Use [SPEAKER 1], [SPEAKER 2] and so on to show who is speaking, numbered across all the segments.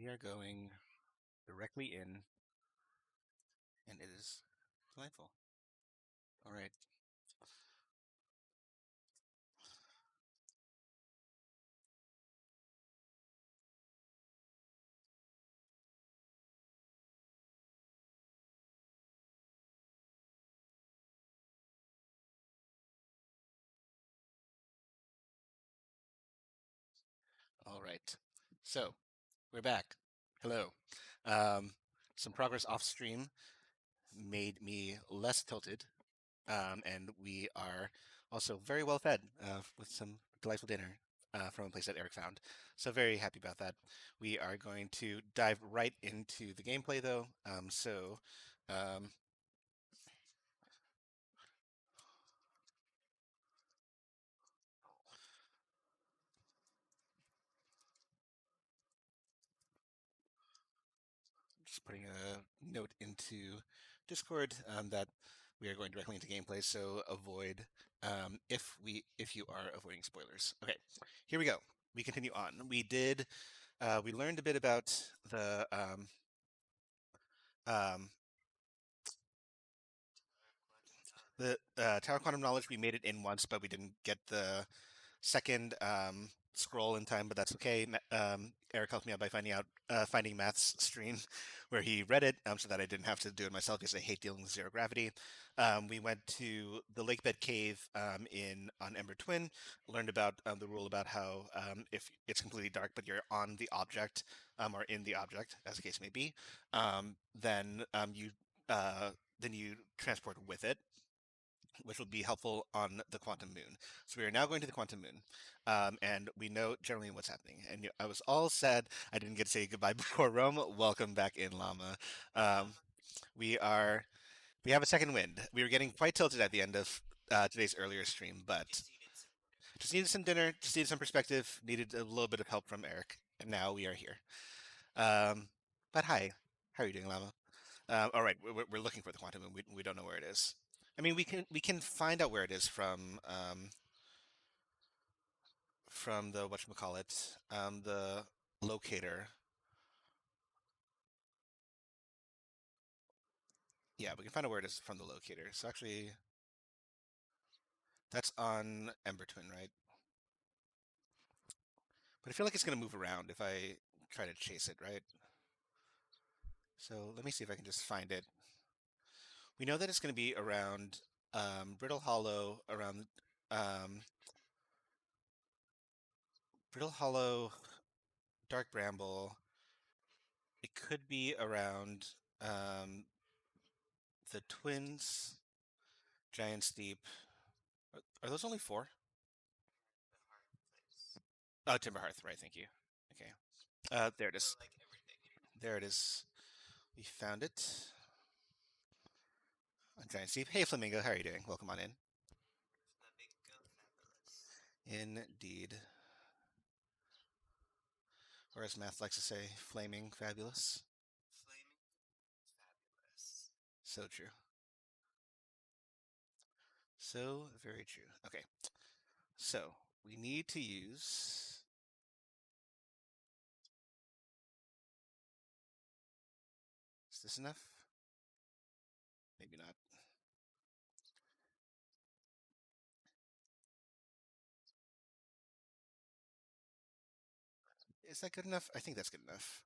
[SPEAKER 1] We are going directly in, and it is delightful. All right. All right. So we're back. Hello. Um, some progress off stream made me less tilted, and we are also very well fed with some delightful dinner from a place that Eric found. So very happy about that. We are going to dive right into the gameplay, though. Um, just putting a note into Discord that we are going directly into gameplay, so avoid if you are avoiding spoilers. Okay, here we go. We continue on. We learned a bit about um, the Tower Quantum Knowledge. We made it in once, but we didn't get the second scroll in time, but that's okay. Eric helped me out by finding Math's stream where he read it, so that I didn't have to do it myself because I hate dealing with zero gravity. We went to the lakebed cave in on Ember Twin, learned about the rule about how if it's completely dark but you're on the object or in the object, as the case may be, um, then um, you uh, then you transport with it, which will be helpful on the quantum moon. So we are now going to the quantum moon, and we know generally what's happening. And I was all sad I didn't get to say goodbye before Rome. Welcome back in, Llama. Um, we are we have a second wind. We were getting quite tilted at the end of today's earlier stream, but just needed some dinner, just needed some perspective, needed a little bit of help from Eric, and now we are here. Um, but hi, how are you doing, Llama? All right, we're looking for the quantum moon. We don't know where it is. I mean, we can find out where it is from the whatchamacallit, the locator. Yeah, we can find out where it is from the locator. So actually, that's on Ember Twin, right? But I feel like it's gonna move around if I try to chase it, right? So let me see if I can just find it. We know that it's gonna be around Brittle Hollow, around um, Brittle Hollow, Dark Bramble. It could be around um, the Twins, Giant Steep. Are those only four? Oh, Timber Hearth, right? Thank you. Okay. There it is. There it is. We found it. On Giant Steep. Hey, Flamingo, how are you doing? Welcome on in. Indeed. Or as Math likes to say, flaming fabulous. So true. So very true. Okay. So we need to use. Is this enough? Maybe not. Is that good enough? I think that's good enough.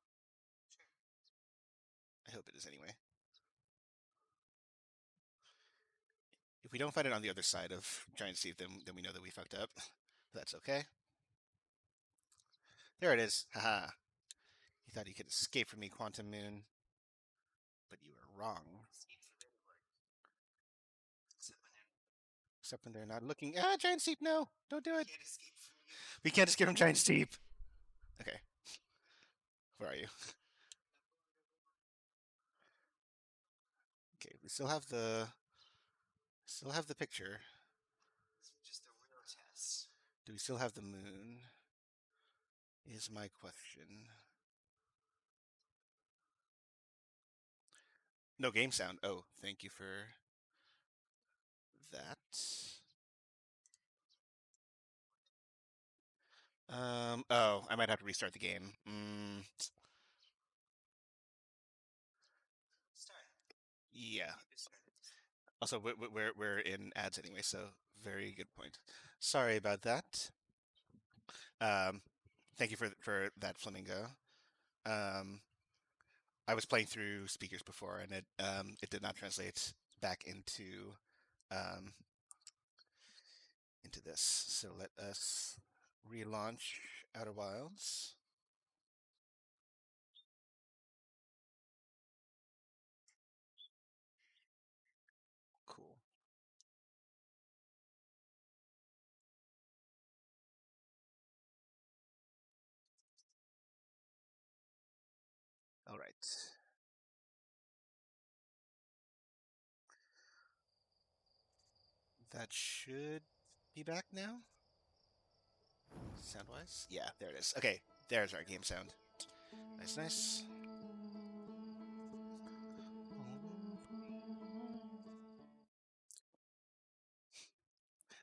[SPEAKER 1] I hope it is anyway. If we don't find it on the other side of Giant Steep, then we know that we fucked up. That's okay. There it is. Haha. You thought you could escape from me, Quantum Moon, but you were wrong. Except when they're not looking. Ah, Giant Steep, no! Don't do it! We can't escape from Giant Steep! Okay. Where are you? Okay, we still have the picture. Do we still have the moon? Is my question. No game sound. Oh, thank you for that. Oh, I might have to restart the game. Yeah. Also, we're in ads anyway, so very good point. Sorry about that. Um, thank you for that, Flamingo. Um, I was playing through speakers before, and it did not translate back um, into this. So let us relaunch Outer Wilds. Cool. All right. That should be back now, sound-wise. Yeah, there it is. Okay, there's our game sound. Nice, nice.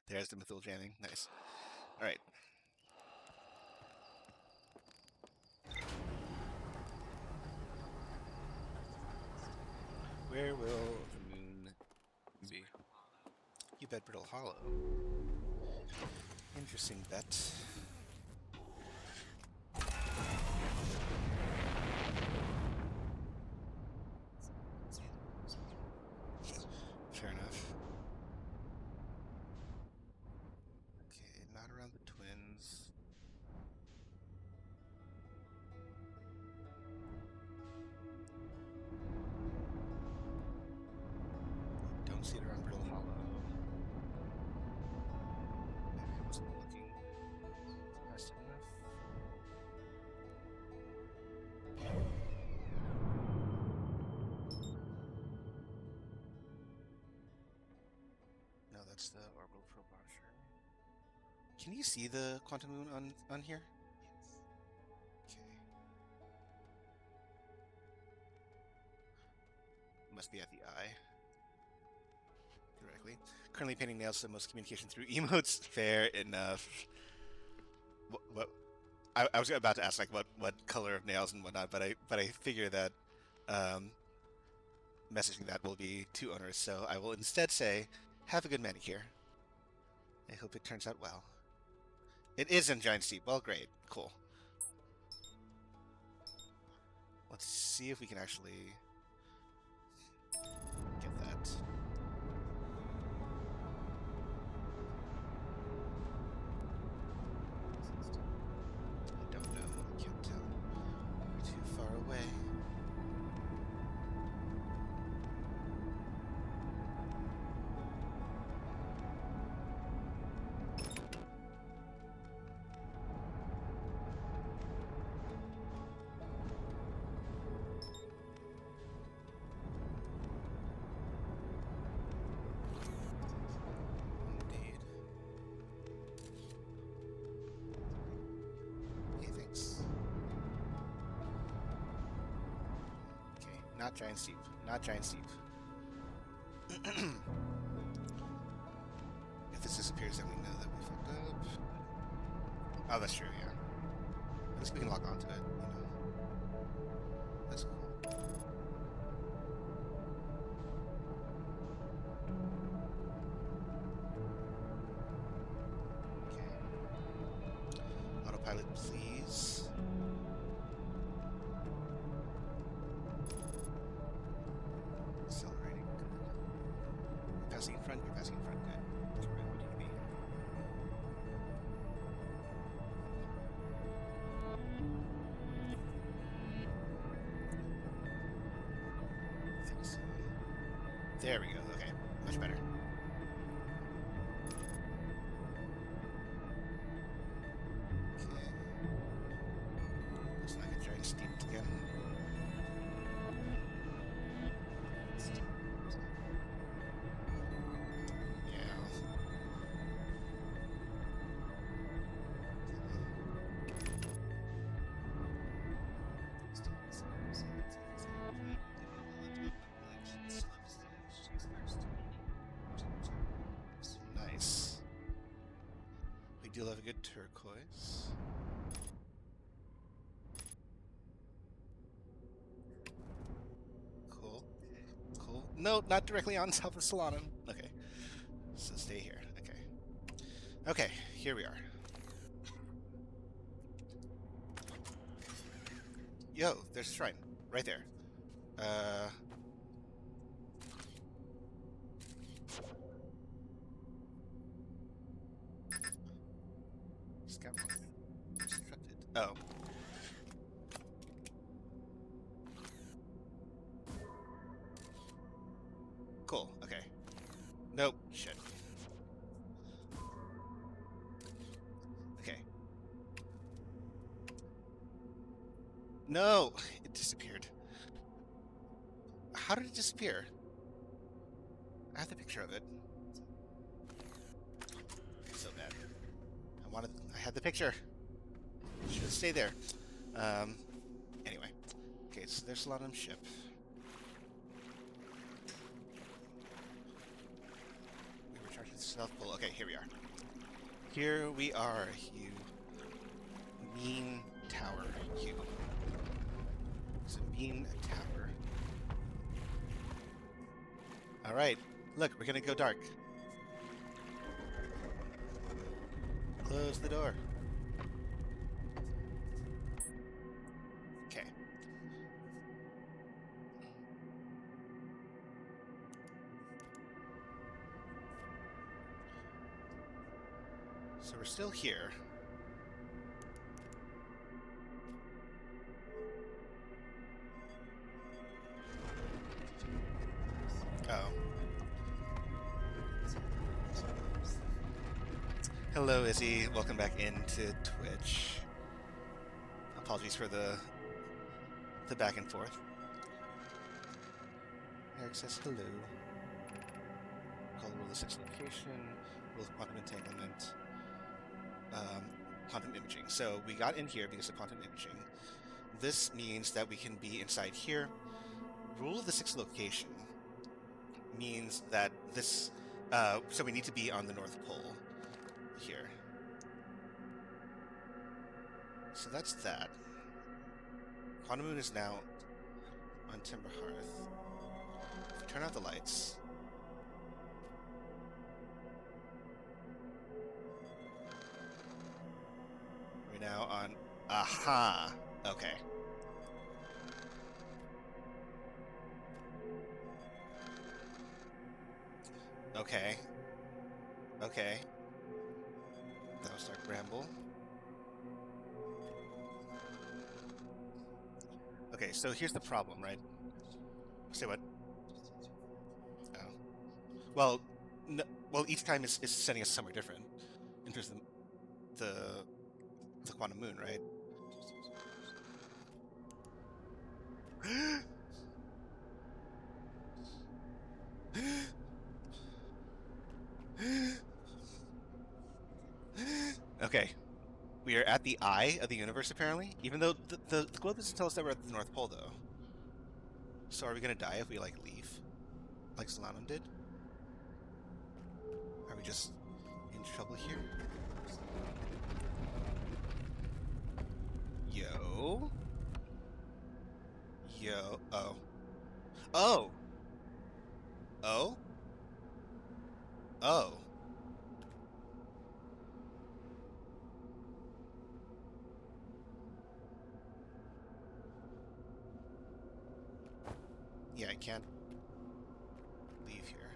[SPEAKER 1] There's the Mythil jamming. Nice. All right. Where will the moon be? You bet Brittle Hollow. Interesting bet. Fair enough. Okay, not around the twins. Don't see it around Brittle Hollow. Maybe I wasn't looking fast enough. No, that's the orbital proboscis. Can you see the quantum moon on here? Okay. Must be at the eye. Directly. Currently painting nails, so most communication through emotes. Fair enough. What I was about to ask like what color of nails and whatnot, but I figure that um, messaging that will be too onerous, so I will instead say, have a good manicure. I hope it turns out well. It is in Giant Steep. Well, great. Cool. Let's see if we can actually get that. I don't know. I can't tell. We're too far away. Indeed. Hey, thanks. Okay, not Giant Steep. Not Giant Steep. If this disappears, then we know that we fucked up. Oh, that's true, yeah. At least we can lock onto it, you know. That's cool. Okay. Autopilot, please. Accelerating. Good. You're passing in front. You're passing in front. Good. That's where we need to be. I think so. There we go. Okay. Much better. Okay. Let's not get giant steeped again. Yeah. Nice. We do love a good turquoise. Cool. Cool. No, not directly on top of Solanum. Okay. So stay here. Okay. Okay, here we are. Yo, there's a shrine. Right there. Scout constructed. Oh. Cool. Okay. Nope. Shit. Okay. No! It disappeared. How did it disappear? I have the picture of it. So bad. I had the picture. Should have stayed there. Anyway. Okay, so there's Solanum's ship. We were charging the South Pole. Okay, here we are. Here we are, you mean tower, you. It's a mean tower. Alright, look, we're gonna go dark. Close the door. Okay. So we're still here. Oh. Hello, Izzy. Welcome back into Twitch. Apologies for the back and forth. Eric says hello. Call the rule of 6 location, rule of quantum entanglement, quantum imaging. So we got in here because of quantum imaging. This means that we can be inside here. Rule of the 6 location means that this, so we need to be on the North Pole here. So that's that. Quantum Moon is now on Timber Hearth. Turn out the lights. We're now on... Aha! Okay. Okay. Okay. That was Dark Bramble. Okay, so here's the problem, right? Say what? Oh. Well, well, each time is sending us somewhere different in terms of the quantum moon, right? Okay. We are at the eye of the universe, apparently. Even though the globe doesn't tell us that we're at the North Pole, though. So are we gonna die if we, like, leave? Like Solanum did? Are we just in trouble here? Yo? Yo. Oh. Oh! Oh? Oh. Yeah, I can't leave here.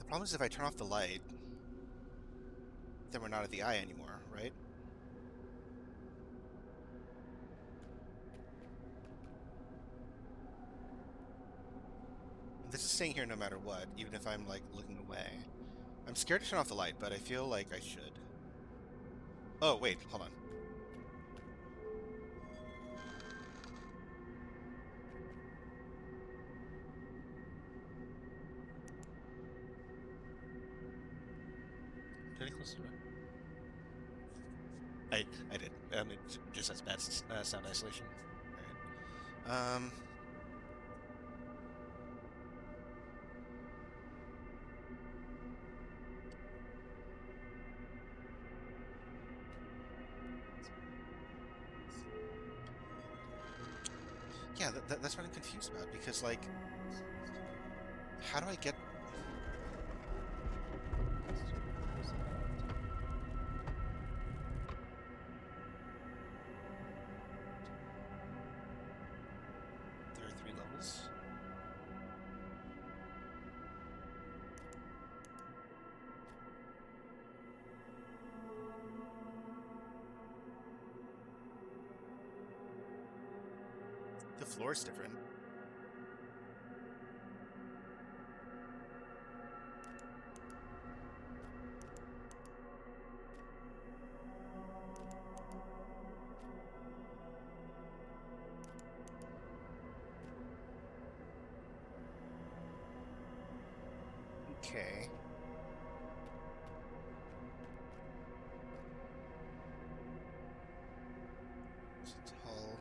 [SPEAKER 1] The problem is if I turn off the light, then we're not at the eye anymore, right? This is staying here no matter what, even if I'm, like, looking away. I'm scared to turn off the light, but I feel like I should. Oh, wait, hold on. Did I close the door? I did. It just has bad sound isolation. Alright. Yeah, that's what I'm confused about, because, like, how do I get... There are 3 levels? The floor is different. Okay. It's a tall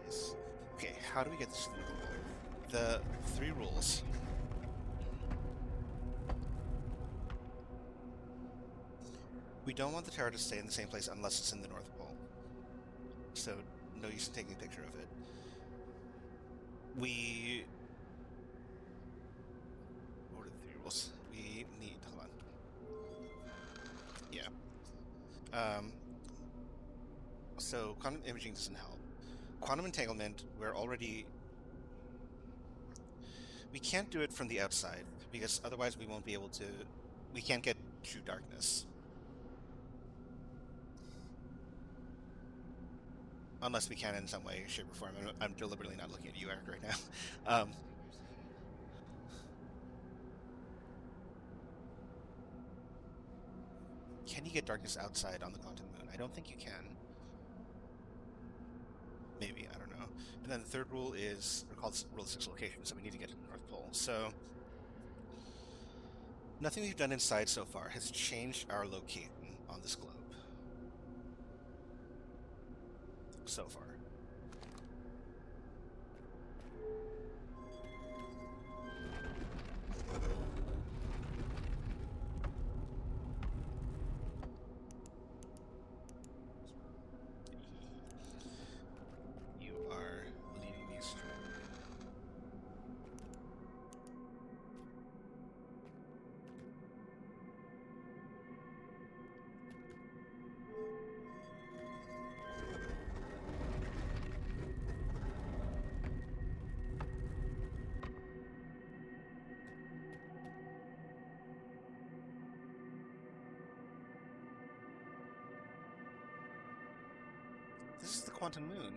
[SPEAKER 1] place. Okay, how do we get this through the wall? The 3 rules. We don't want the tower to stay in the same place unless it's in the North Pole. So, no use in taking a picture of it. What are the 3 rules? We need... Hold on. Yeah. So, quantum imaging doesn't help. Quantum entanglement, we can't do it from the outside, because otherwise we won't be able to... We can't get true darkness. Unless we can in some way, shape, or form. I'm deliberately not looking at you, Eric, right now. Can you get darkness outside on the quantum moon? I don't think you can. Maybe, I don't know. And then the 3rd rule is, we're called Rule 6 location, so we need to get to the North Pole. So, nothing we've done inside so far has changed our location on this globe. So far. You are leading me astray. This is the quantum moon.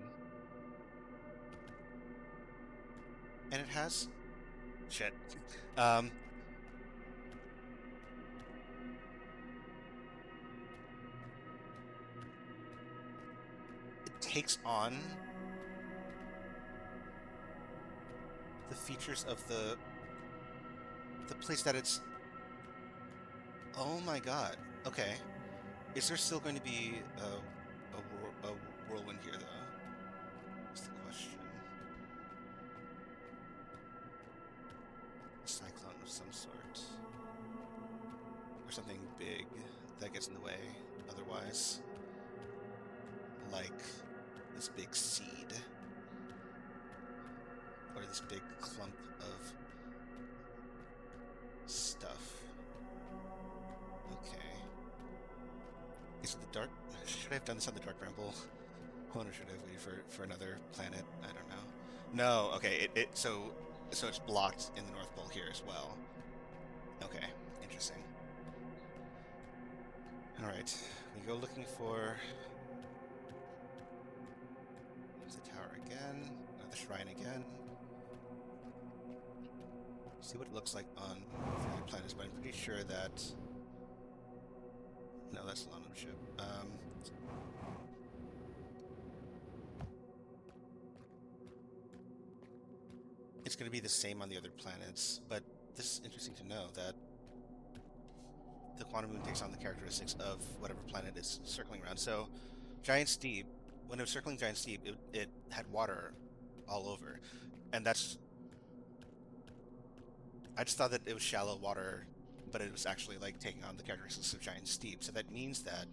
[SPEAKER 1] And it has... Shit. It takes on the features of the place that it's... Oh my god. Okay. Is there still going to be a whirlwind here, though? That's the question. A cyclone of some sort. Or something big that gets in the way otherwise. Like this big seed. Or this big clump of stuff. Okay. Is it the dark? Should I have done this on the Dark Bramble? Or should I have waited for another planet? I don't know. No, okay, so it's blocked in the North Pole here as well. Okay, interesting. Alright, we go looking for the tower again, the shrine again. See what it looks like on the other planets, but I'm pretty sure that... No, that's the London ship. It's going to be the same on the other planets, but this is interesting to know that the quantum moon takes on the characteristics of whatever planet it's circling around. So, Giant's Deep, when it was circling Giant's Deep, it had water all over, and that's... I just thought that it was shallow water, but it was actually like taking on the characteristics of Giant's Deep. So that means that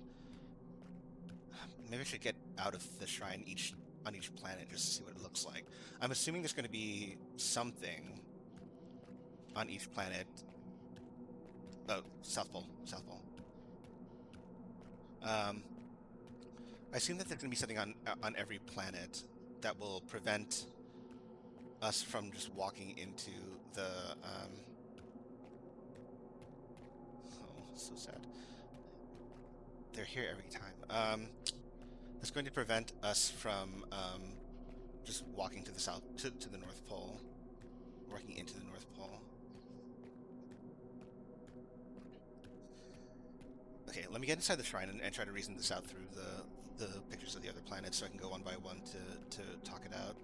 [SPEAKER 1] maybe I should get out of the shrine each on each planet just to see what it looks like. I'm assuming there's going to be something on each planet. Oh, South Pole, South Pole. I assume that there's going to be something on every planet that will prevent us from just walking into the. Oh, so sad. They're here every time. That's going to prevent us from just walking to the south to the North Pole, walking into the North Pole. Okay, let me get inside the shrine and try to reason this out through the pictures of the other planets, so I can go one by one to talk it out.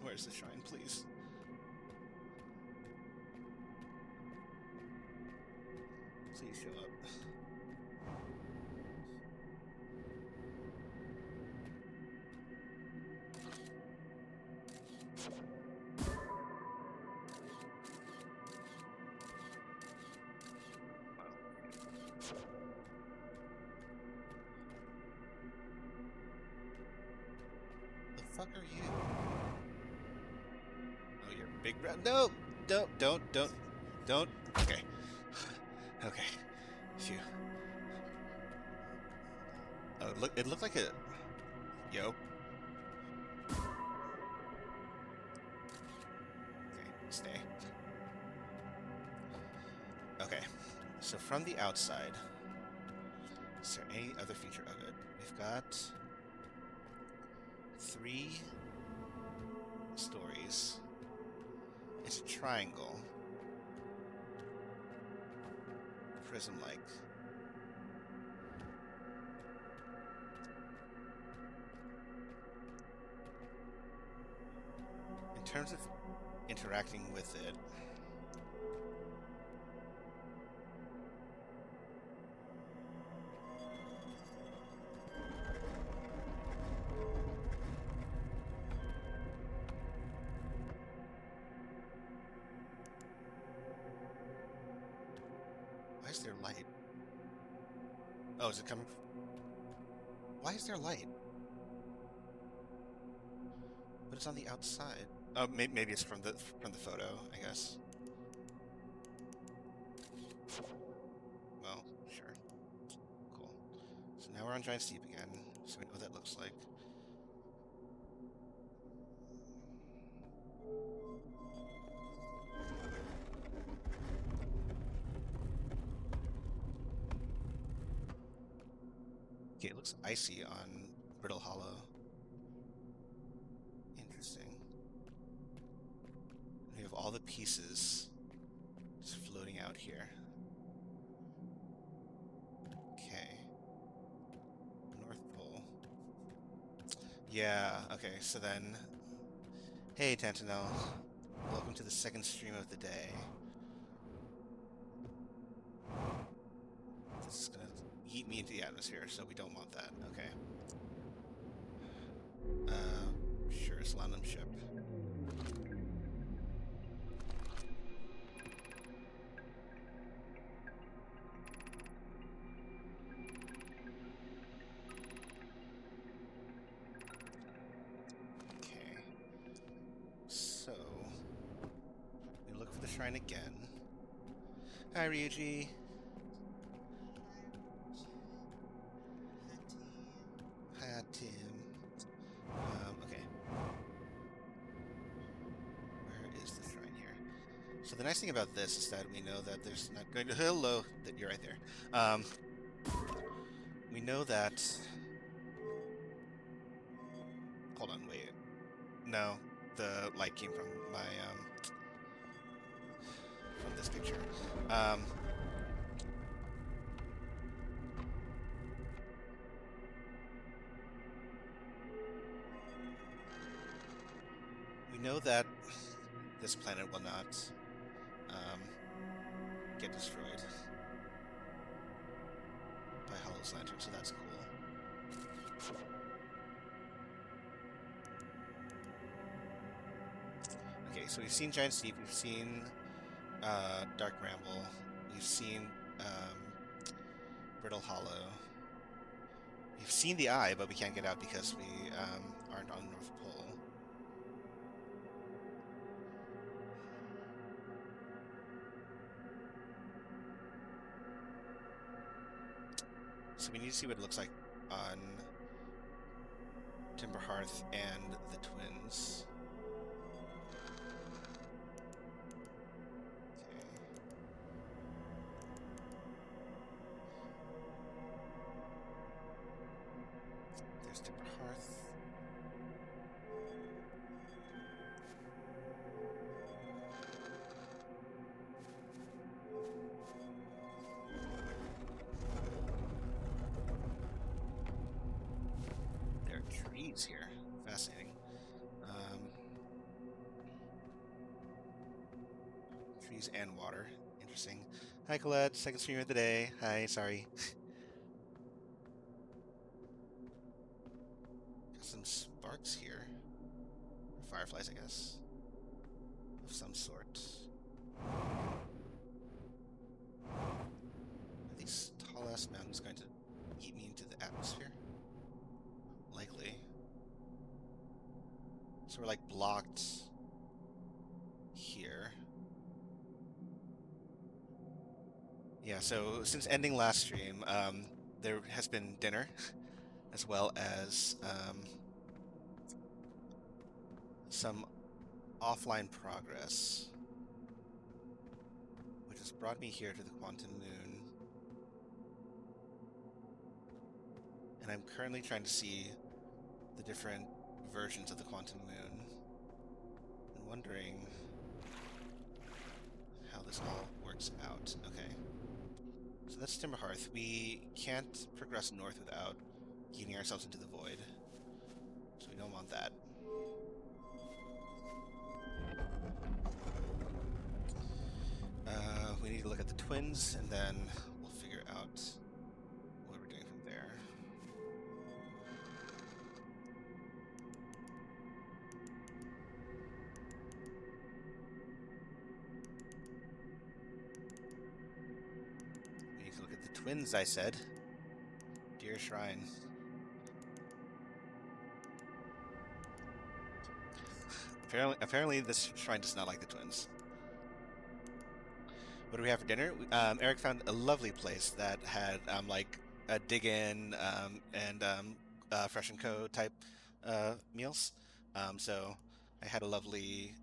[SPEAKER 1] Where's the shrine, please? Please show up. The fuck are you? Oh, you're big brown. No, don't. Okay, okay. Phew. Oh, it looked like a. Yo. Okay, stay. Okay, so from the outside, is there any other feature of it? We've got 3 stories. It's a triangle. Prism-like. In terms of interacting with it, why is there light? Oh, is it coming? Why is there light? But it's on the outside. Oh, maybe it's from the photo, I guess. Well, sure. Cool. So now we're on Giant Steep again, so we know what that looks like. Okay, it looks icy on Brittle Hollow. Interesting. We have all the pieces just floating out here. Okay. North Pole. Yeah, okay, so then... Hey, Tantanel. Welcome to the second stream of the day. This is gonna heat me into the atmosphere, so we don't want that. Okay. Sure, Slalom ship. Okay. So, we look for the shrine again. Hi, Ryuji. Hi, Tim. Okay. Where is the shrine here? So the nice thing about this is that we know that there's not going to... Hello! That you're right there. We know that... Hold on, wait. No, the light came from my, from this picture. We know that this planet will not get destroyed by Hollow's Lantern, so that's cool. Okay, so we've seen Giant Steep, we've seen Dark Bramble, we've seen Brittle Hollow, we We've seen the eye, but we can't get out because we aren't on the North Pole. So we need to see what it looks like on Timber Hearth and the Twins. Okay. There's Timber Hearth. There are trees here. Fascinating. Trees and water. Interesting. Hi, Colette. Second streamer of the day. Hi, sorry. Got some sparks here. Fireflies, I guess. Of some sort. Are these tall-ass mountains going to eat me into the atmosphere? Likely. So we're like blocked here. Yeah, so since ending last stream, there has been dinner, as well as some offline progress, which has brought me here to the Quantum Moon. And I'm currently trying to see the different versions of the Quantum Moon, and wondering how this all works out. Okay. So that's Timber Hearth. We can't progress north without getting ourselves into the void. So we don't want that. We need to look at the Twins, and then we'll figure out what we're doing from there. We need to look at the Twins, I said. Dear Shrine. Apparently this shrine does not like the Twins. What do we have for dinner? Eric found a lovely place that had like a dig-in and Fresh and Co type meals. So I had a lovely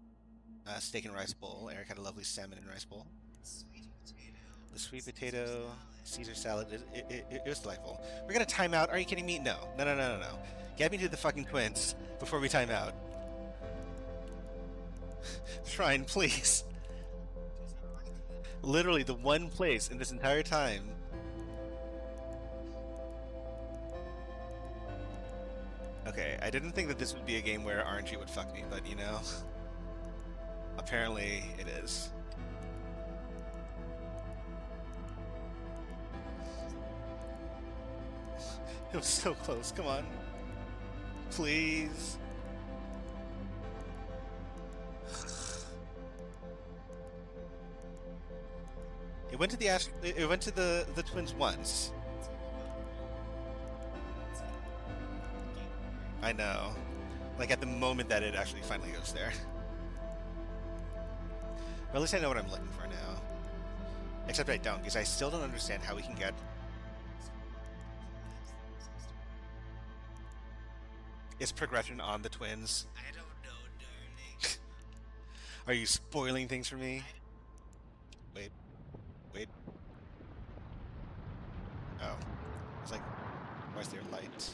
[SPEAKER 1] steak and rice bowl. Eric had a lovely salmon and rice bowl. The sweet potato Caesar salad. It was delightful. We're gonna time out. Are you kidding me? No. Get me to the fucking Twins before we time out. Shrine, please. Literally the one place in this entire time. Okay, I didn't think that this would be a game where RNG would fuck me, but you know, apparently it is. It was so close, come on. Please. It went to the Twins once. I know. Like at the moment that it actually finally goes there. But at least I know what I'm looking for now. Except I don't, because I still don't understand how we can get... Is progression on the Twins?
[SPEAKER 2] I don't know, darling.
[SPEAKER 1] Are you spoiling things for me? Wait. Oh. It's like, why is there light?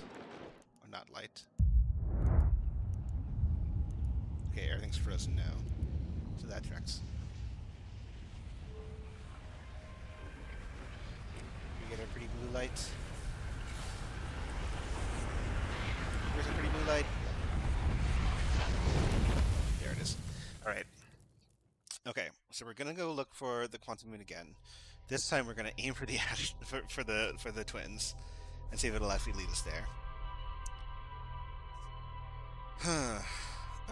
[SPEAKER 1] Or not light? Okay, everything's frozen now. So that tracks. We get a pretty blue light. Where's a pretty blue light? There it is. Alright. Okay, so we're gonna go look for the Quantum Moon again. This time we're gonna aim for the for the Twins, and see if it'll actually lead us there. Huh.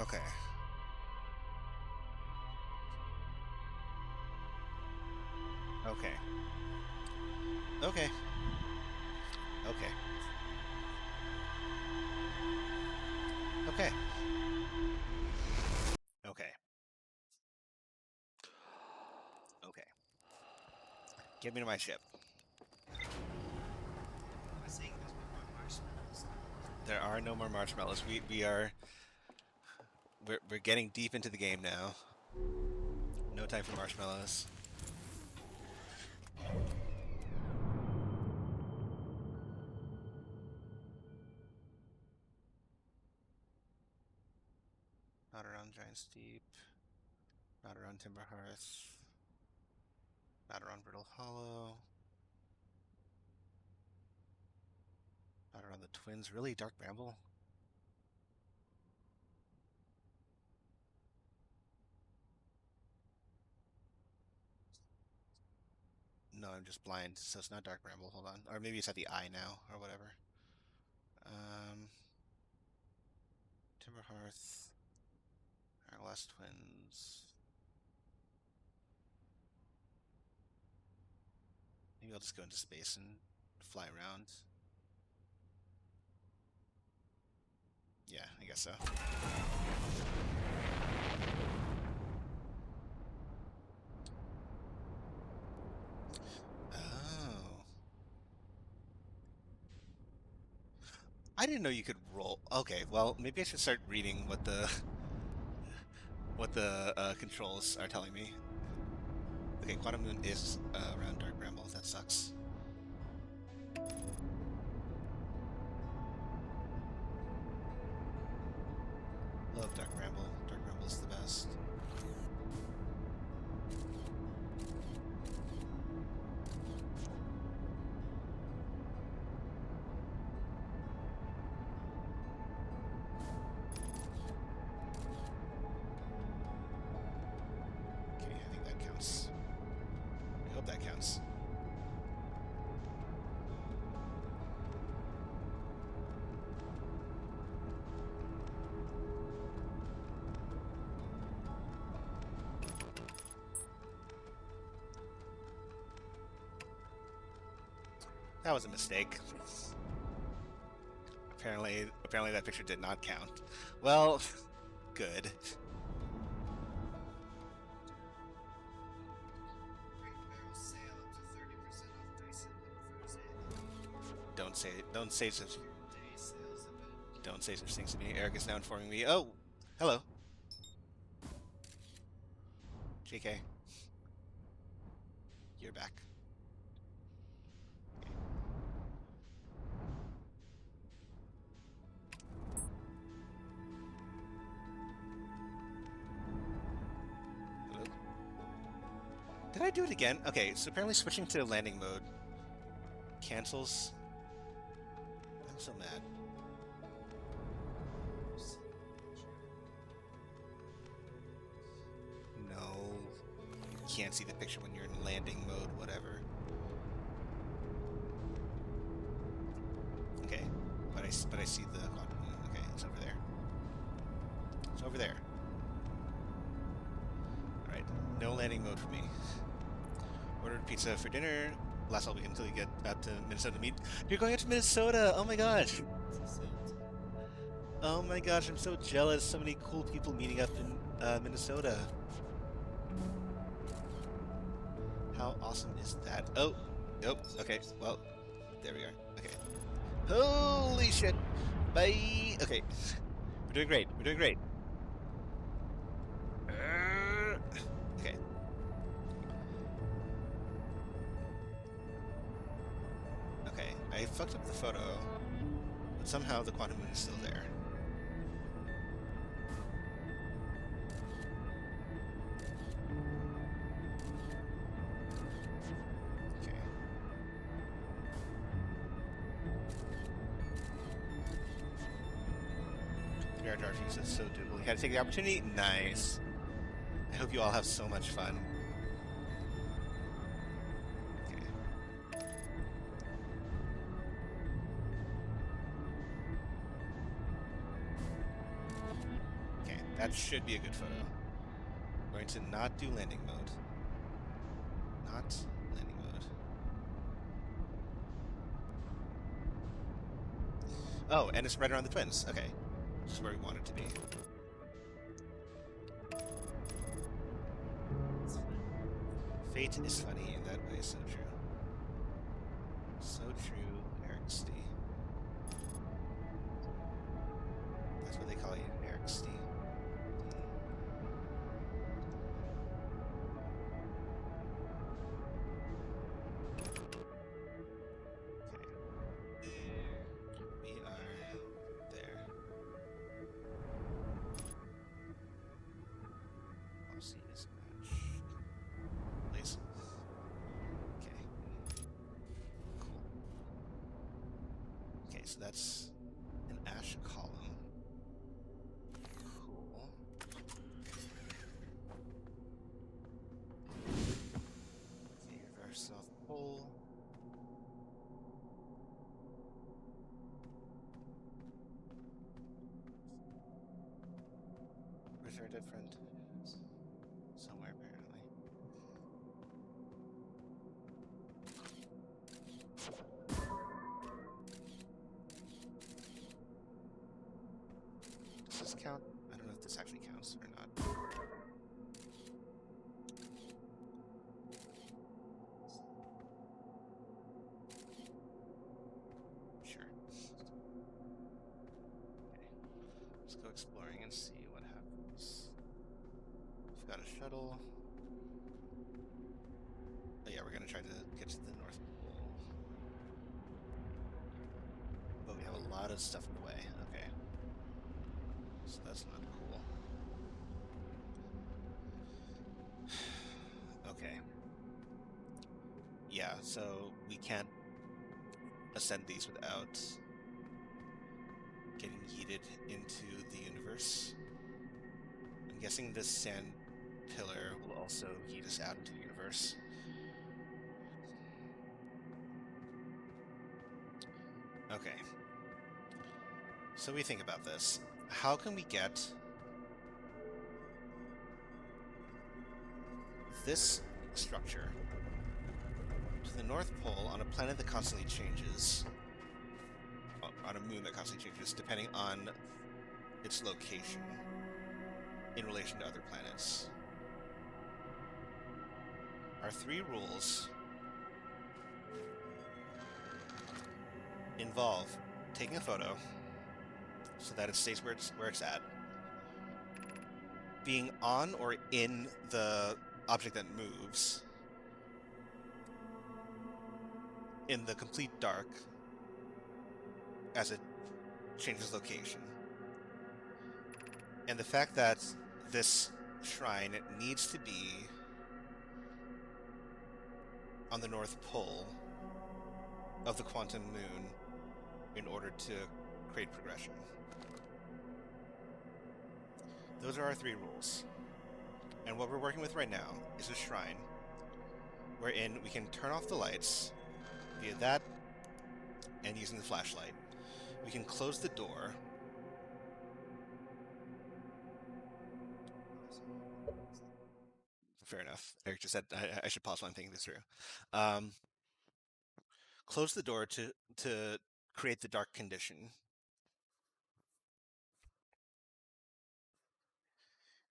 [SPEAKER 1] Okay. Okay. Okay. Okay. Okay. Get me to my ship.
[SPEAKER 2] I think there's no more marshmallows.
[SPEAKER 1] There are no more marshmallows. We're getting deep into the game now. No time for marshmallows. Not around Giant Steep. Not around Timber Hearth. Not around Brittle Hollow. Not around the Twins. Really? Dark Bramble? No, I'm just blind, so it's not Dark Bramble. Hold on. Or maybe it's at the eye now, or whatever. Timber Hearth. Hourglass Twins. Maybe I'll just go into space and fly around. Yeah, I guess so. Oh. I didn't know you could roll. Okay, well, maybe I should start reading what the controls are telling me. Okay, Quantum Moon is around Dark Bramble. That sucks. Love Dark Bramble. Dark Bramble is the best. Okay, I think that counts. I hope that counts. That was a mistake. Apparently that picture did not count. Well, good.
[SPEAKER 2] Great barrel sale up to 30% off Dyson Thursday.
[SPEAKER 1] Don't say such
[SPEAKER 2] Day sales event.
[SPEAKER 1] don't say such things to me. Eric is now informing me. Oh, hello. JK. You're back. Hello? Did I do it again? Okay, so apparently switching to landing mode cancels. I'm so mad. No. You can't see the picture when you're in landing mode, whatever. Okay. But I see the quantum moon. Okay, it's over there. It's over there. Alright. No landing mode for me. Ordered pizza for dinner. Last all weekend until you get out to Minnesota to meet. You're going out to Minnesota! Oh my gosh! Oh my gosh, I'm so jealous. So many cool people meeting up in Minnesota. How awesome is that? Oh, nope. Okay, well, there we are. Okay. Holy shit! Bye! Okay. We're doing great. We're doing great. Okay. Okay, I fucked up the photo, but somehow the quantum moon is still there. Okay. Mirror Jar Fuse is so doable. You had to take the opportunity? Nice. I hope you all have so much fun. Okay. Okay, that should be a good photo. We're going to not do landing mode. Not landing mode. Oh, and it's right around the twins. Okay. which is where we want it to be.
[SPEAKER 2] It's fun.
[SPEAKER 1] Fate is funny in that way, so true. So true, Eric Stee. That's what they call you, Eric Stee.
[SPEAKER 2] There.
[SPEAKER 1] We are there. Policy is matched. Place. Okay. Cool. Okay, so that's an ash column. Cool. Okay, reverse south pole. Where's our dead friend? Somewhere, apparently. Does this count? I don't know if this actually counts or not. Sure. Okay. Let's go exploring and see what happens. We've got a shuttle. Oh yeah, we're gonna try to get to the North Pole. But we have a lot of stuff in the way. Okay. So that's not cool. Okay. Yeah, so we can't ascend these without getting yeeted into the universe. I'm guessing this sand pillar will also yeet us out into the universe. Okay. So we think about this. How can we get this structure to the North Pole on a planet that constantly changes, on a moon that constantly changes, depending on its location in relation to other planets? Our three rules involve taking a photo so that it stays where it's at, being on or in the object that moves in the complete dark as it changes location, and the fact that this shrine needs to be on the North Pole of the quantum moon in order to create progression. Those are our three rules. And what we're working with right now is a shrine wherein we can turn off the lights via that and using the flashlight. We can close the door. Fair enough. Eric just said I should pause while I'm thinking this through. Close the door to create the dark condition.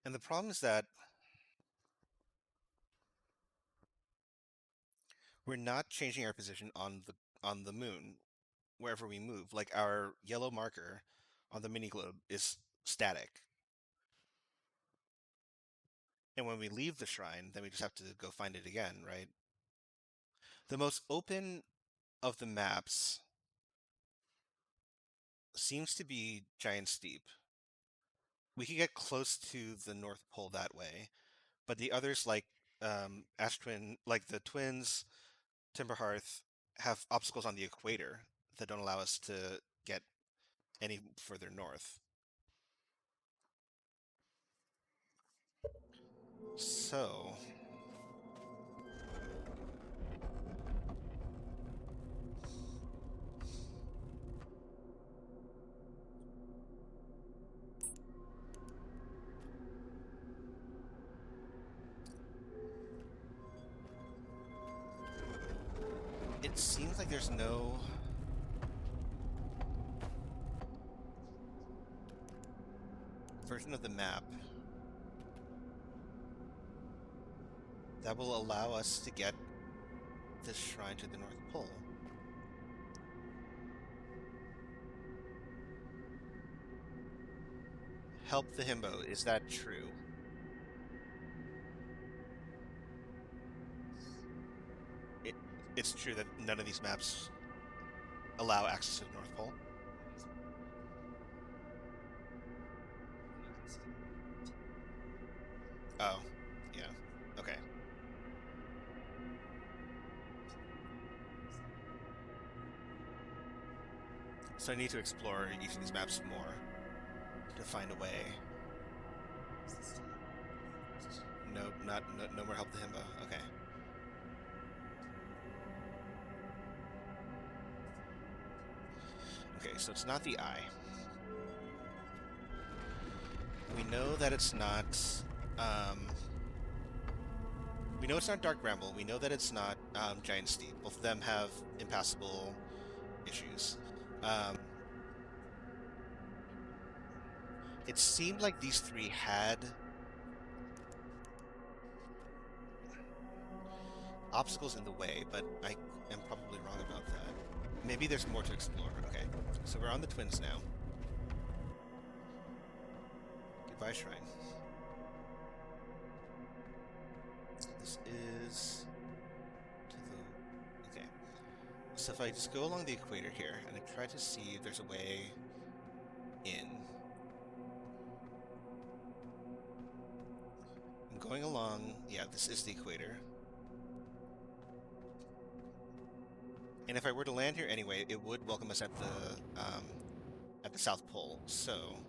[SPEAKER 1] And the problem is that we're not changing our position on the moon wherever we move. Like our yellow marker on the mini globe is static. And when we leave the shrine, then we just have to go find it again, right? The most open of the maps seems to be Giant Steep. We can get close to the North Pole that way, but the others, like Ash Twin, like the Twins, Timberhearth, have obstacles on the equator that don't allow us to get any further north. So it seems like there's no version of the map that will allow us to get this shrine to the North Pole. Help the himbo. Is that true? It, it's true that none of these maps allow access to the North Pole. Oh, yeah. Okay. So I need to explore each of these maps more to find a way. No, no more help the himbo. Okay. Okay, so it's not the eye. We know that it's not. We know it's not Dark Bramble. We know that it's not Giant Steep. Both of them have impassable issues. It seemed like these three had obstacles in the way, but I am probably wrong about that. Maybe there's more to explore. Okay, so we're on the Twins now. Goodbye, Shrine. This is to the... Okay. So if I just go along the equator here, and I try to see if there's a way in. I'm going along... Yeah, this is the equator. And if I were to land here anyway, it would welcome us at the South Pole, so...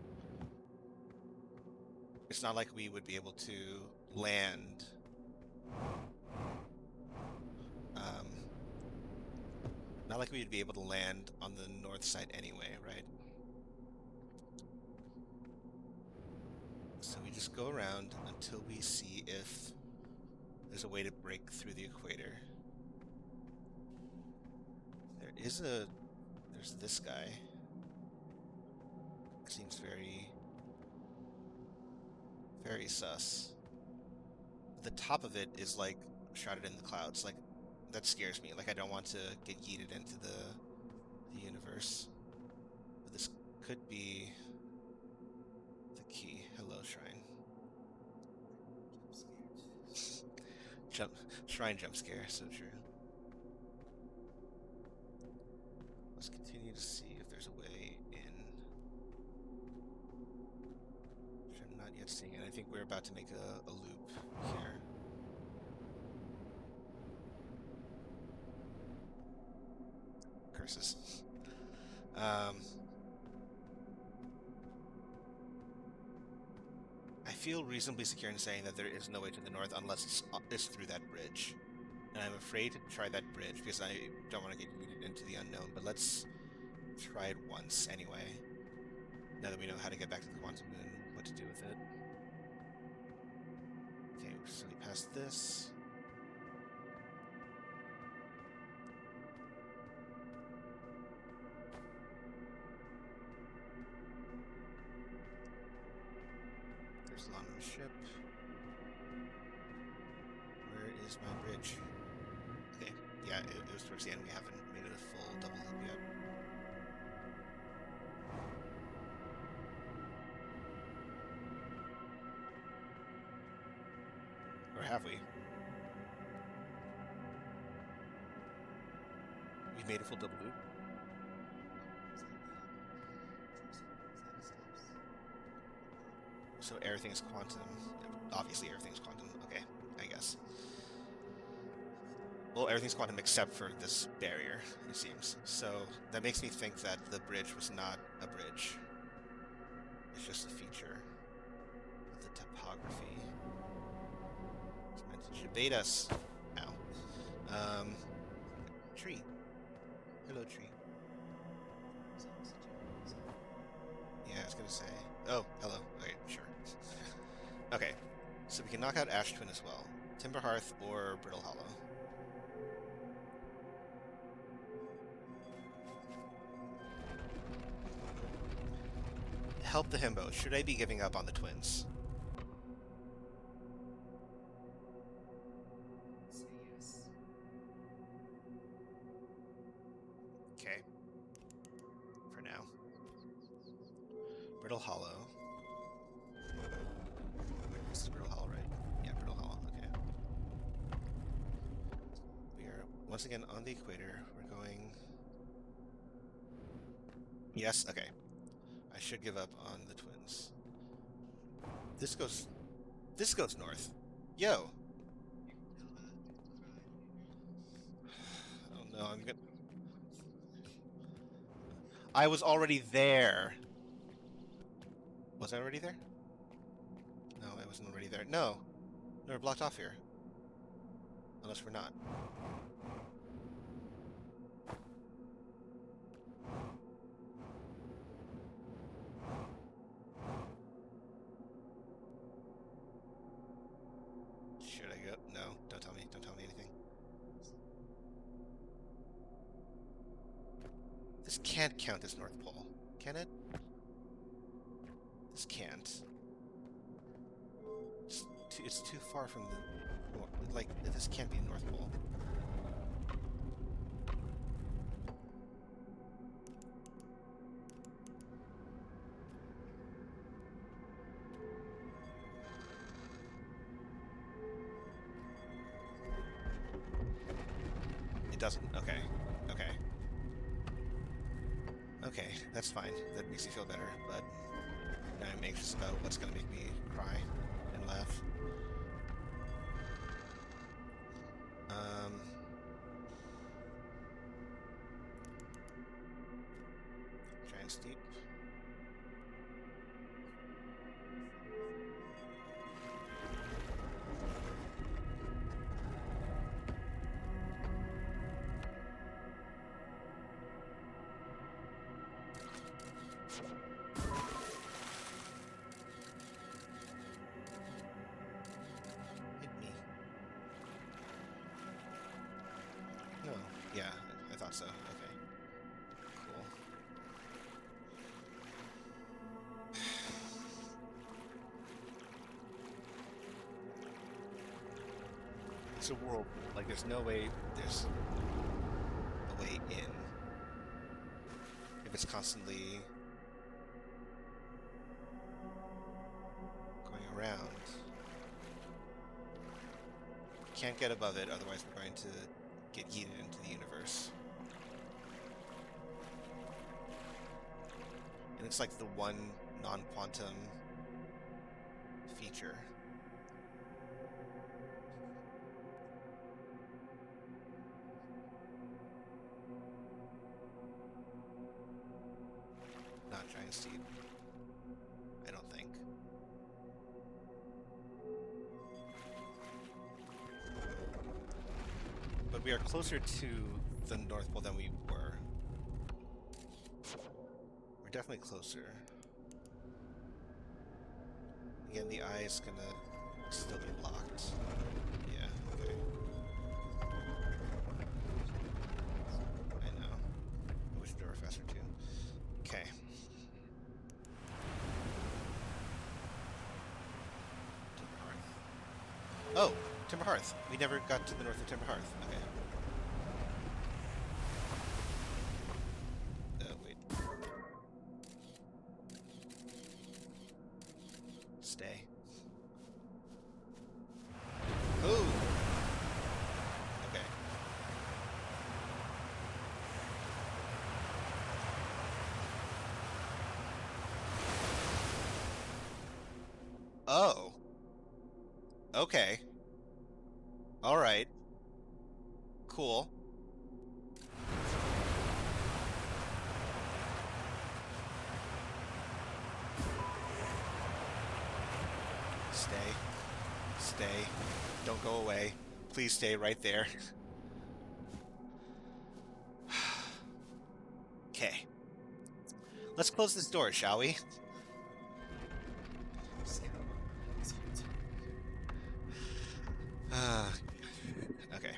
[SPEAKER 1] It's not like we would be able to land... Not like we'd be able to land on the north side anyway, right? So we just go around until we see if there's a way to break through the equator. There's this guy. Seems very sus. The top of it is like shrouded in the clouds. Like, that scares me. Like, I don't want to get yeeted into the universe. But this could be the key. Hello, Shrine. Shrine jump scare, so true. Let's continue to see if there's a way in. Which I'm not yet seeing, and I think we're about to make a loop here. Curses. I feel reasonably secure in saying that there is no way to the north unless it's through that bridge. And I'm afraid to try that bridge because I don't want to get yeeted into the unknown, but let's try it once anyway. Now that we know how to get back to the Quantum Moon, what to do with it. Okay, so we passed this. There's Lano's ship. Where is my bridge? Okay, yeah, it was towards the end. We haven't made it a full double loop yet. Or have we? We've made a full double loop. So everything is quantum. Obviously everything's quantum. Okay, I guess. Well, everything's quantum except for this barrier, it seems. So that makes me think that the bridge was not a bridge. It's just a feature of the topography. It's meant to debate us. Ow. Tree. Hello, tree. Yeah, I was gonna say. Oh, hello. Okay, sure. Okay, so we can knock out Ash Twin as well. Timber Hearth or Brittle Hollow. help the himbo, should I be giving up on the twins?
[SPEAKER 2] Say yes.
[SPEAKER 1] Okay. For now. Brittle Hollow. This is Brittle Hollow, right? Yeah, Brittle Hollow. Okay. We are once again on the equator. We're going. Yes. Okay. I should give up on the twins. This goes. This goes north. Yo. Oh no, I'm gonna. I was already there. Was I already there? No, I wasn't already there. No. No, we're blocked off here. Unless we're not. Should I go? No, don't tell me. Don't tell me anything. This can't count as North Pole, can it? This can't. It's too far from the... Like, this can't be North Pole. It doesn't. Okay. Okay. Okay, that's fine. That makes me feel better, but now I'm anxious about what's going to make me cry and laugh. Giant Steep. Hit me. No. Yeah, I thought so. Okay. Cool. It's a whirlpool. Like, there's no way there's a way in. If it's constantly going around. Can't get above it, otherwise we're going to get yeeted into the universe. And it's like the one non-quantum feature. Not Giant Steed. I don't think. But we are closer to the North Pole than we were. We're definitely closer. Again, the eye is gonna still be locked. Yeah, okay. I know. I wish they were faster too. Okay. Timber Hearth. Oh! Timber Hearth! We never got to the north of Timber Hearth. Okay. Wait. Stay. Ooh! Okay. Oh! Okay. Alright. Cool. Stay. Stay. Don't go away. Please stay right there. Okay. Let's close this door, shall we? Okay.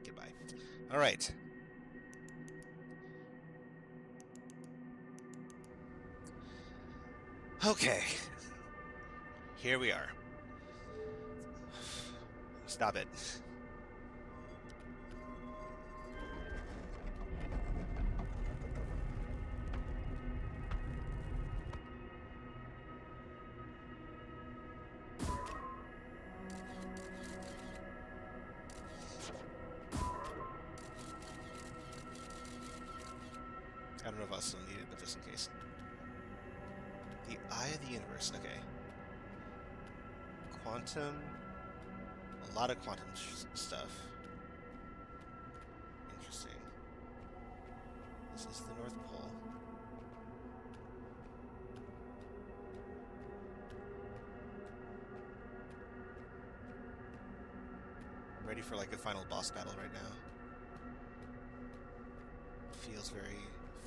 [SPEAKER 1] Goodbye. All right. Okay, here we are. Stop it. I don't know if I'll still need it, but just in case. The Eye of the Universe. Okay. Quantum. A lot of quantum stuff. Interesting. This is the North Pole. I'm ready for like a final boss battle right now. Feels very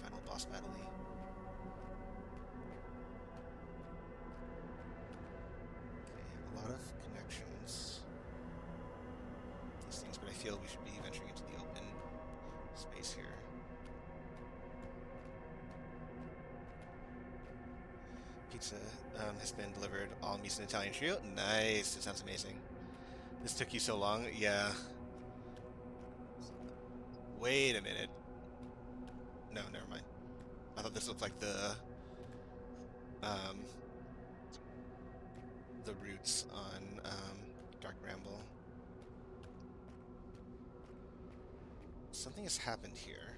[SPEAKER 1] final boss battle-y. Okay, a lot of connections. These things, but I feel we should be venturing into the open space here. Pizza has been delivered. All meats and Italian trio. Nice. It sounds amazing. This took you so long. Yeah. Wait a minute. No, never mind. I thought this looked like um the roots on Dark Bramble. Something has happened here.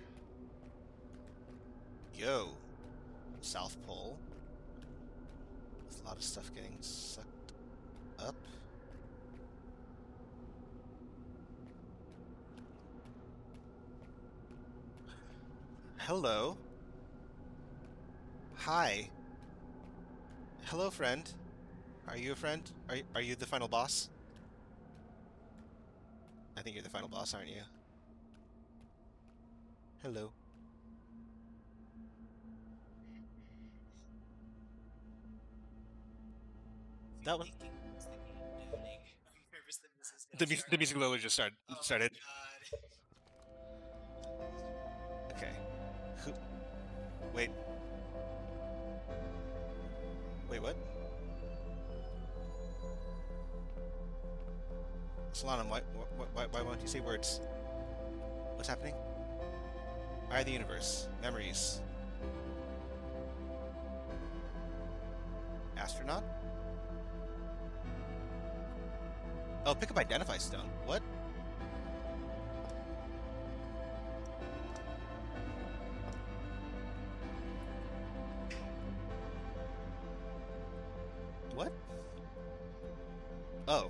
[SPEAKER 1] Yo, South Pole. There's a lot of stuff getting sucked up. Hello. Hi. Hello, friend. Are you a friend? Are you the final boss? I think you're the final boss, aren't you? Hello. That was
[SPEAKER 2] I was thinking of doubting. I'm nervous that this is
[SPEAKER 1] the
[SPEAKER 2] gonna start.
[SPEAKER 1] the music literally just
[SPEAKER 2] Oh my
[SPEAKER 1] started.
[SPEAKER 2] god.
[SPEAKER 1] Okay. Who? Wait. Wait. What? Solanum, why won't you say words? What's happening? Eye of the Universe. Memories. Astronaut? Oh, pick up Identify Stone. What? What? Oh.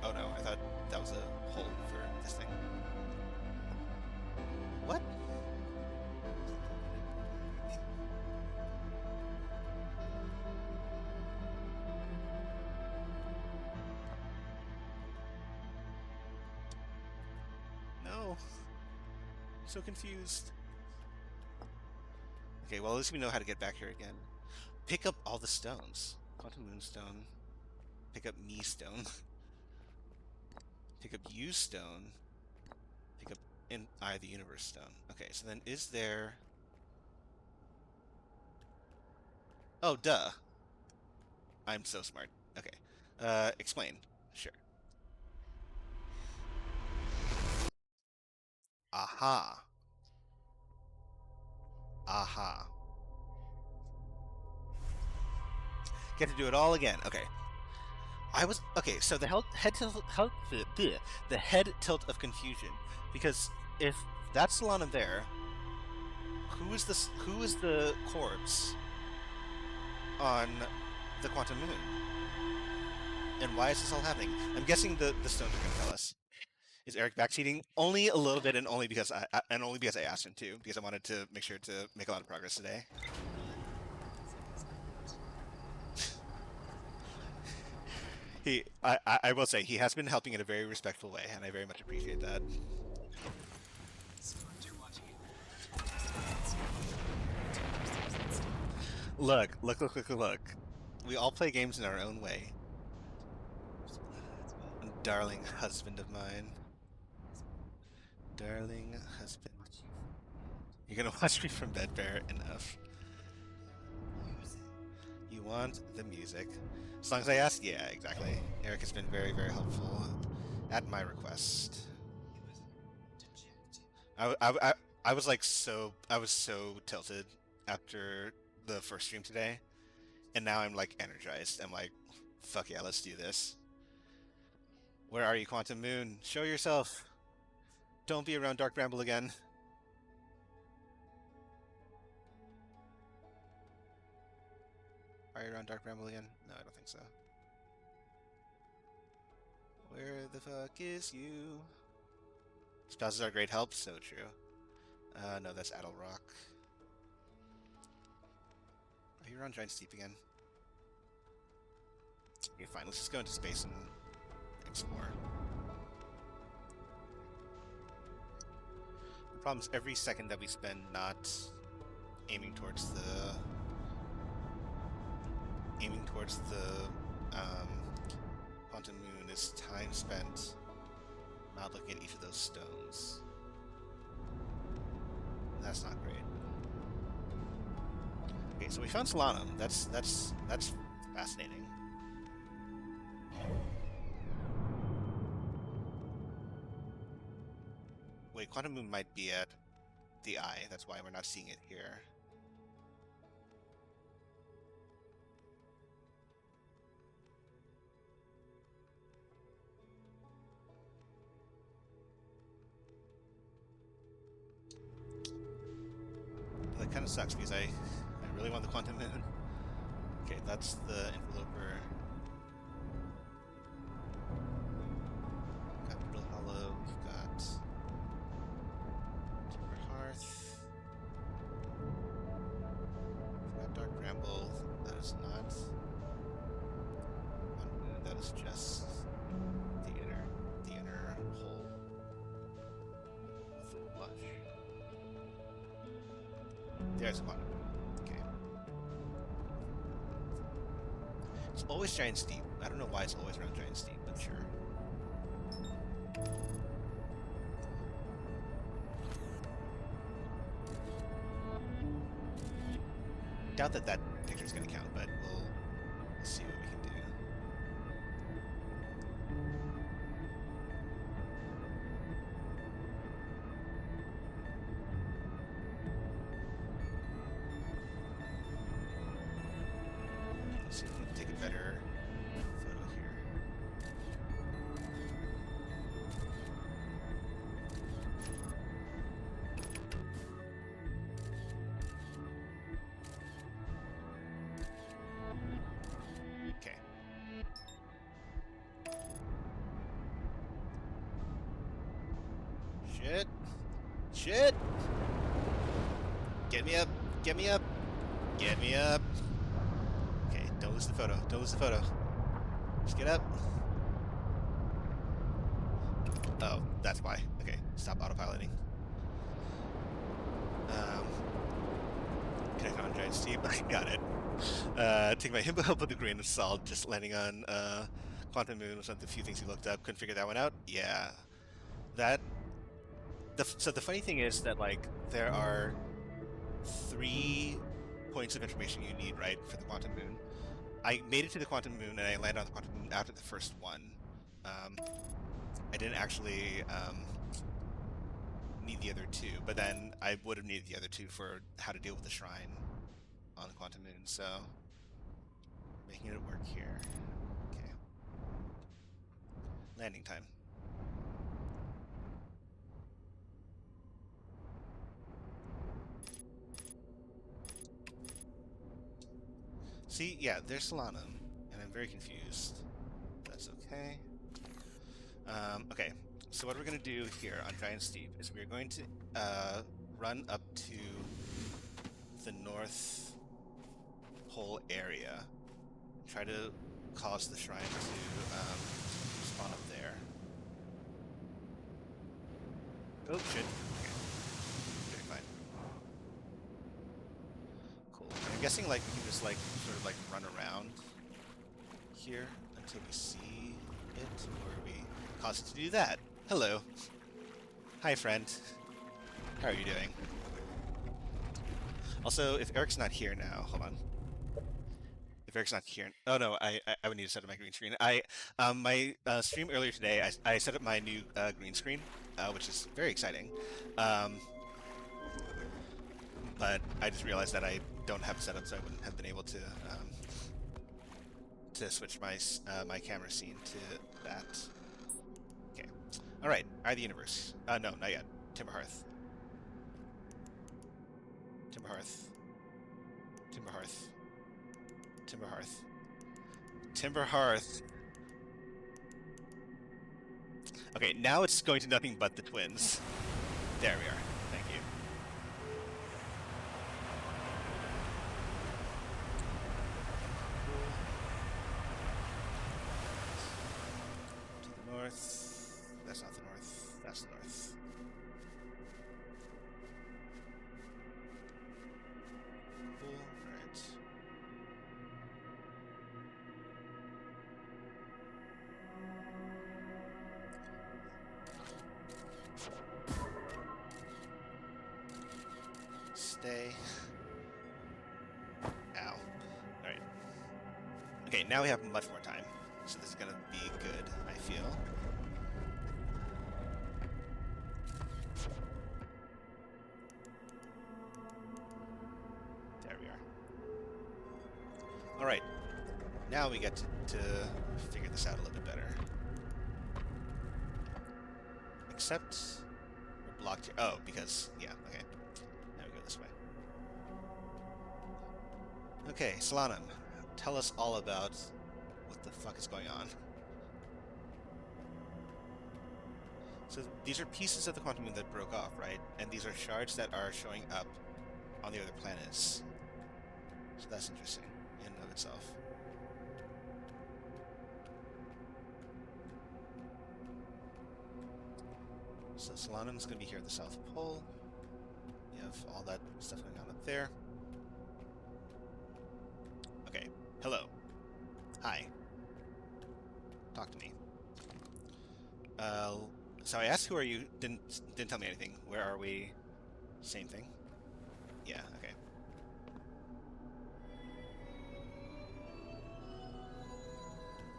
[SPEAKER 1] Oh no, I thought that was a hole for this thing. What? No. So confused. Okay, well, at least we know how to get back here again. Pick up all the stones. Quantum Moonstone. Pick up Me Stone. Pick up You Stone. Pick up Eye of the Universe Stone. Okay, so then is there... Oh, duh. I'm so smart. Okay. Explain. Sure. Aha. Aha. Get to do it all again. Okay. I was okay. So the the head tilt of confusion, because if that's Solana there, who is this? Who is the corpse on the quantum moon, and why is this all happening? I'm guessing the stones are going to tell us. Is Eric backseating? Only a little bit, and only because and only because I asked him to, because I wanted to make sure to make a lot of progress today. I will say he has been helping in a very respectful way, and I very much appreciate that.
[SPEAKER 2] So glad you're watching it.
[SPEAKER 1] Look. We all play games in our own way. Darling husband of mine. Darling husband. You're gonna watch me from bed, fair enough.
[SPEAKER 2] Music.
[SPEAKER 1] You want the music. As long as I ask? Yeah, exactly. Eric has been very, very helpful at my request.
[SPEAKER 2] He was dejected.
[SPEAKER 1] I was like I was so tilted after the first stream today, and now I'm like energized. I'm like, fuck yeah, let's do this. Where are you, Quantum Moon? Show yourself. Don't be around Dark Bramble again. Are you around Dark Bramble again? No, I don't think so. Where the fuck is you? Spouses are great help, so true. No, that's Adel Rock. Are you around Giant Steep again? Okay, fine. Let's just go into space and explore. The problem is every second that we spend not aiming towards the Quantum Moon is time spent not looking at each of those stones. That's not great. Okay, so we found Solanum. That's fascinating. Wait, Quantum Moon might be at the eye. That's why we're not seeing it here. That kind of sucks because I really want the Quantum Moon. Okay, that's the interloper. Got Brittle Hollow. We've got Timber Hearth. We've got Dark Bramble. That is not Quantum Moon. That is just the inner hole with the blush. There's one. Okay. It's always Giant Steep. I don't know why it's always around Giant Steep, but sure. Doubt that picture's gonna count, but we'll see what we can do. Let's see if we can take a better photo here. Okay. Shit. Shit! Get me up! Get me up! Get me up! Okay, don't lose the photo. Don't lose the photo. Just get up. Oh, that's why. Okay, stop autopiloting. Connect on Giant Steep. I got it. Take my himbo help with a grain of salt. Just landing on Quantum Moon was one of the few things he looked up. Couldn't figure that one out. Yeah, that. So the funny thing is that like there are 3 points of information you need, right, for the Quantum Moon. I made it to the Quantum Moon and I landed on the Quantum Moon after the first one. I didn't actually need the other 2, but then I would have needed the other 2 for how to deal with the shrine on the Quantum Moon, so making it work here. Okay. Landing time. See, yeah, there's Solanum, and I'm very confused. That's okay. Okay, so what we're going to do here on Giant Steep is we're going to run up to the North Pole area, try to cause the shrine to spawn up there. Oh, shit. Okay. Very fine. Cool. I'm guessing, like, we can just, like, sort of, like, run around here until we see it, or we cause it to do that. Hello. Hi, friend. How are you doing? Also, if Eric's not here now, hold on. If Eric's not here, oh no, I would need to set up my green screen. My stream earlier today, I set up my new green screen, which is very exciting. Um, but I just realized that I don't have it set up, so I wouldn't have been able to switch my camera scene to that. Okay. All right. Eye of the Universe. No, not yet. Timberhearth. Timberhearth. Timberhearth. Timberhearth. Timberhearth. Okay, now it's going to nothing but the twins. There we are. Thank you. To the north. That's not the north. That's the north. Cool. Alright. Stay. Ow. Alright. Okay, now we have much more time. So this is gonna be good, I feel. There we are. Alright. Now we get to figure this out a little bit better. Except we're blocked here. Oh, because, yeah, okay. Now we go this way. Okay, Solanum, tell us all about what the fuck is going on. So these are pieces of the quantum moon that broke off, right? And these are shards that are showing up on the other planets. So that's interesting in and of itself. So Solanum's going to be here at the South Pole. We have all that stuff going on up there. Okay. Hello. Hi. Talk to me. So I asked, who are you? Didn't tell me anything. Where are we? Same thing. Yeah. Okay.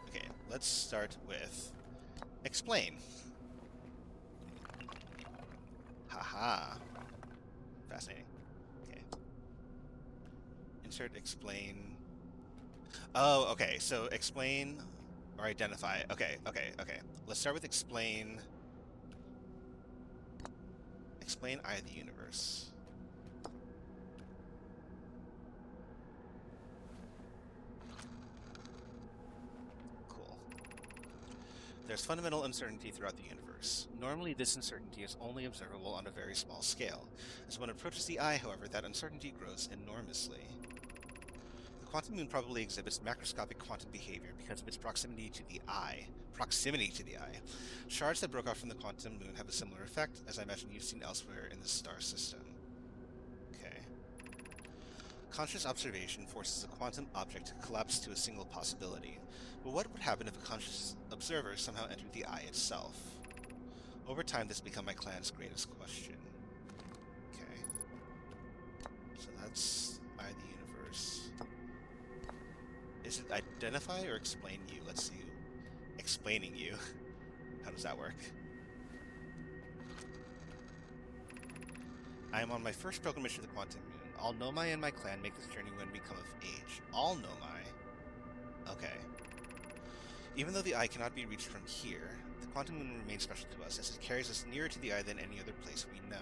[SPEAKER 1] Okay. Let's start with explain. Haha. Fascinating. Okay. Insert explain. Oh, okay. So explain or identify. Okay. Let's start with explain. Explain Eye of the Universe. Cool. There's fundamental uncertainty throughout the universe. Normally, this uncertainty is only observable on a very small scale. As one approaches the eye, however, that uncertainty grows enormously. The quantum moon probably exhibits macroscopic quantum behavior because of its proximity to the eye. Shards that broke off from the quantum moon have a similar effect, as I imagine you've seen elsewhere in the star system. Okay. Conscious observation forces a quantum object to collapse to a single possibility. But what would happen if a conscious observer somehow entered the eye itself? Over time, this become my clan's greatest question. Okay. So that's Eye of the Universe. Is it identify or explain you? Let's see. Explaining you. How does that work? I am on my first pilgrimage to the quantum moon. All Nomai and my clan make this journey when we come of age. All Nomai? Okay. Even though the eye cannot be reached from here, the quantum moon remains special to us as it carries us nearer to the eye than any other place we know.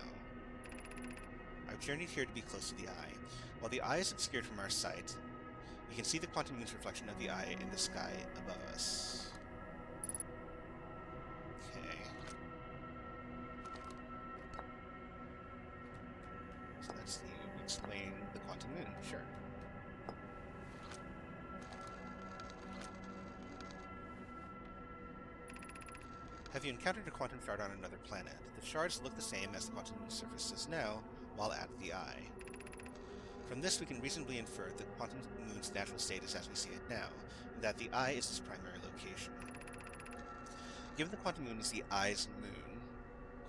[SPEAKER 1] I've journeyed here to be close to the eye. While the eye is obscured from our sight, we can see the quantum moon's reflection of the eye in the sky above us. Okay. So that's the explain the quantum moon, sure. Have you encountered a quantum shard on another planet? The shards look the same as the quantum moon's surface does now, while at the eye. From this, we can reasonably infer the quantum moon's natural state is as we see it now, and that the eye is its primary location. Given the quantum moon is the eye's moon,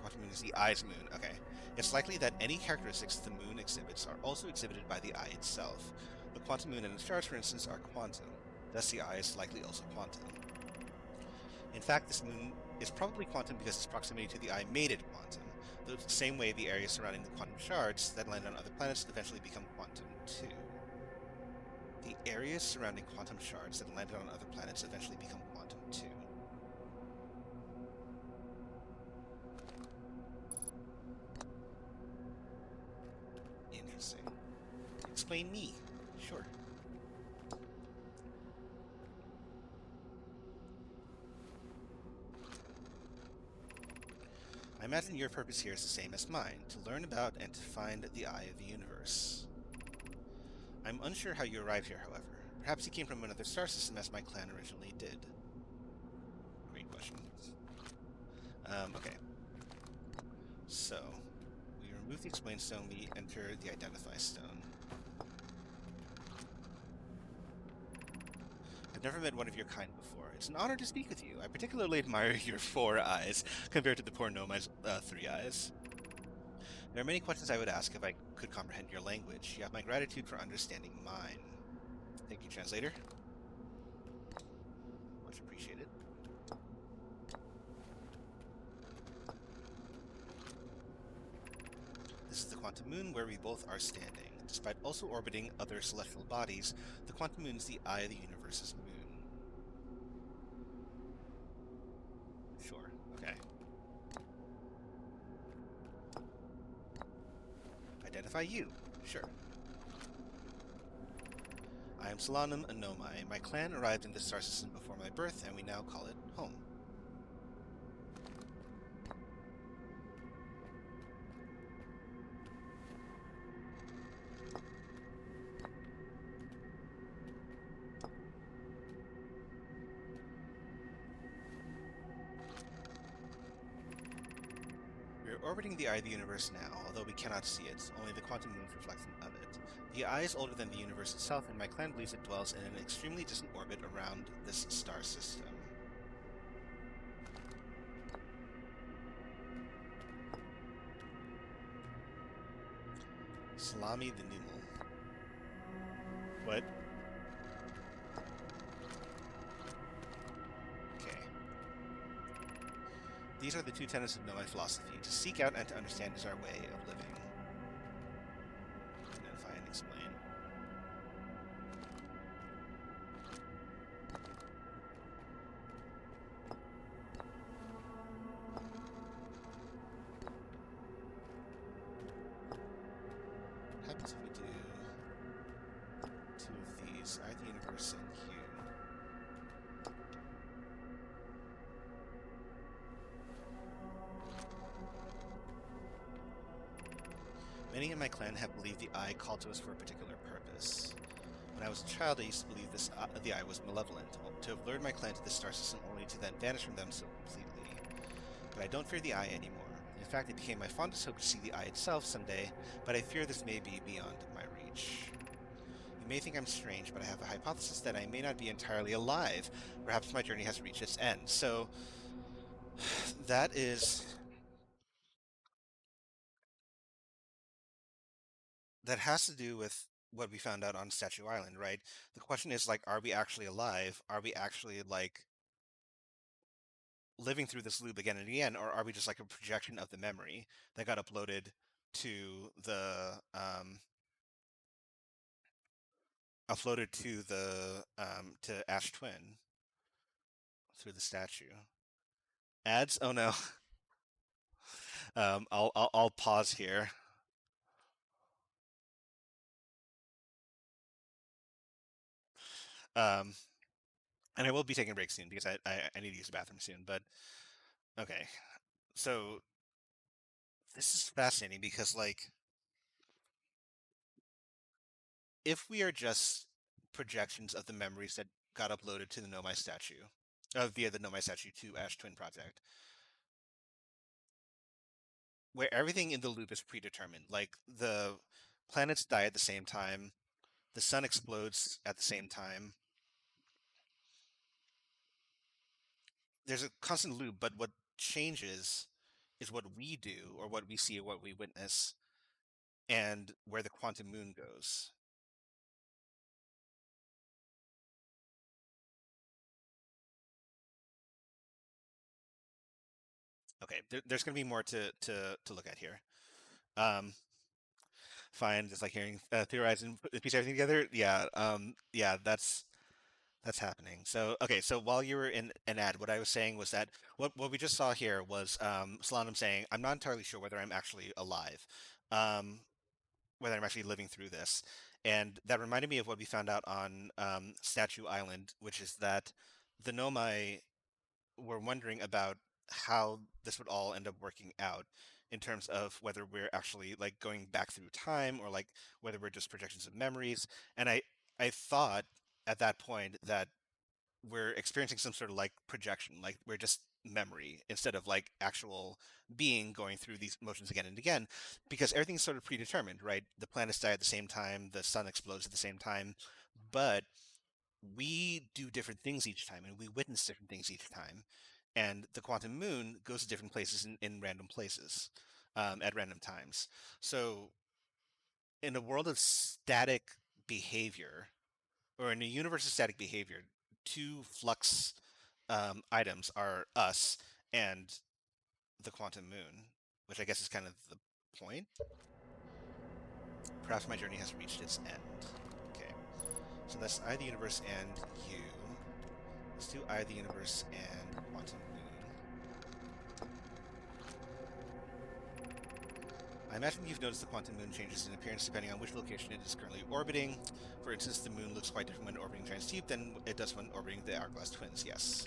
[SPEAKER 1] quantum moon is the eye's moon. Okay. It's likely that any characteristics the moon exhibits are also exhibited by the eye itself. The quantum moon and its stars, for instance, are quantum. Thus, the eye is likely also quantum. In fact, this moon is probably quantum because its proximity to the eye made it quantum. The same way the areas surrounding the quantum shards that land on other planets eventually become quantum too. The areas surrounding quantum shards that landed on other planets eventually become quantum too. Interesting. Explain me. Sure. I imagine your purpose here is the same as mine, to learn about and to find the eye of the universe. I'm unsure how you arrived here, however. Perhaps you came from another star system as my clan originally did. Great question. Okay. So, we remove the explain stone, we enter the identify stone. I've never met one of your kind before. It's an honor to speak with you. I particularly admire your 4 eyes, compared to the poor Nomai's 3 eyes. There are many questions I would ask if I could comprehend your language. You have my gratitude for understanding mine. Thank you, translator. Much appreciated. This is the quantum moon where we both are standing. Despite also orbiting other celestial bodies, the quantum moon is the eye of the universe's moon. Sure, okay. Identify you. Sure. I am Solanum Anomai. My clan arrived in this star system before my birth, and we now call it home. We are orbiting the eye of the universe now, although we cannot see it. Only the quantum moon's reflection of it. The eye is older than the universe itself, and my clan believes it dwells in an extremely distant orbit around this star system. Salami the Numal. What? Okay. These are the 2 tenets of Nomai philosophy. To seek out and to understand is our way of living. Identify and explain. What happens if we do 2 of these? Eye of the universe and Hue. Many in my clan have believed the eye called to us for a particular purpose. When I was a child, I used to believe the eye was malevolent, to have lured my clan to this star system only to then vanish from them so completely. But I don't fear the eye anymore. In fact, it became my fondest hope to see the eye itself someday, but I fear this may be beyond my reach. You may think I'm strange, but I have a hypothesis that I may not be entirely alive. Perhaps my journey has reached its end. So, that is... that has to do with what we found out on Statue Island, right? The question is, like, are we actually alive? Are we actually, like, living through this loop again and again, or are we just like a projection of the memory that got uploaded to the to Ash Twin through the statue? Ads? Oh no. I'll pause here. Um, and I will be taking a break soon because I need to use the bathroom soon. But okay, so this is fascinating because, like, if we are just projections of the memories that got uploaded to the Nomai statue, via the Nomai statue to Ash Twin project, where everything in the loop is predetermined, like the planets die at the same time, the sun explodes at the same time. There's a constant loop, but what changes is what we do, or what we see, or what we witness, and where the quantum moon goes. Okay, there's going to be more to look at here. Um, Fine, just like hearing theorize and piece everything together. Yeah, yeah, that's happening. So okay, so while you were in an ad, what I was saying was that what we just saw here was Solanum saying, "I'm not entirely sure whether I'm actually alive, um, whether I'm actually living through this," and that reminded me of what we found out on Statue Island, which is that the Nomai were wondering about how this would all end up working out in terms of whether we're actually like going back through time or like whether we're just projections of memories. And I thought at that point that we're experiencing some sort of like projection, like we're just memory instead of like actual being going through these motions again and again, because everything's sort of predetermined, right? The planets die at the same time, the sun explodes at the same time, but we do different things each time and we witness different things each time. And the quantum moon goes to different places in random places at random times. So, in a world of static behavior, or in a universe of static behavior, two flux items are us and the quantum moon, which I guess is kind of the point. Perhaps my journey has reached its end. Okay, so that's I, the universe, and you. Let's do I, the universe, and quantum moon. I imagine you've noticed the quantum moon changes in appearance depending on which location it is currently orbiting. For instance, the moon looks quite different when orbiting Transdeep than it does when orbiting the Hourglass Twins, yes.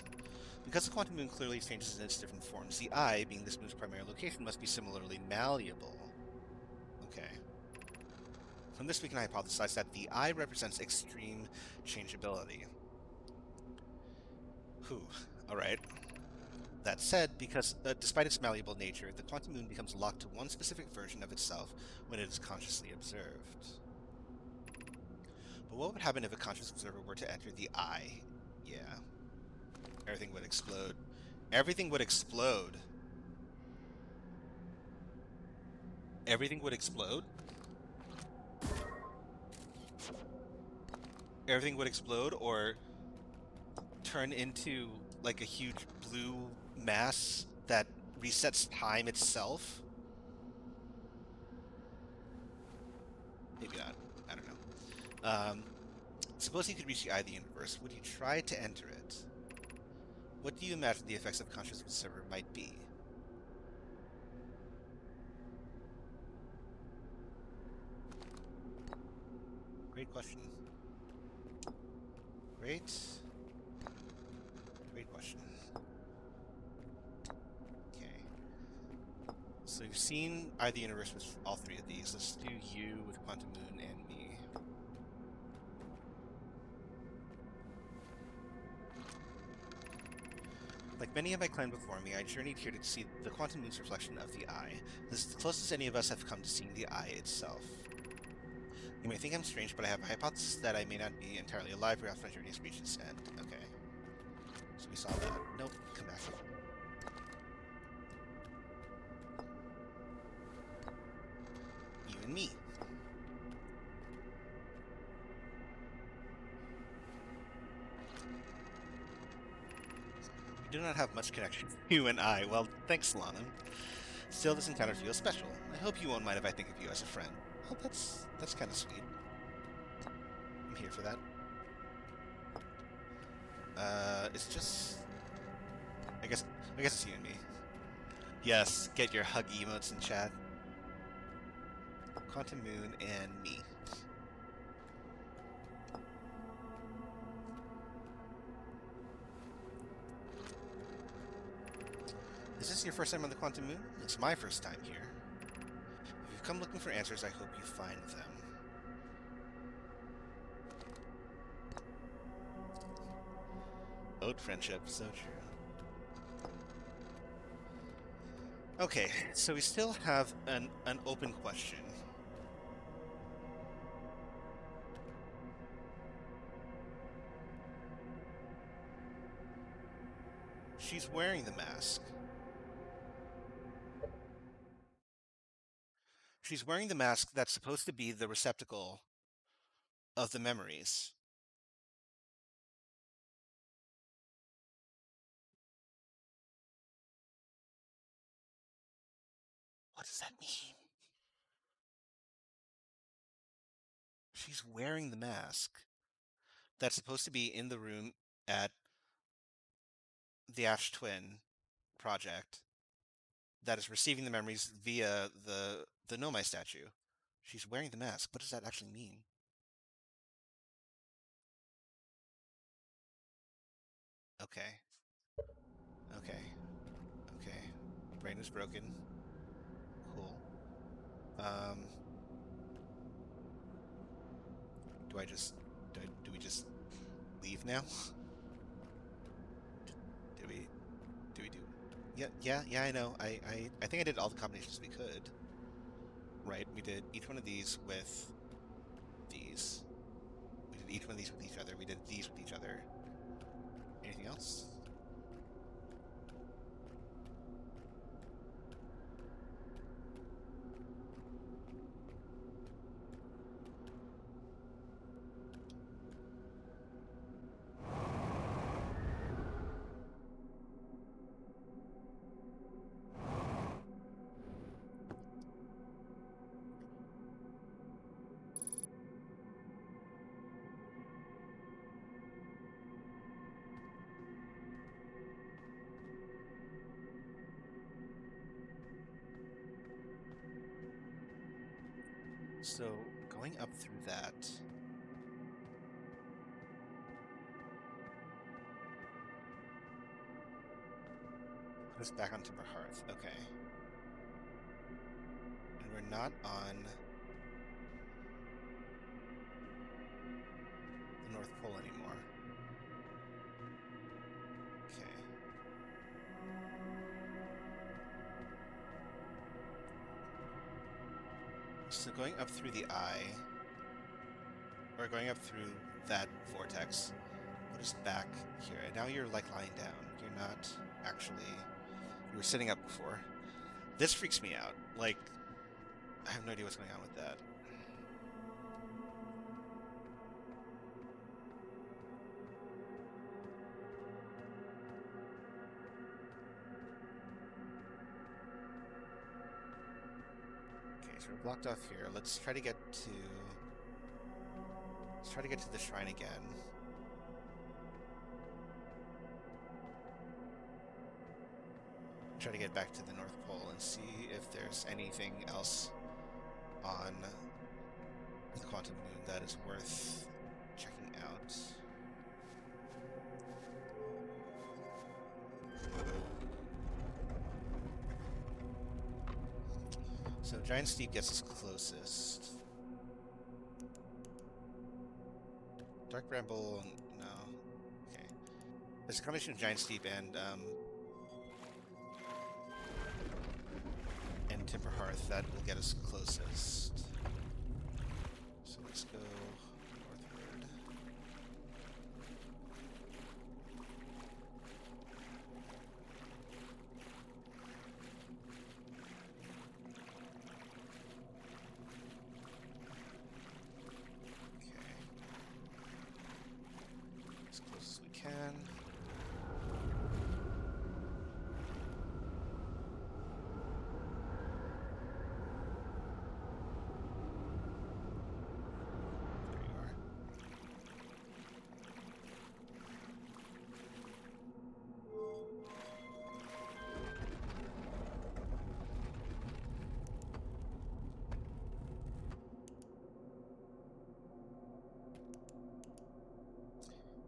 [SPEAKER 1] Because the quantum moon clearly changes in its different forms, the eye, being this moon's primary location, must be similarly malleable. Okay. From this, we can hypothesize that the eye represents extreme changeability. Whew. Alright. That said, because despite its malleable nature, the quantum moon becomes locked to one specific version of itself when it is consciously observed. But what would happen if a conscious observer were to enter the eye? Yeah. Everything would explode. Everything would explode. Everything would explode? Everything would explode or turn into like a huge blue mass that resets time itself? Maybe not. I don't know. Suppose you could reach the eye of the universe. Would you try to enter it? What do you imagine the effects of conscious observer might be? Great question. Great. Great question. Okay. So you've seen Eye of the Universe with all three of these. Let's do you with Quantum Moon and me. Like many of my clan before me, I journeyed here to see the Quantum Moon's reflection of the eye. This is the closest any of us have come to seeing the eye itself. You may think I'm strange, but I have a hypothesis that I may not be entirely alive or after my journey has reached its end. Okay. So we saw that. Nope. Come back. You and me. We do not have much connection, you and I. Well, thanks, Lana. Still, this encounter feels special. I hope you won't mind if I think of you as a friend. Oh, that's kind of sweet. I'm here for that. It's just... I guess it's you and me. Yes, get your hug emotes in chat. Quantum Moon and me. Is this your first time on the Quantum Moon? It's my first time here. If you've come looking for answers, I hope you find them. Ode friendship, so true. Okay, so we still have an open question. She's wearing the mask. She's wearing the mask that's supposed to be the receptacle of the memories. What does that mean? She's wearing the mask that's supposed to be in the room at the Ash Twin project that is receiving the memories via the Nomai statue. She's wearing the mask. What does that actually mean? Okay. Okay. Okay. Brain is broken. Cool. Um, do we just leave now? Do we do we do? Yeah, I know. I think I did all the combinations we could. Right, we did each one of these with these. We did each one of these with each other. We did these with each other. Anything else? So, going up through that. Put us back on Timber Hearth. Okay. And we're not on the North Pole anymore. Okay. So going up through the eye, or going up through that vortex, put us back here. And now you're like lying down. You're not actually. You were sitting up before. This freaks me out. Like, I have no idea what's going on with that. Okay, so we're blocked off here. Let's try to get to. Let's try to get to the shrine again. Try to get back to the North Pole and see if there's anything else on the Quantum Moon that is worth checking out. So Giant Steep gets us closest. Dark Bramble, no. Okay. There's a combination of Giant Steep and Timber Hearth that will get us closest. So let's go northward. Okay. As close as we can.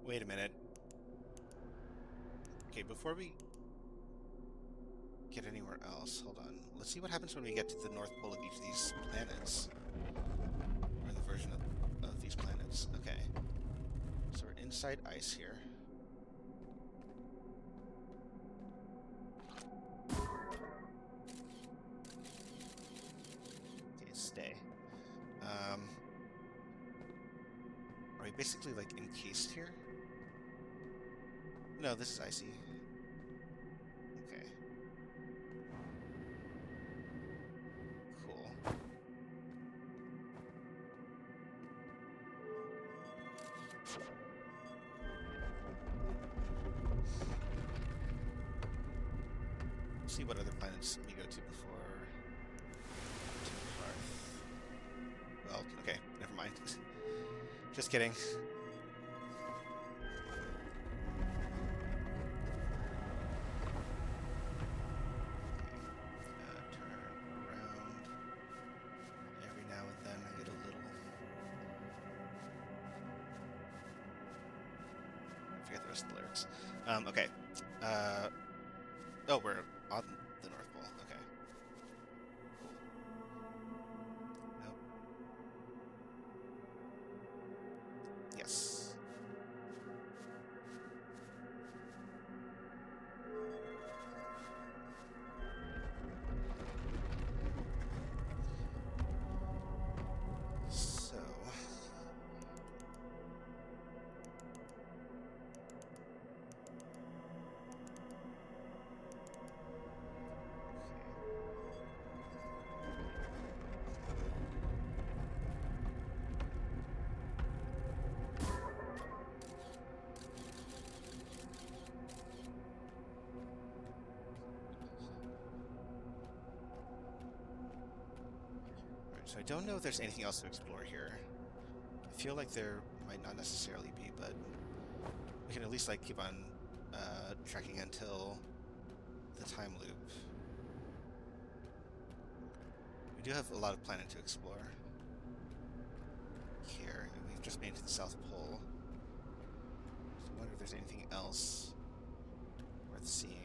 [SPEAKER 1] Wait a minute. Okay, before we get anywhere else, hold on. Let's see what happens when we get to the North Pole of each of these planets. Or the version of these planets. Okay. So we're inside ice here. Okay, stay. Are we basically like encased here? No, this is icy. Okay. Cool. see what other planets we go to before Hearth. Well, okay, never mind. Just kidding. Turn around. Every now and then I get a little... I forget the rest of the lyrics. Okay. Oh, we're on the North Pole. Okay. Cool. Nope. Yes. So... So I don't know if there's anything else to explore here. I feel like there might not necessarily be, but we can at least like keep on trekking until the time loop. We do have a lot of planet to explore here. We've just made it to the South Pole. So I wonder if there's anything else worth seeing.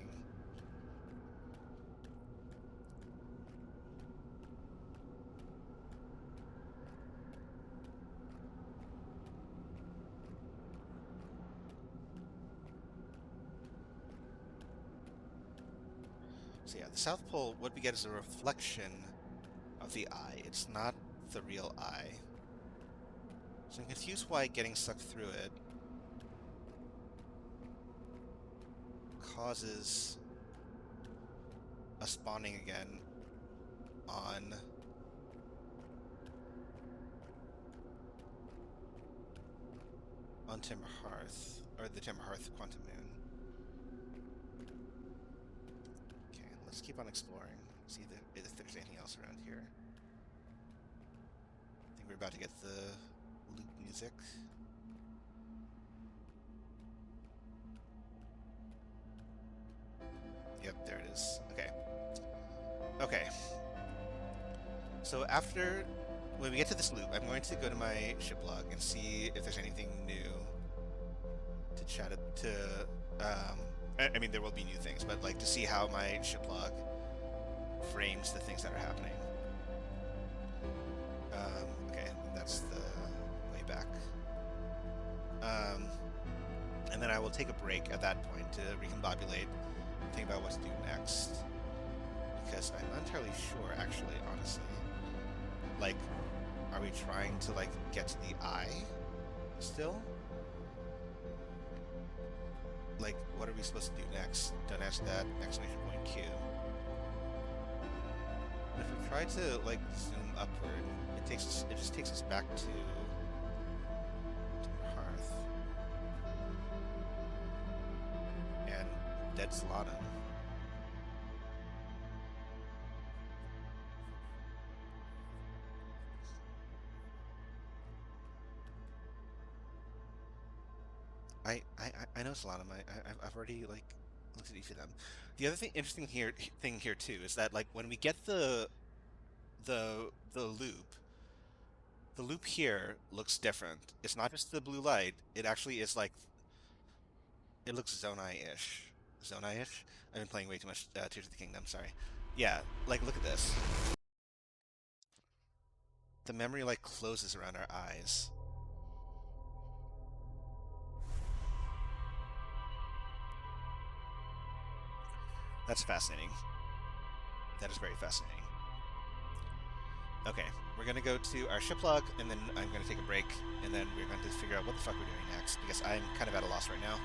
[SPEAKER 1] So yeah, the South Pole, what we get is a reflection of the eye. It's not the real eye. So I'm confused why getting sucked through it causes a spawning again on Timber Hearth, or the Timber Hearth Quantum Moon. Okay, let's keep on exploring, see if there's anything else around here. I think we're about to get the loop music. Yep, there it is. Okay. Okay. So when we get to this loop, I'm going to go to my ship log and see if there's anything new to chat to. I mean, there will be new things, but like to see how my ship log frames the things that are happening. Okay, that's the way back. And then I will take a break at that point to recombobulate, think about what to do next. Because I'm not entirely sure, actually, honestly. Like, are we trying to, like, get to the eye still? Like, what are we supposed to do next? Don't answer that. Exclamation point Q. But if we try to, like, zoom upward, it just takes us back to Hearth. And Dead Solatum. I know Solatum. I've already like looked at each of them. The other interesting thing here too is that like when we get the loop, the loop here looks different. It's not just the blue light. It actually is like it looks Zonai-ish. Zonai-ish. I've been playing way too much Tears of the Kingdom. Sorry. Yeah, like look at this. The memory like closes around our eyes. That's fascinating. That is very fascinating. Okay, we're gonna go to our ship log, and then I'm gonna take a break, and then we're going to figure out what the fuck we're doing next, because I'm kind of at a loss right now.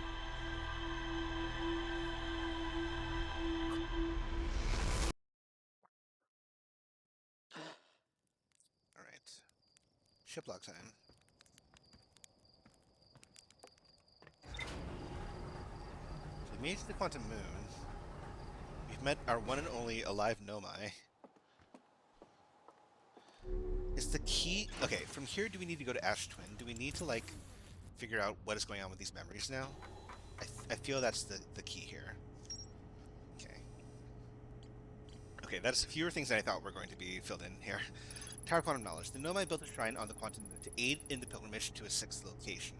[SPEAKER 1] Alright. Ship log time. So we made it to the Quantum Moon. We've Met our one and only alive Nomai. Is the key... Okay, from here, do we need to go to Ash Twin? Do we need to, like, figure out what is going on with these memories now? I feel that's the key here. Okay. Okay, that's fewer things than I thought were going to be filled in here. Tower Quantum Knowledge. The Nomai built a shrine on the Quantum Moon to aid in the pilgrimage to a sixth location.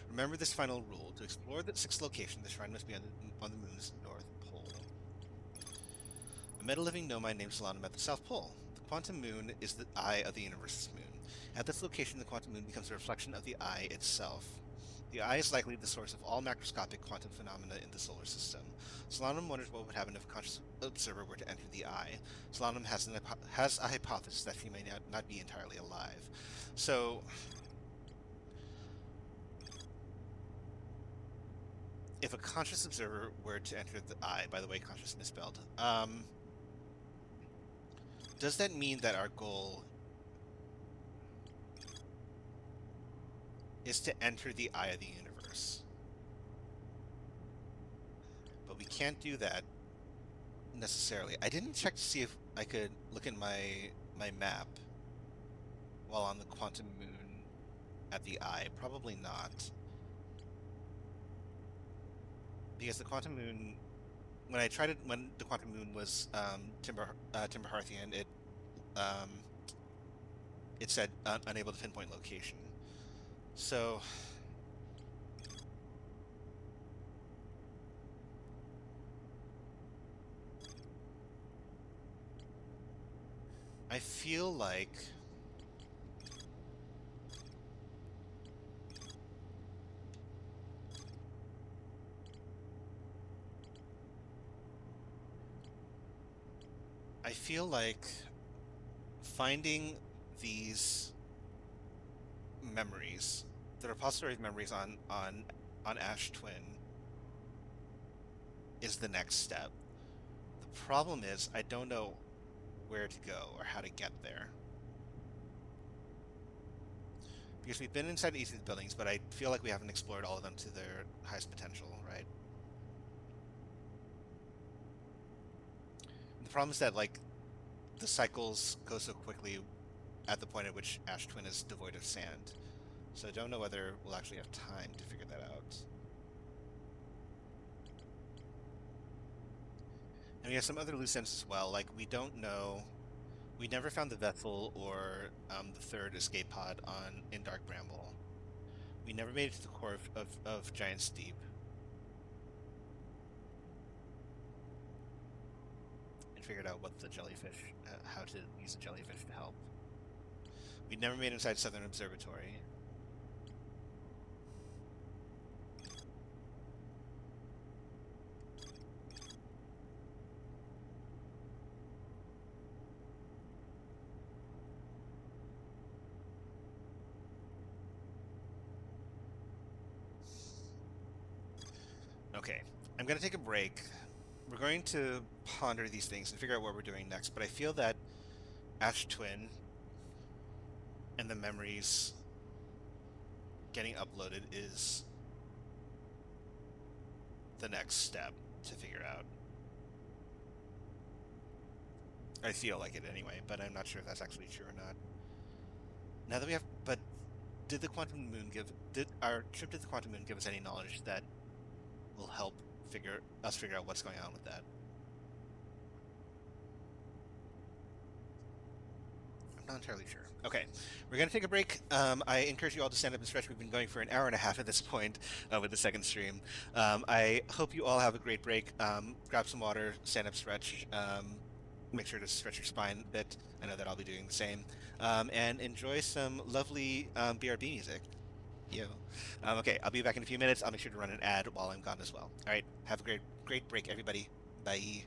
[SPEAKER 1] Remember this final rule. To explore the sixth location, the shrine must be on the moon's north pole. A meta-living Nomai named Solanum at the South Pole. The Quantum Moon is the eye of the universe's moon. At this location, the Quantum Moon becomes a reflection of the eye itself. The eye is likely the source of all macroscopic quantum phenomena in the solar system. Solanum wonders what would happen if a conscious observer were to enter the eye. Solanum has a hypothesis that she may not be entirely alive. So, if a conscious observer were to enter the eye, by the way, conscious misspelled, does that mean that our goal is to enter the eye of the universe? But we can't do that necessarily. I didn't check to see if I could look at my map while on the Quantum Moon at the eye. Probably not. Because the Quantum Moon, when the Quantum Moon was Timber Hearthian, it said unable to pinpoint location. So I feel like finding these memories, the repository of memories on Ash Twin, is the next step. The problem is I don't know where to go or how to get there. Because we've been inside each of the buildings, but I feel like we haven't explored all of them to their highest potential, right? And the problem is that, like, the cycles go so quickly at the point at which Ash Twin is devoid of sand. So I don't know whether we'll actually have time to figure that out. And we have some other loose ends as well. Like, we don't know... We never found the vessel or the third escape pod in Dark Bramble. We never made it to the core of Giant Steep. And figured out what the jellyfish... how to use the jellyfish to help. We never made it inside Southern Observatory. Okay, I'm going to take a break. We're going to ponder these things and figure out what we're doing next, but I feel that Ash Twin and the memories getting uploaded is the next step to figure out. I feel like it anyway, but I'm not sure if that's actually true or not. Now that we have... But did our trip to the Quantum Moon give us any knowledge that will help figure out what's going on with that? I'm not entirely sure. Okay, we're going to take a break. I encourage you all to stand up and stretch. We've been going for an hour and a half at this point with the second stream. I hope you all have a great break. Grab some water, stand up, stretch. Make sure to stretch your spine a bit. I know that I'll be doing the same. And enjoy some lovely BRB music. Yo. Okay, I'll be back in a few minutes. I'll make sure to run an ad while I'm gone as well. All right, have a great break, everybody. Bye.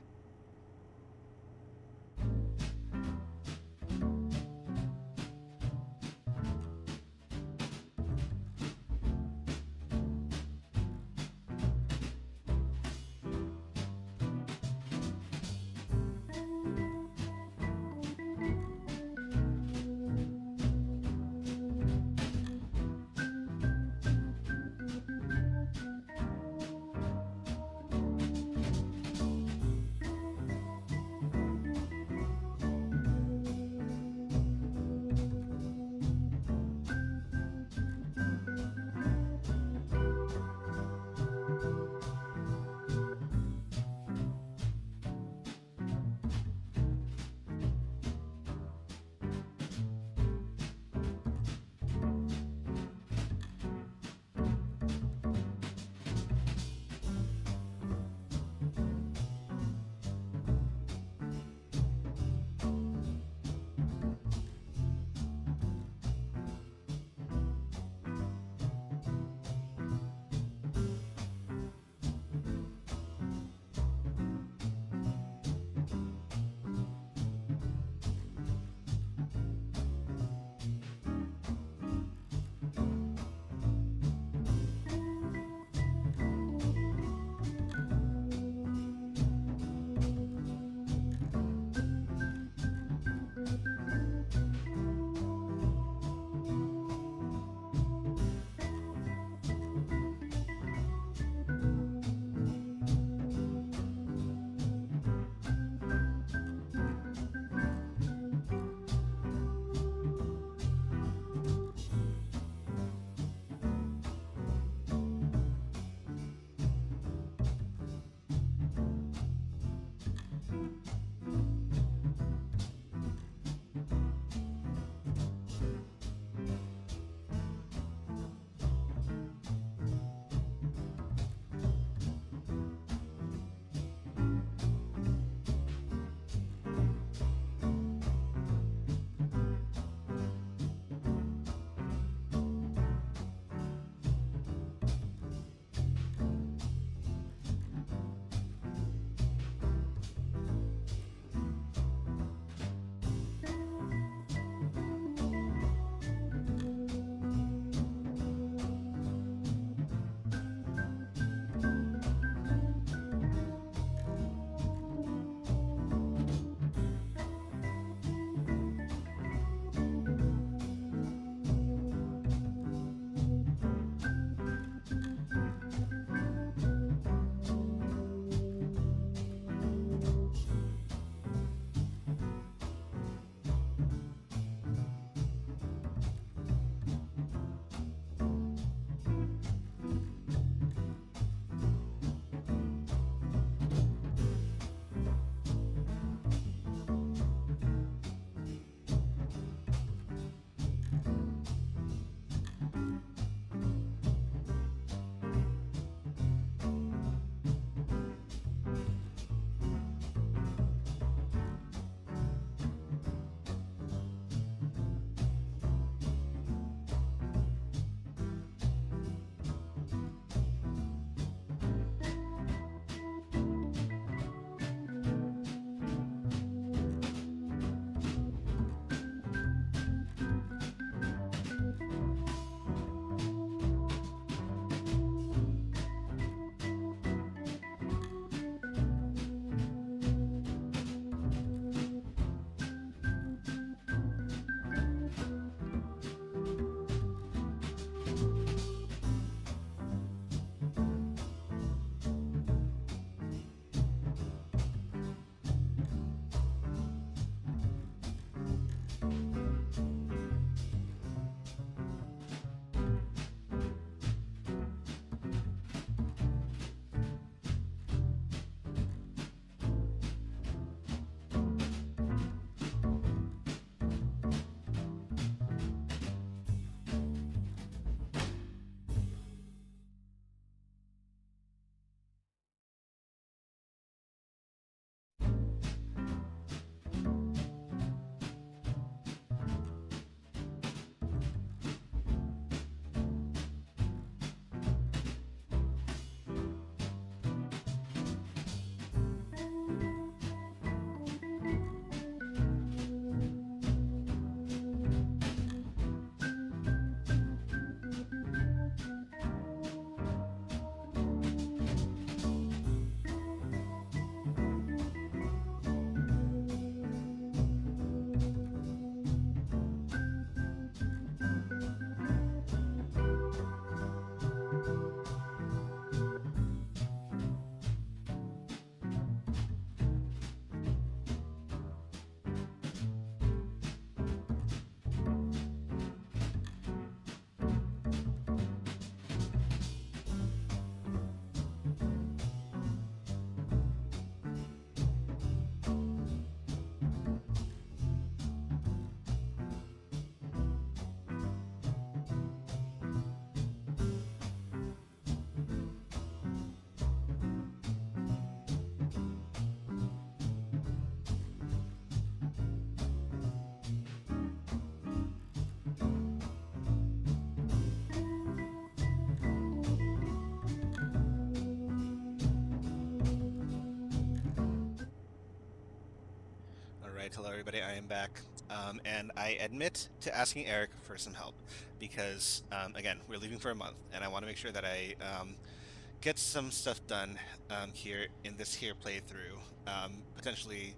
[SPEAKER 1] Alright, hello everybody, I am back. And I admit to asking Eric for some help because, again, we're leaving for a month and I want to make sure that I get some stuff done here in this here playthrough, potentially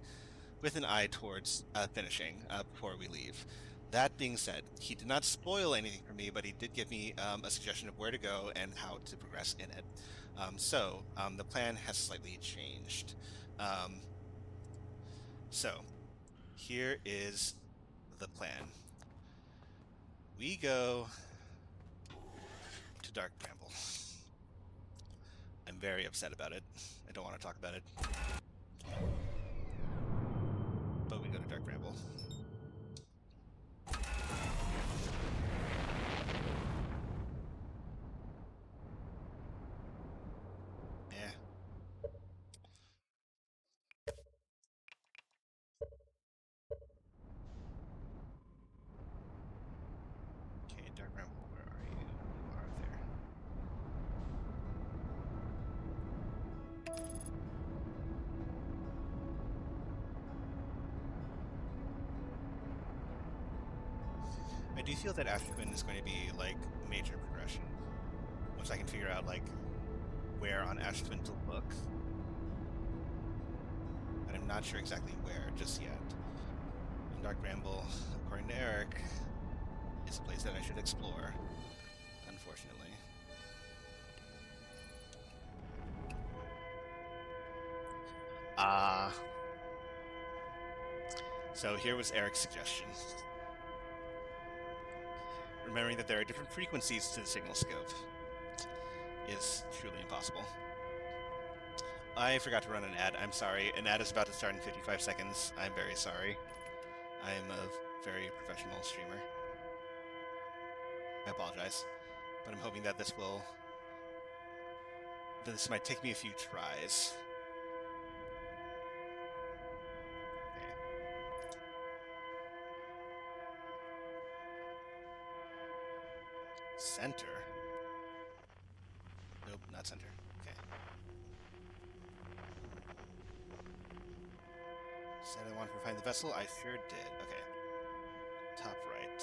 [SPEAKER 1] with an eye towards finishing before we leave. That being said, he did not spoil anything for me, but he did give me a suggestion of where to go and how to progress in it. The plan has slightly changed. Um, so, Here is the plan. We go to Dark Bramble. I'm very upset about it. I don't want to talk about it. But we go to Dark Bramble. Eh. Okay, Dark Bramble, where are you? You are there. I do feel that Ashwin is going to be, like, major progression. Once I can figure out, like, where on Ashwin to look. But I'm not sure exactly where just yet. And Dark Bramble, according to Eric, is a place that I should explore. Unfortunately. So here was Eric's suggestion. Remembering that there are different frequencies to the signal scope is truly impossible. I forgot to run an ad. I'm sorry. An ad is about to start in 55 seconds. I'm very sorry. I am a very professional streamer. I apologize. But I'm hoping that this might take me a few tries. Okay. Center? Nope, not center. Okay. Said I wanted to find the vessel. I sure did. Okay. Top right.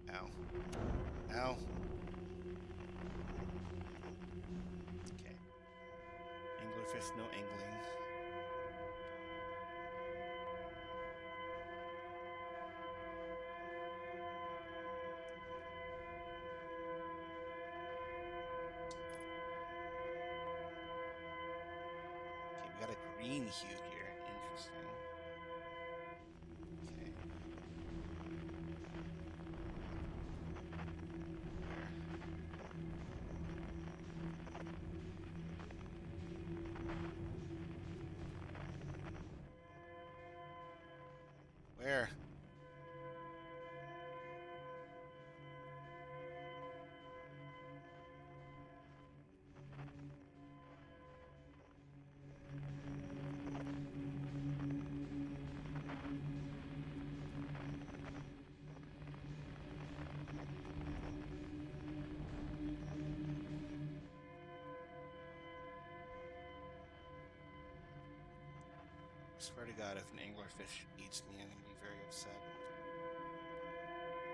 [SPEAKER 1] Okay. Ow. Ow. Okay. Anglerfish, no angling. Okay, we got a green hue here. Interesting. Okay. Where? I swear to God, if an anglerfish eats me, I'm gonna be very upset.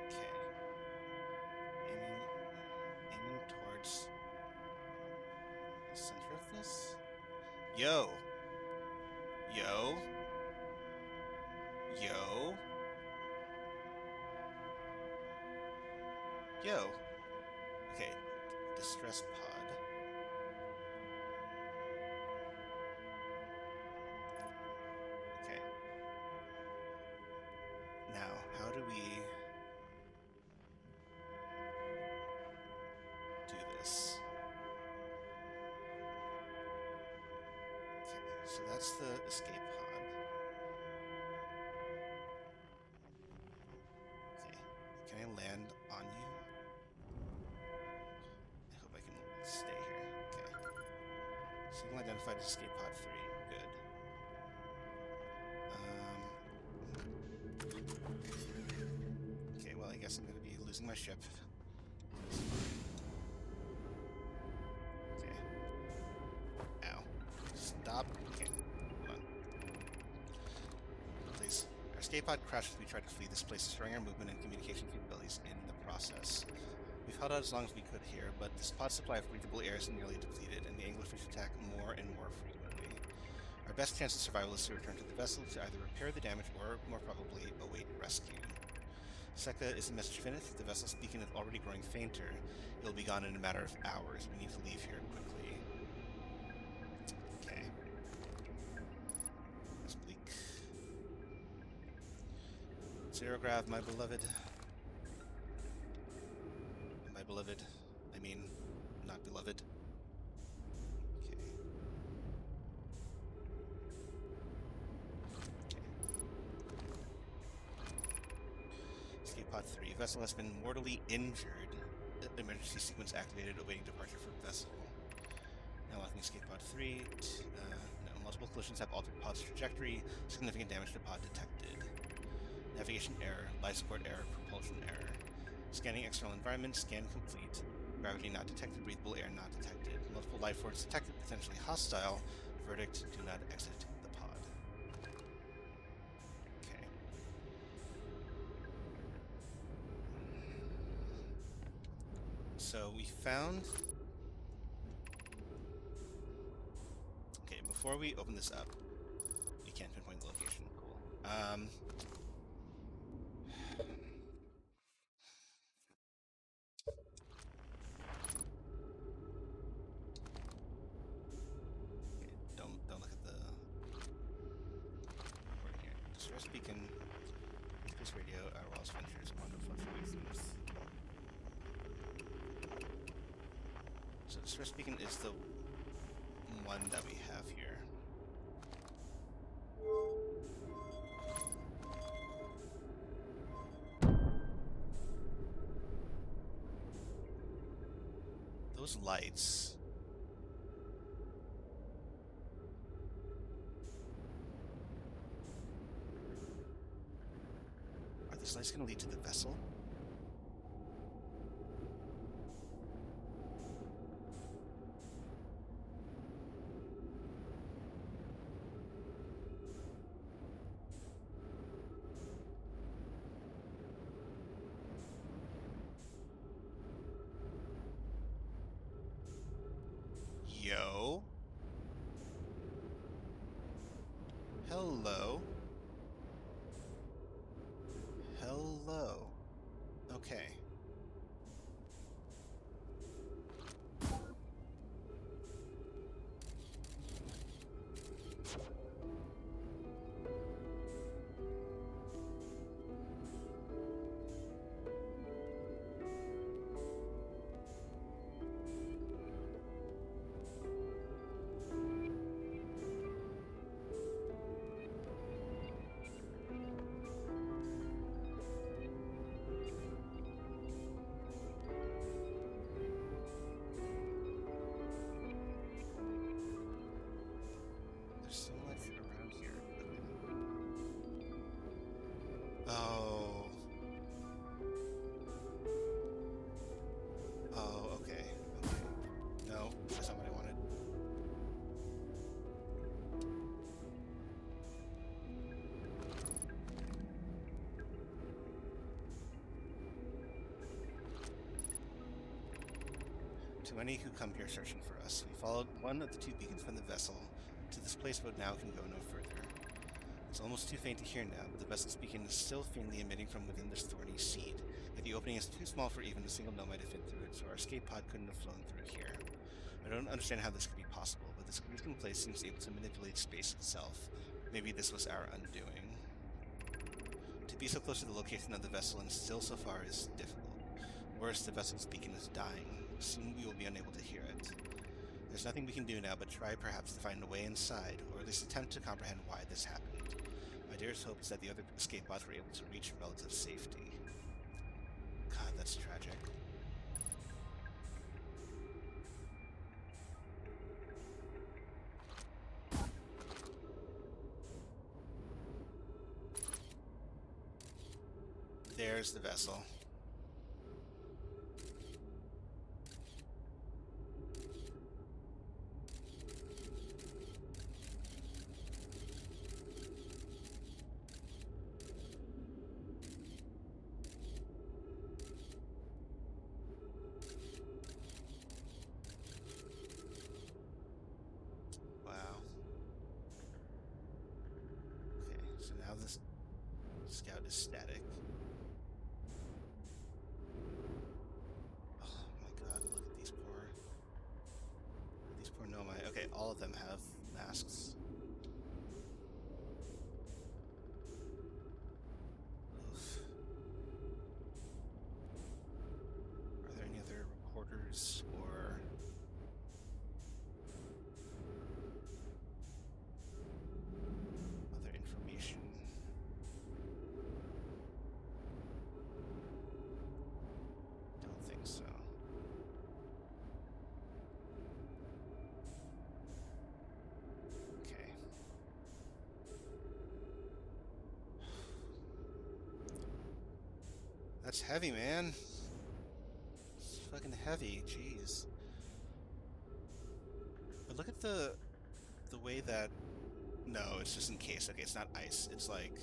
[SPEAKER 1] Okay. Aiming towards the center of this? Yo! Yo! Yo! Yo! Okay. Distress pod. Okay. Now, how do we do this? Okay, so that's the escape pod. Okay, can I land on you? I hope I can stay here. Okay. Signal identified as escape pod 3. Good. Okay, well, I guess I'm going to be losing losing my ship. Okay. Ow. Stop. Okay. Hold on. Please. Our escape pod crashed as we tried to flee this place, destroying our movement and communication capabilities in the process. We've held out as long as we could here, but this pod's supply of breathable air is nearly depleted, and the anglerfish attack more and more frequently. Our best chance of survival is to return to the vessel to either repair the damage or, more probably, await rescue. Sekka, is the message finished? The vessel's beacon is already growing fainter. It will be gone in a matter of hours. We need to leave here quickly. Okay. That's bleak. Zero grav, my beloved. My beloved. I mean, not beloved. Okay. Escape pod 3. Vessel has been mortally injured. Emergency sequence activated, awaiting departure from vessel. Now locking escape pod 3. No, multiple collisions have altered pod's trajectory. Significant damage to pod detected. Navigation error, life support error, propulsion error. Scanning external environment, scan complete. Gravity not detected, breathable air not detected. Multiple life forms detected, potentially hostile. Verdict, do not exit the pod. Okay. So we found... Okay, before we open this up, we can't pinpoint the location. Cool. Don't look at the word here. Distress beacon, space radio, our Wallace Ventures, quantum fluctuations. So distress beacon is the one that we have here. Those lights. Are these lights going to lead to the vessel? Yo. Hello. Hello. Okay. There's so much around here. Oh. Oh, okay. Okay. No, that's not what I wanted. To any who come here searching for us, we followed one of the two beacons from the vessel to this place, but now can go no further. It's almost too faint to hear now, but the vessel's beacon is still faintly emitting from within this thorny seed. Yet the opening is too small for even a single nomad to fit through it, so our escape pod couldn't have flown through here. I don't understand how this could be possible, but this group place seems able to manipulate space itself. Maybe this was our undoing. To be so close to the location of the vessel and still so far is difficult. Worse, the vessel's beacon is dying. Soon we will be unable to hear it. There's nothing we can do now but try perhaps to find a way inside, or at least attempt to comprehend why this happened. My dearest hope is that the other escape pods were able to reach relative safety. God, that's tragic. There's the vessel. So now this scout is static. Oh my god, look at these poor nomai. Okay, all of them have masks. Oof. Are there any other reporters or other information? Don't think so. Okay. That's heavy, man. It's fucking heavy, jeez. But look at the way that... No, it's just in case. Okay, it's not ice. It's like...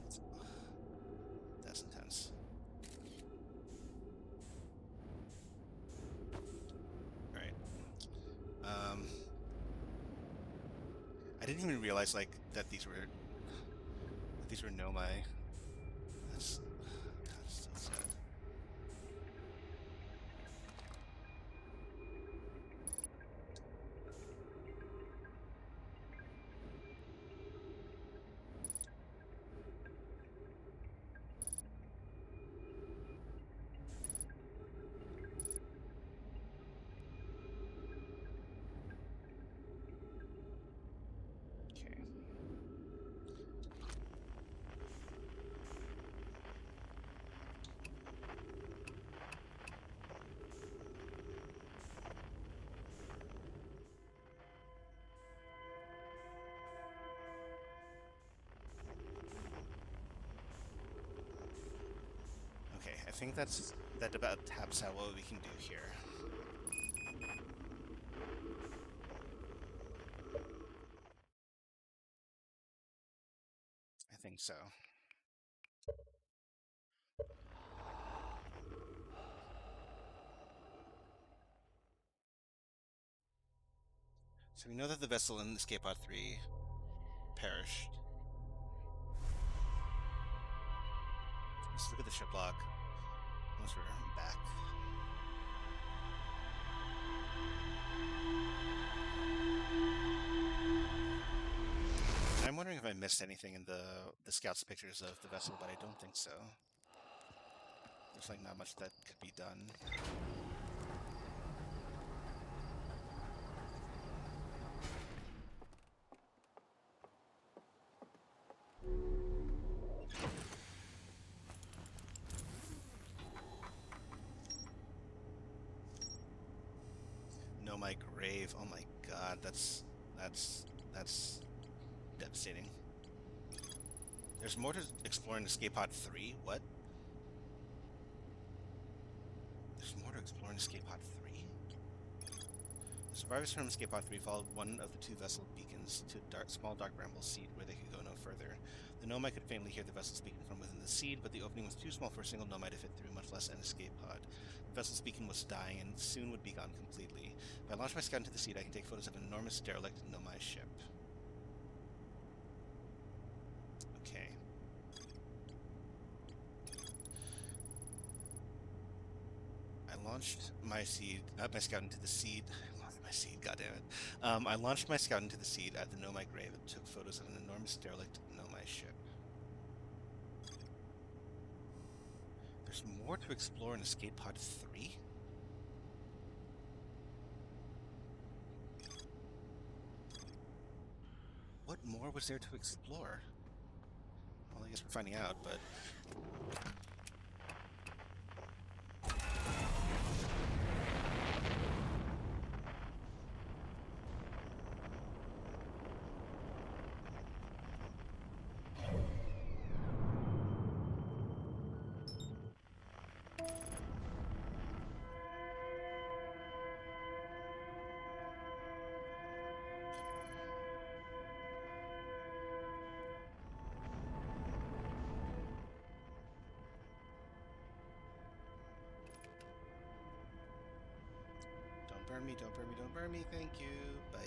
[SPEAKER 1] It's... That's intense. Alright. I didn't even realize, like, that these were nomai. That's... God, it's so sad. Okay. Okay, I think that about taps out what we can do here. I think so. So we know that the vessel in Escape Pod 3 perished. Let's look at the ship log once we're back. I'm wondering if I missed anything in the scouts pictures of the vessel, but I don't think so. There's like not much that could be done. No, my grave. Oh my god, that's devastating. There's more to explore in Escape Pod 3? What? There's more to explore in Escape Pod 3? The survivors from Escape Pod 3 followed one of the two vessel beacons to a small dark bramble seed where they could go no further. The nomai could faintly hear the vessel speaking from within the seed, but the opening was too small for a single nomai to fit through, much less an escape pod. The vessel's beacon was dying and soon would be gone completely. If I launch my scout into the seed, I can take photos of an enormous derelict nomai ship. Okay. I launched my scout into the seed. I launched my seed, goddammit. I launched my scout into the seed at the nomai grave and took photos of an enormous derelict nomai ship. There's more to explore in Escape Pod 3? What more was there to explore? Well, I guess we're finding out, but... Don't burn me, don't burn me, don't burn me, thank you, bye.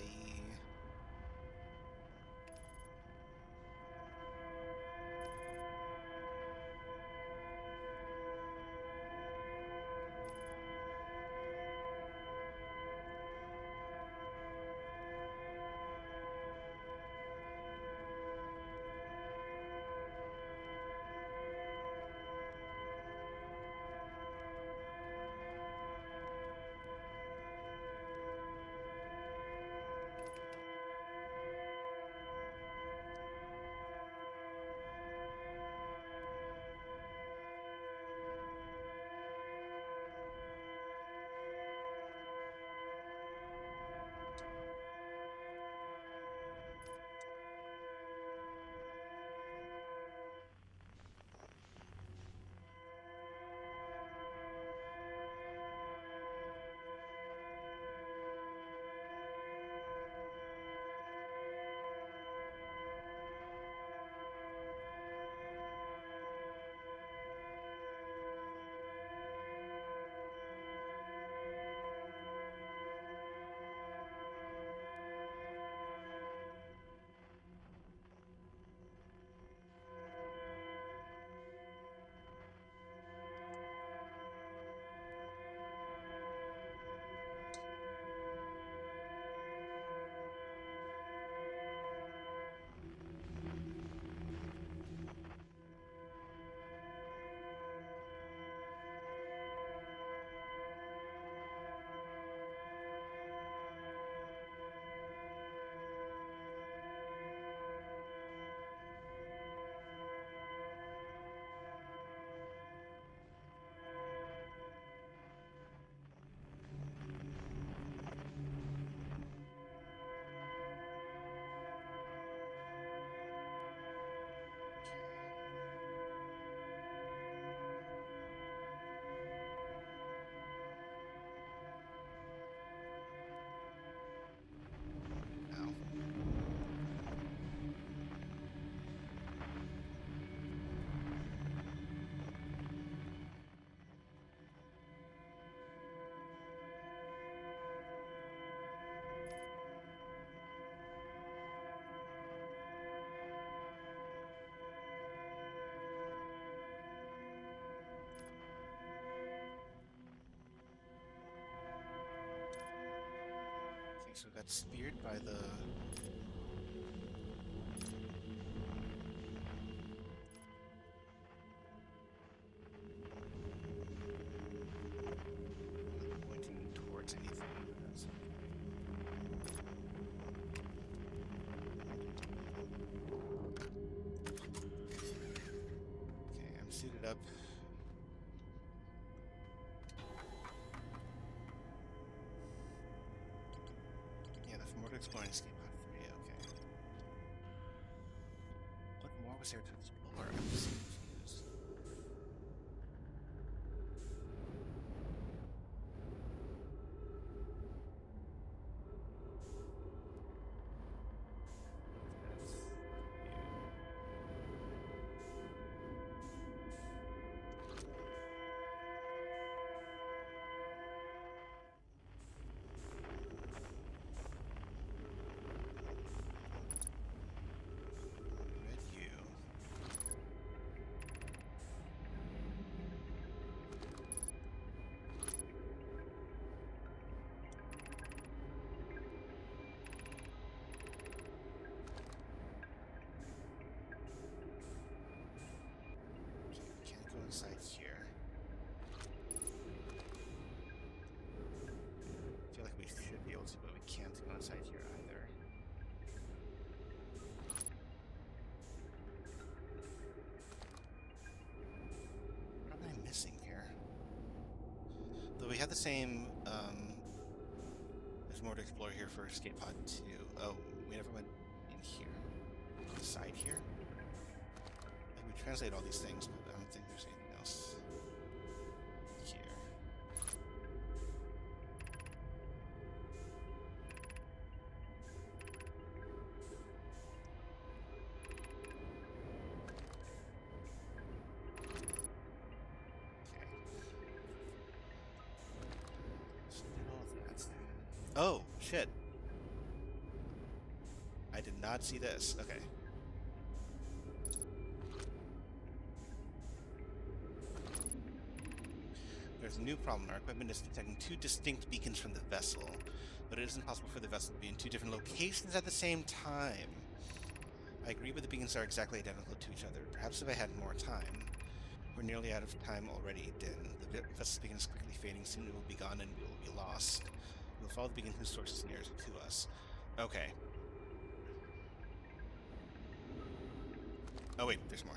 [SPEAKER 1] so we got speared by the... Not pointing towards anything. That's okay, I'm suited up. Yeah, the more to explore in escape pod 3, okay. What more was there to explore? I'm so confused. That's you. Red you. Okay, we can't go inside here. I feel like we should be able to, but we can't go inside here either. What am I missing here? Though we have the same, there's more to explore here for escape pod 2. Oh, we never went in here. Inside here? Like, we translate all these things, but I don't think there's anything else here. Okay. So we did all of that. Oh, shit. I did not see this. Okay. There's a new problem. Our equipment is detecting two distinct beacons from the vessel, but it isn't possible for the vessel to be in two different locations at the same time. I agree, but the beacons are exactly identical to each other. Perhaps if I had more time. We're nearly out of time already, Din. The vessel's beacon is quickly fading. Soon it will be gone and we will be lost. We'll follow the beacon whose source is nearest to us. Okay. Oh wait, there's more.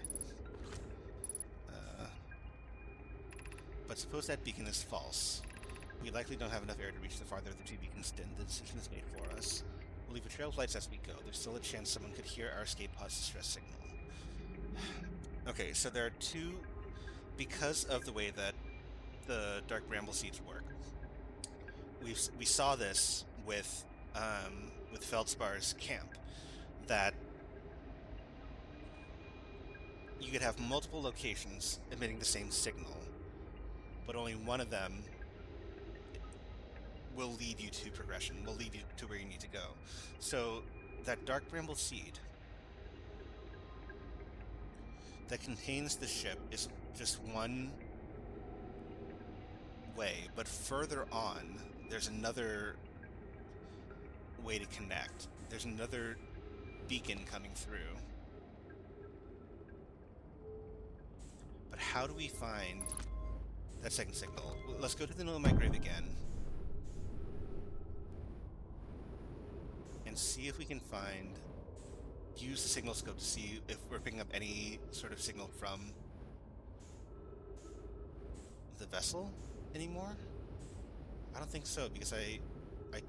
[SPEAKER 1] But suppose that beacon is false. We likely don't have enough air to reach the farther of the two beacons. Then the decision is made for us. We'll leave a trail of lights as we go. There's still a chance someone could hear our escape pod's distress signal. Okay, so there are two... Because of the way that the Dark Bramble Seeds work, we saw this with Feldspar's camp, that you could have multiple locations emitting the same signal, but only one of them will lead you to progression, will lead you to where you need to go. So that Dark Bramble Seed that contains the ship is just one way, but further on, there's another way to connect. There's another beacon coming through. But how do we find that second signal? Let's go to the Nomai Grave again and see if we can use the signal scope to see if we're picking up any sort of signal from the vessel anymore. I don't think so, because I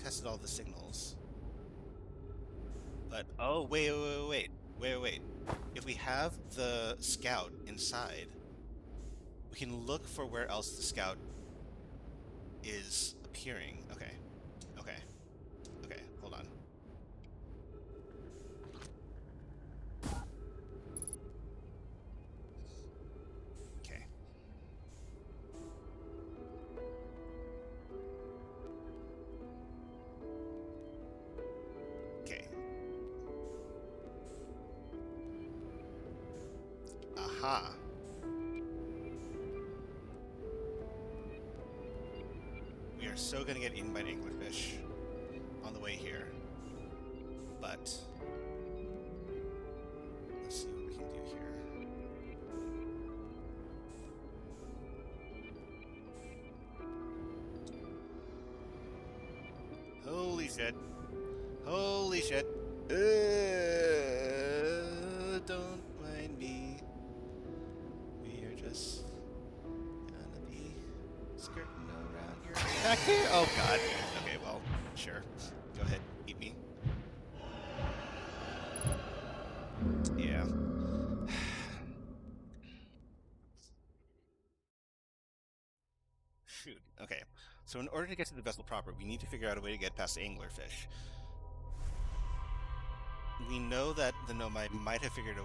[SPEAKER 1] tested all the signals. But oh, wait. If we have the scout inside, we can look for where else the scout is appearing. Okay, hold on. Okay. Okay. Aha. We are so gonna get eaten by an anglerfish. on the way here. But let's see what we can do here. Holy shit. Holy shit. Don't mind me. We are just gonna be skirting around your back here. Oh god. Okay, well, sure. Go ahead, eat me. Yeah. Shoot. Okay. So in order to get to the vessel proper, we need to figure out a way to get past the anglerfish. We know that the Nomai might have figured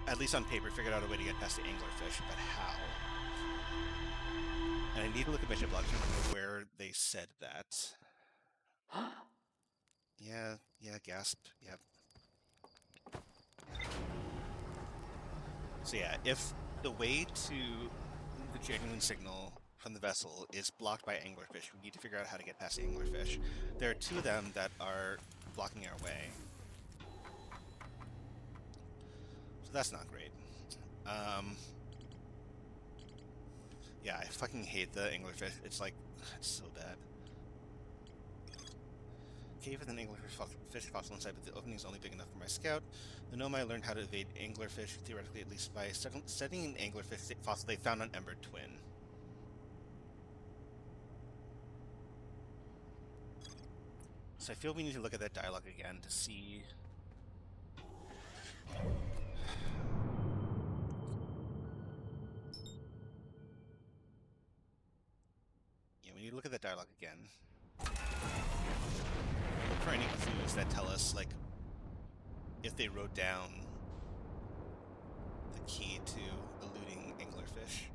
[SPEAKER 1] at least on paper, figured out a way to get past the anglerfish, but how? And I need to look at my ship logs to remember where they said that. Yeah, gasp, yep. So yeah, if the way to the genuine signal from the vessel is blocked by anglerfish, we need to figure out how to get past the anglerfish. There are two of them that are blocking our way. So that's not great. Yeah, I fucking hate the anglerfish. It's like, it's so bad. Cave with an anglerfish fossil inside, but the opening is only big enough for my scout. The Nomai learned how to evade anglerfish, theoretically at least, by studying an anglerfish fossil they found on Ember Twin. So I feel we need to look at that dialogue again to see... Yeah, we need to look at that dialogue again. Look for any clues that tell us, like, if they wrote down the key to eluding anglerfish.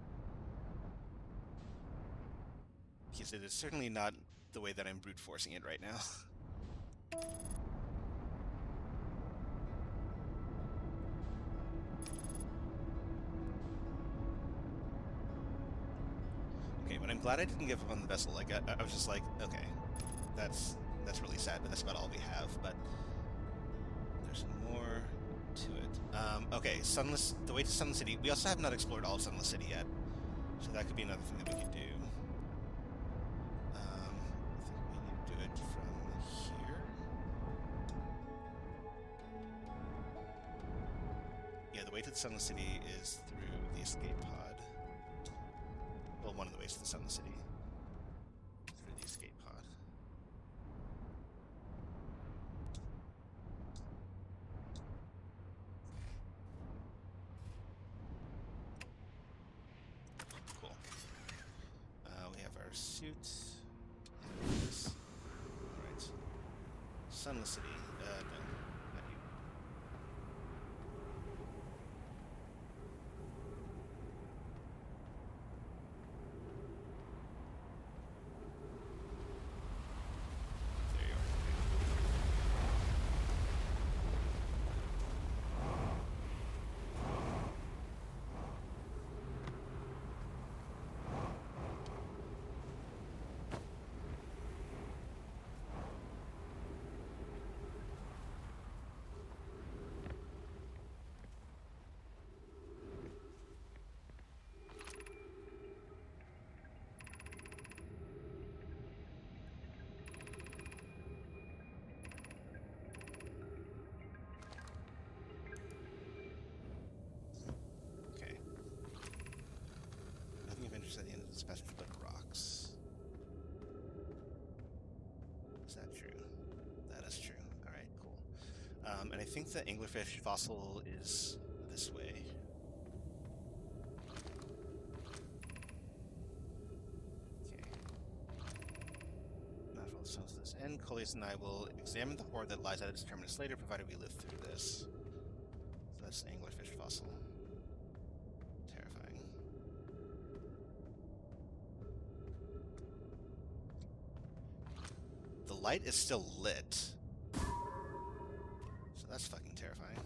[SPEAKER 1] Because it is certainly not the way that I'm brute forcing it right now. Okay, but I'm glad I didn't give up on the vessel. Like, I was just like, okay, that's really sad, but that's about all we have. But there's more to it. Okay, the way to Sunless City. We also have not explored all of Sunless City yet, so that could be another thing that we could do. I think we need to do it from here. Yeah, the way to the Sunless City is through the escape pod. Well, one of the ways to the Sunless City. Through the escape pod. Cool. We have our suit. Alright. Sunless City. No. Not you. There you are. Okay. Nothing of interest at the end of this passage but rocks. Is that true? That is true. Alright, cool. And I think the anglerfish fossil is this way. Okay. Not for all the stones to this end. Coleus and I will examine the hoard that lies at its terminus later, provided we live through this. So that's the anglerfish fossil. Terrifying. The light is still lit. So that's fucking terrifying.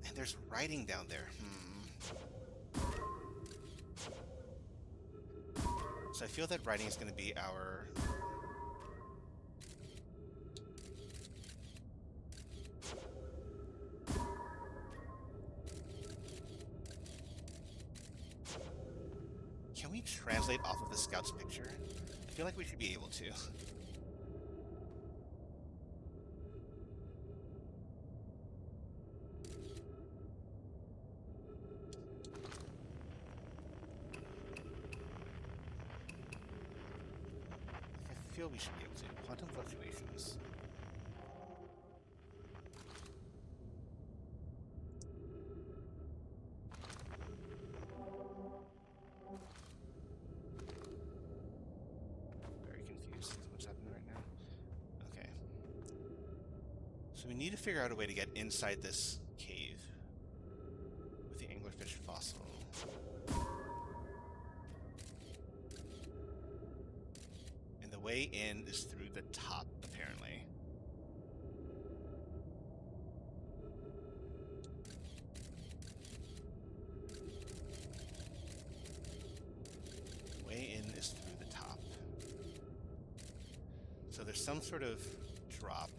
[SPEAKER 1] And there's writing down there. So I feel that writing is going to be our Can we translate off of the scout's picture? I feel like we should be able to. I feel we should be able to. Quantum fluctuations. Very confused with what's happening right now. Okay. So we need to figure out a way to get inside this cave with the anglerfish fossil. And the way in is through the top, apparently. The way in is through the top. So there's some sort of drop.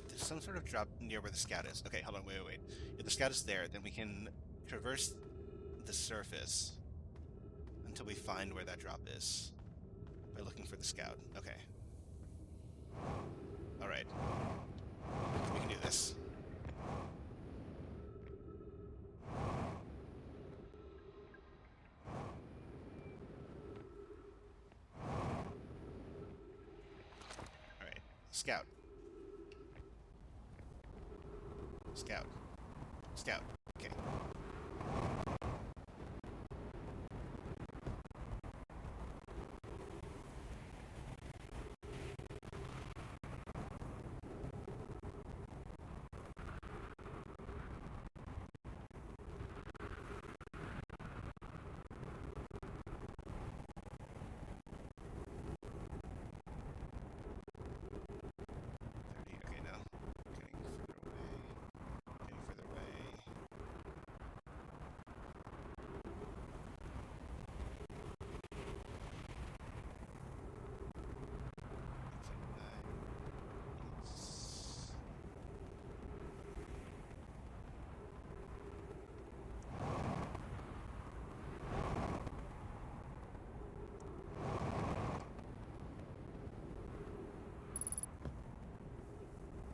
[SPEAKER 1] There's some sort of drop near where the scout is. Okay, hold on, wait. If the scout is there, then we can traverse the surface until we find where that drop is by looking for the scout. Okay. Alright. We can do this. Alright. Scout. Scout. Scout. Okay. Okay, now. Getting further away. Getting further away.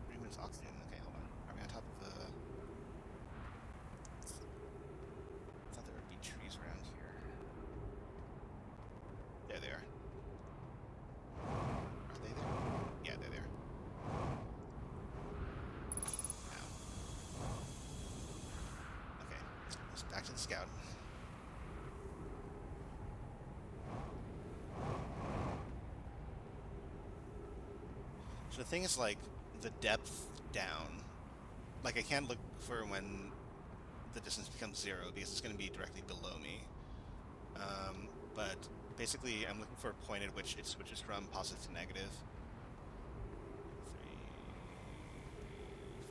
[SPEAKER 1] Agreement's oxygen. Okay, hold on. Are we on top of the... I thought there would be trees around here. There they are. Are they there? Yeah, they're there. Ow. Okay, let's back to the scout. So the thing is, like, the depth down. Like, I can't look for when the distance becomes 0 because it's going to be directly below me. But basically, I'm looking for a point at which it switches from positive to negative.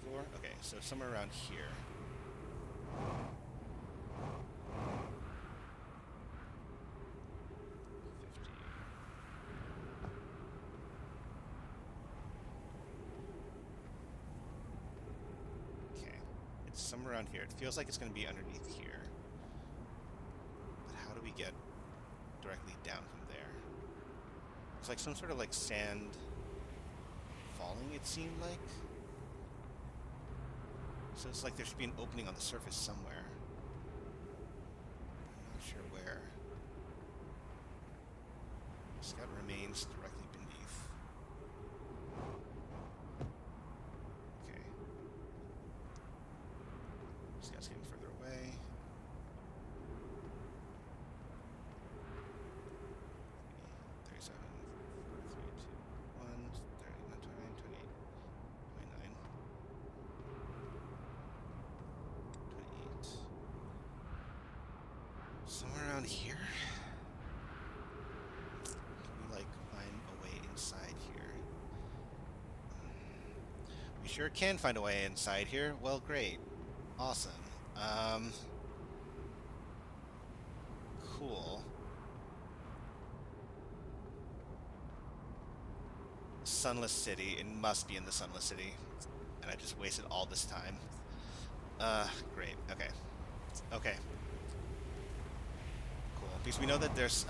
[SPEAKER 1] 3, 4. Okay, so somewhere around here. Somewhere around here. It feels like it's going to be underneath here. But how do we get directly down from there? It's like some sort of like sand falling, it seemed like. So it's like there should be an opening on the surface somewhere. I'm not sure where. Scout remains directly beneath. Okay. Scout's getting further away. 37, 43, 2, 1, 39, 28, 29, 28. Somewhere around here? Can we, like, find a way inside here? We sure can find a way inside here. Well, great. Awesome. Cool. Sunless City. It must be in the Sunless City. And I just wasted all this time. Great. Okay. Okay. Cool. Because we know that there's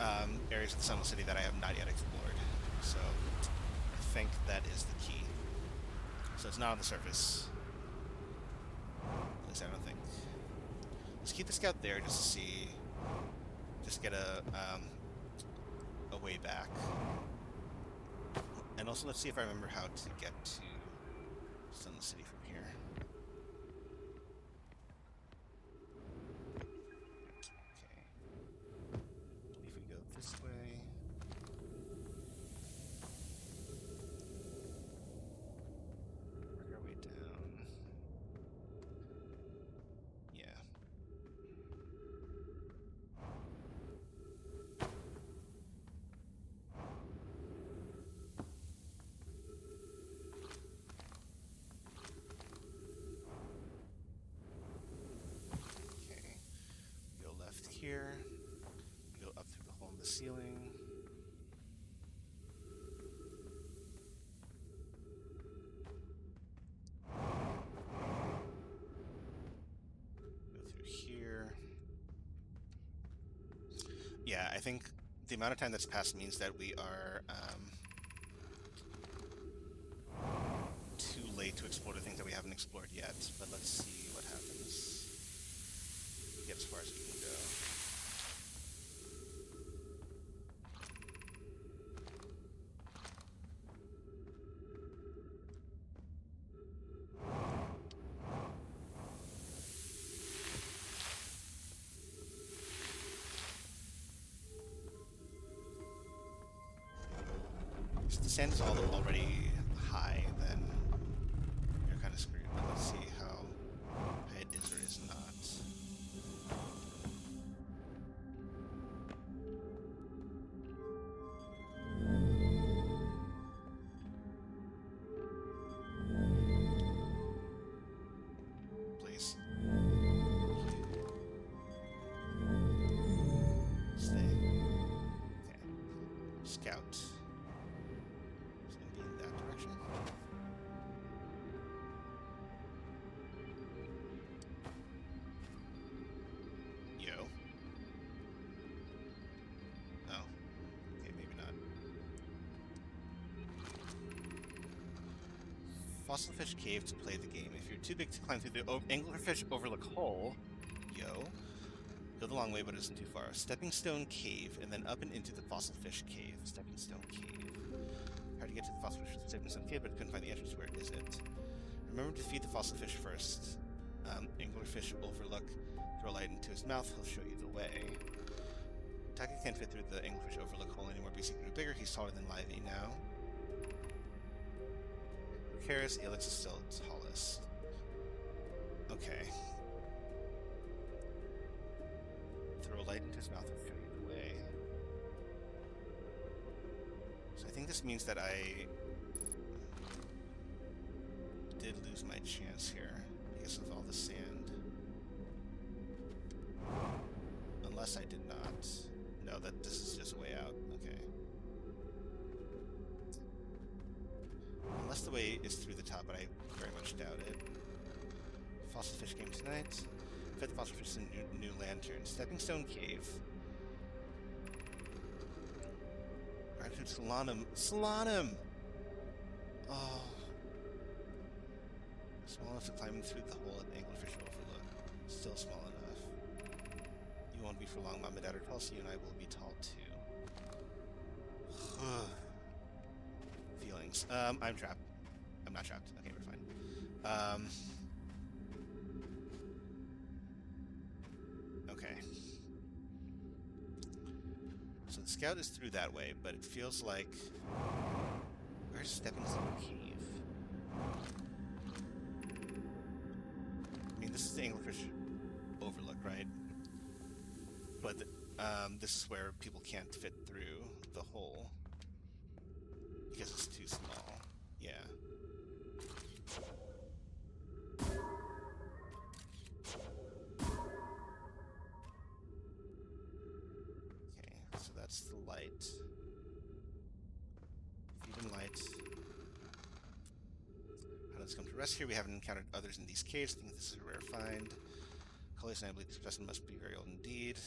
[SPEAKER 1] areas of the Sunless City that I have not yet explored. So I think that is the key. So it's not on the surface. At least I don't think. Let's keep the scout there just to see, just get a way back. And also let's see if I remember how to get to Sunless City from here. Okay. I believe we go this way. Work our way down. Yeah. Okay. We go left here. We go up through the hole in the ceiling. Go through here. Yeah, I think the amount of time that's passed means that we are too late to explore the things that we haven't explored yet. But let's see what happens. Get as far as we can go. If the sand is already high, then you're kind of screwed. But let's see how high it is or is not. Please. Stay. Okay. Scout. It's gonna be in that direction. Yo. Oh. Okay, maybe not. Fossilfish Cave to play the game. If you're too big to climb through the Anglerfish Overlook hole, yo, go the long way, but it isn't too far. Stepping Stone Cave, and then up and into the Fossilfish Cave. Stepping Stone Cave. Hard to get to the Fossilfish Stepping Stone Cave, but couldn't find the entrance. Where is it? Remember to feed the fossilfish first. Anglerfish Overlook. Throw light into his mouth, he'll show you the way. Taka can't fit through the Anglerfish Overlook hole anymore, but he's getting bigger. He's taller than Livy now. Lucaris, Elix is still tallest. Okay. Throw light into his mouth, he'll show you the way. So I think this means that I did lose my chance here because of all the sand. Unless I did not. No, that this is just a way out. Okay. Unless the way is through the top, but I very much doubt it. Fossilfish game tonight. Fed the fossilfish in new lantern. Stepping Stone Cave. Gratitude Solanum. Solanum! Oh. Small enough to climb through the hole at Anglerfish Overlook. Still small enough. You won't be for long, Mama, Dad, or Tulsi, and I will be tall too. Feelings. I'm trapped. I'm not trapped. Okay, we're fine. Okay. So the scout is through that way, but it feels like... Where's Stepping Stone Cave? I mean, this is the Anglerfish Overlook, right? But this is where people can't fit through the hole because it's too small. Yeah. Okay, so that's the light. Feed him light. Let's come to rest here. We haven't encountered others in these caves. I think this is a rare find. Collies and I believe this specimen must be very old indeed.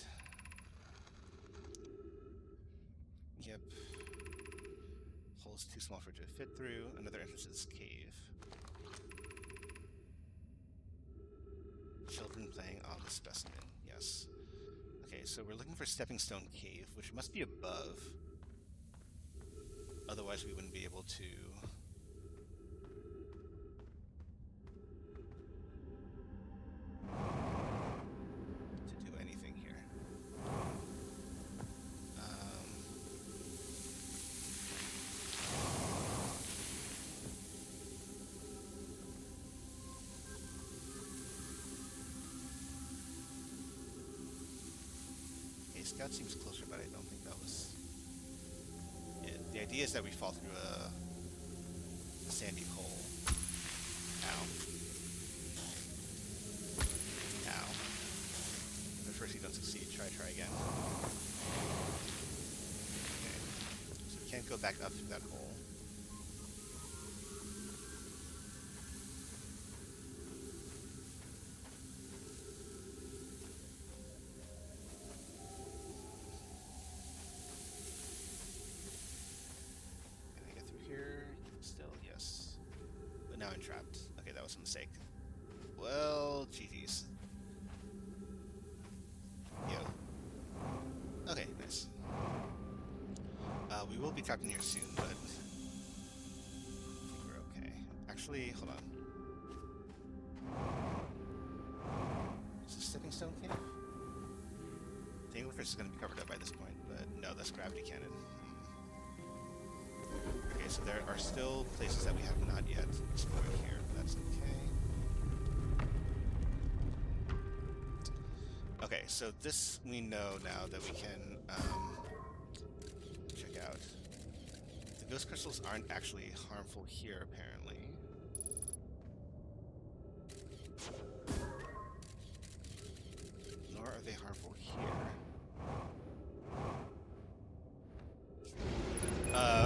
[SPEAKER 1] Yep. Hole's too small for it to fit through. Another entrance to this cave. Children playing on the specimen. Yes. Okay, so we're looking for Stepping Stone Cave, which must be above. Otherwise we wouldn't be able to do anything here. Okay, Scout seems closer, but I don't think that was it. The idea is that we fall through a sandy hole. Ow. Ow. At first you don't succeed. Try again. Okay. So we can't go back up through that hole. Can I get through here? Still, yes. But now I'm trapped. Okay, that was a mistake. Well, GG's. Yo. Okay, nice. We will be trapped in here soon, but I think we're okay. Actually, hold on. Is this Stepping Stone Cave? The anglerfish is going to be covered up by this point, but no, that's gravity cannon. Okay, so there are still places that we have not yet explored here, but that's okay. Okay, so this we know now that we can check out. The ghost crystals aren't actually harmful here, apparently. Nor are they harmful here.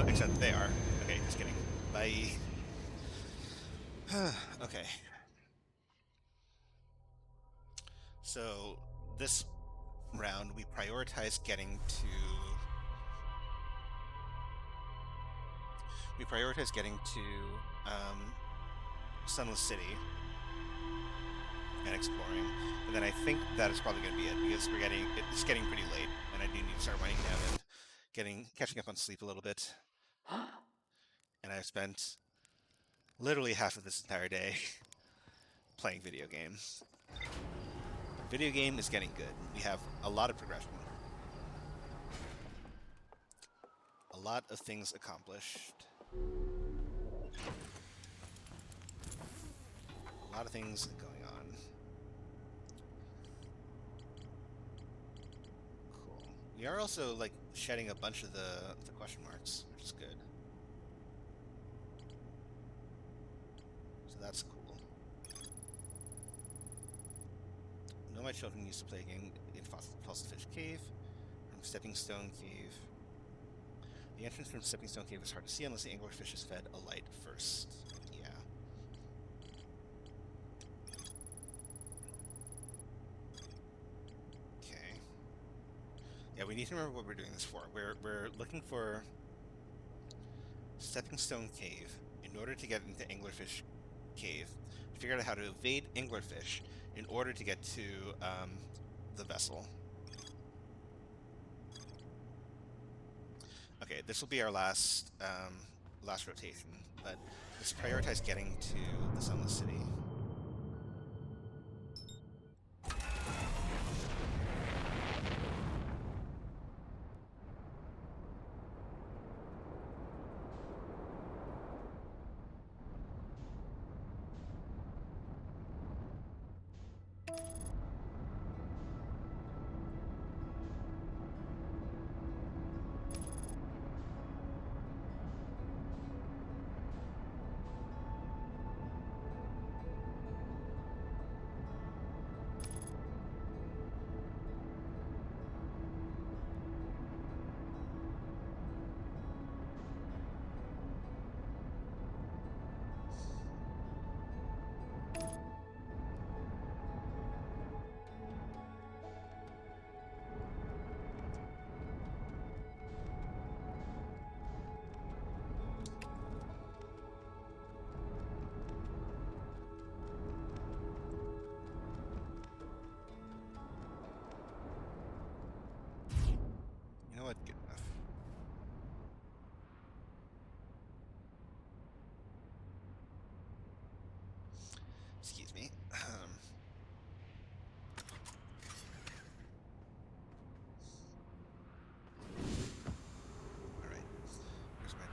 [SPEAKER 1] Except they are. Okay, just kidding. Bye. Okay. So this round we prioritize getting to Sunless City and exploring, and then I think that is probably going to be it because it's getting pretty late, and I do need to start winding down and catching up on sleep a little bit. And I've spent literally half of this entire day playing video games. Video game is getting good. We have a lot of progression. A lot of things accomplished. A lot of things going on. Cool. We are also, like, shedding a bunch of the question marks, which is good. So that's cool. I know my children used to play a game in Fossilfish Cave, from Stepping Stone Cave. The entrance from Stepping Stone Cave is hard to see unless the anglerfish is fed a light first. Yeah. Okay. Yeah, we need to remember what we're doing this for. We're looking for Stepping Stone Cave in order to get into Anglerfish Cave, to figure out how to evade anglerfish in order to get to the vessel. Okay, this will be our last rotation, but let's prioritize getting to the Sunless City.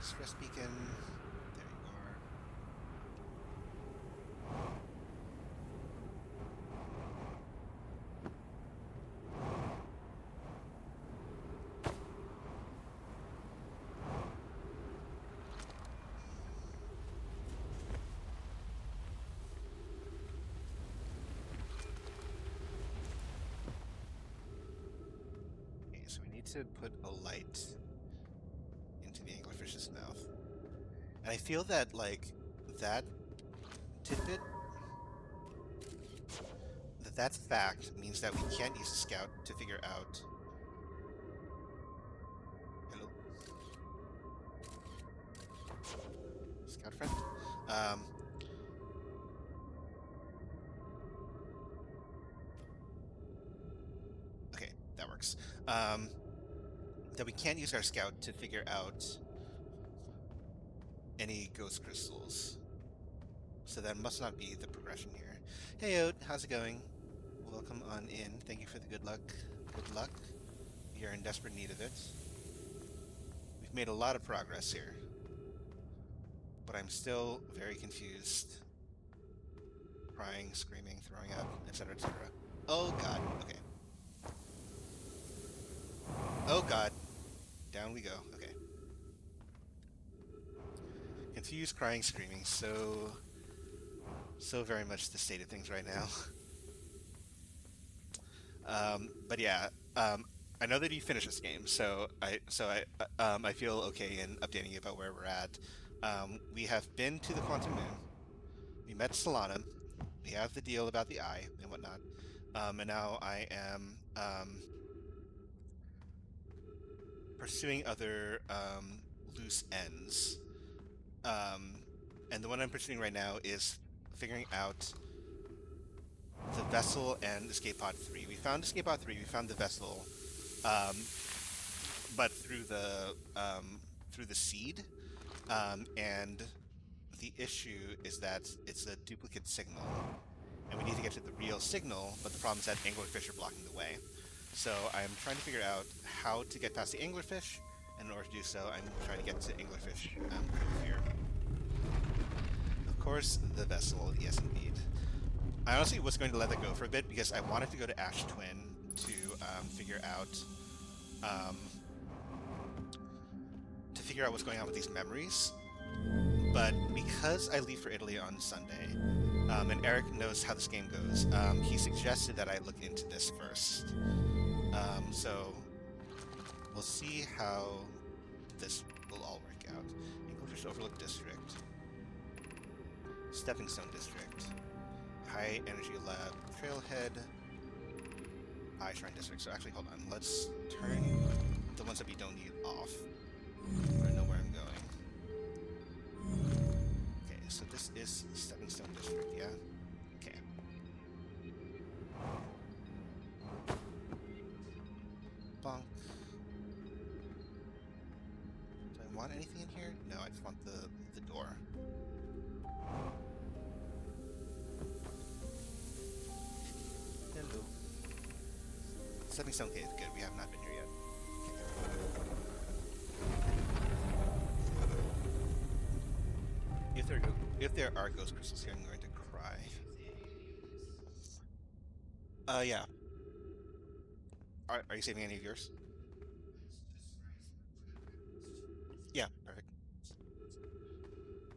[SPEAKER 1] Express beacon. There you are. Okay, so we need to put a light into the anglerfish's mouth. And I feel that, like, that tidbit, that fact means that we can't use the scout to figure out... Hello? Scout friend? Um, okay, that works. That we can't use our scout to figure out any ghost crystals. So that must not be the progression here. Hey, Oat, how's it going? Welcome on in. Thank you for the good luck. Good luck. We are in desperate need of it. We've made a lot of progress here, but I'm still very confused. Crying, screaming, throwing up, etc., etc. Oh god, okay. Oh god. Down we go. Okay. Confused, crying, screaming. So very much the state of things right now. But yeah, I know that you finished this game, so I feel okay in updating you about where we're at. We have been to the Quantum Moon. We met Solana. We have the deal about the eye and whatnot. And now I am pursuing other loose ends. And the one I'm pursuing right now is figuring out the vessel and escape pod 3. We found escape pod 3. We found the vessel, um, but through the seed. And the issue is that it's a duplicate signal, and we need to get to the real signal. But the problem is that anglerfish are blocking the way. So I'm trying to figure out how to get past the anglerfish, and in order to do so, I'm trying to get to anglerfish here. Of course, the vessel. Yes, indeed. I honestly was going to let that go for a bit because I wanted to go to Ash Twin to figure out what's going on with these memories. But because I leave for Italy on Sunday, and Eric knows how this game goes, he suggested that I look into this first. So we'll see how this will all work out. Anglerfish Overlook District, Stepping Stone District, High Energy Lab, Trailhead, Eye Shrine District. So actually, hold on. Let's turn the ones that we don't need off. I know where I'm going. Okay, so this is Stepping Stone District, yeah? Okay. Bonk. Do I want anything in here? No, I just want the door. Hello. Stepping Stone Cave, good. We have not been here yet. Okay. If there are ghost crystals here, I'm going to cry. Yeah. Are you saving any of yours? Yeah, perfect.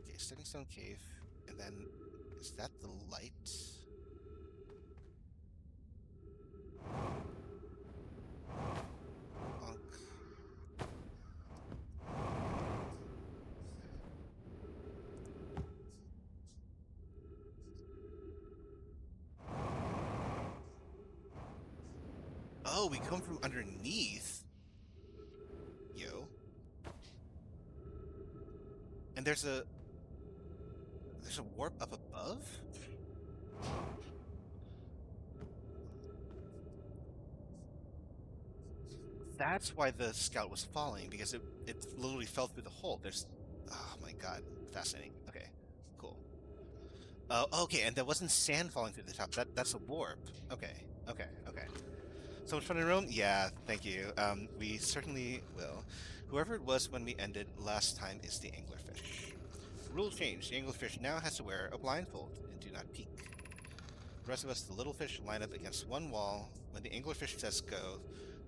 [SPEAKER 1] Okay, Stepping Stone Cave, and then is that the light? Bonk. Oh, we come from underneath. Yo. And there's a warp up above? That's why the scout was falling, because it literally fell through the hole. There's... Oh my god. Fascinating. Okay. Cool. Okay, and there wasn't sand falling through the top. That's a warp. Okay. Okay. Okay. So much fun in Rome? Yeah, thank you. We certainly will. Whoever it was when we ended last time is the anglerfish. Rule change. The anglerfish now has to wear a blindfold and do not peek. The rest of us, the little fish, line up against one wall. When the anglerfish says go,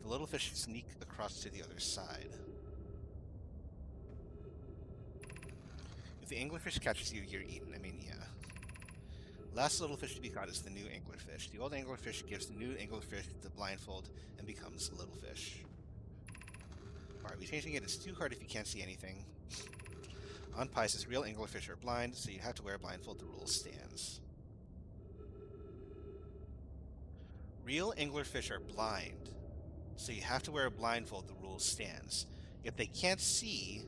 [SPEAKER 1] the little fish sneak across to the other side. If the anglerfish catches you, you're eaten. I mean, yeah. Last little fish to be caught is the new anglerfish. The old anglerfish gives the new anglerfish the blindfold and becomes a little fish. Are we changing it? It's too hard if you can't see anything. On Pisces, real anglerfish are blind, so you have to wear a blindfold. The rule stands. Real anglerfish are blind, so you have to wear a blindfold. The rule stands. If they can't see,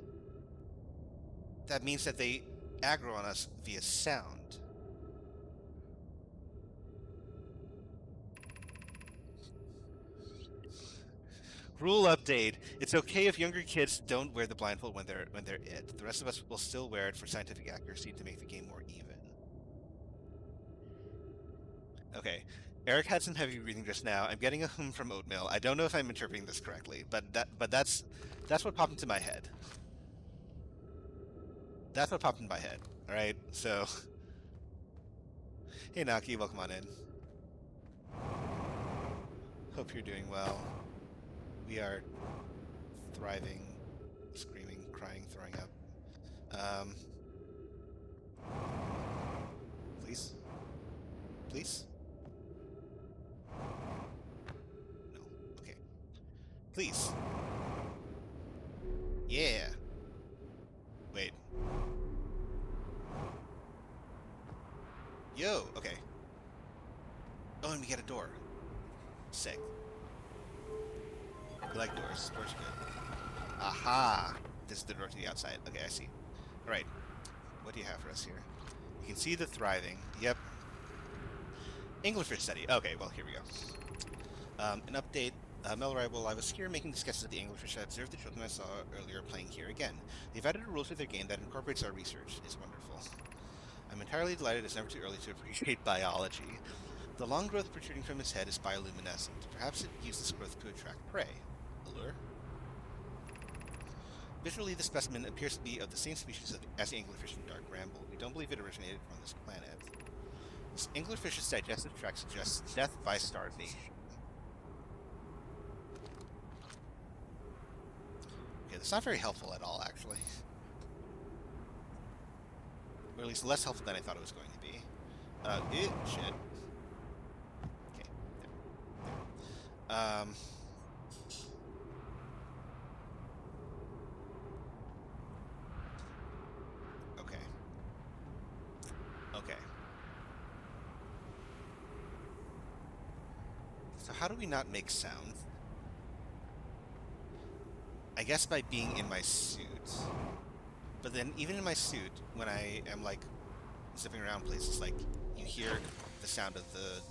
[SPEAKER 1] that means that they aggro on us via sound. Rule update. It's okay if younger kids don't wear the blindfold when they're it. The rest of us will still wear it for scientific accuracy to make the game more even. Okay. Eric had some heavy breathing just now. I'm getting a hum from oatmeal. I don't know if I'm interpreting this correctly, but that's what popped into my head. That's what popped in my head. All right. So, hey Naki, welcome on in. Hope you're doing well. We are thriving, screaming, crying, throwing up. Please, please. No. Okay. Please. Yeah. Wait. Yo. Okay. Oh, and we get a door. Sick. We like doors. Doors are good. Aha! This is the door to the outside. Okay, I see. Alright. What do you have for us here? You can see the thriving. Yep. Anglerfish study. Okay, well, here we go. An update. Melrai, while I was here making the sketches of the anglerfish, I observed the children I saw earlier playing here again. They've added a rule to their game that incorporates our research. It's wonderful. I'm entirely delighted. It's never too early to appreciate biology. The long growth protruding from its head is bioluminescent. Perhaps it uses growth to attract prey. Allure? Visually, the specimen appears to be of the same species as the anglerfish in Dark Bramble. We don't believe it originated from this planet. This anglerfish's digestive tract suggests death by starvation. Okay, that's not very helpful at all, actually. Or at least less helpful than I thought it was going to be. Shit. Okay, there. Okay. Okay. So how do we not make sound? I guess by being in my suit. But then even in my suit, when I am like zipping around places, like you hear the sound of the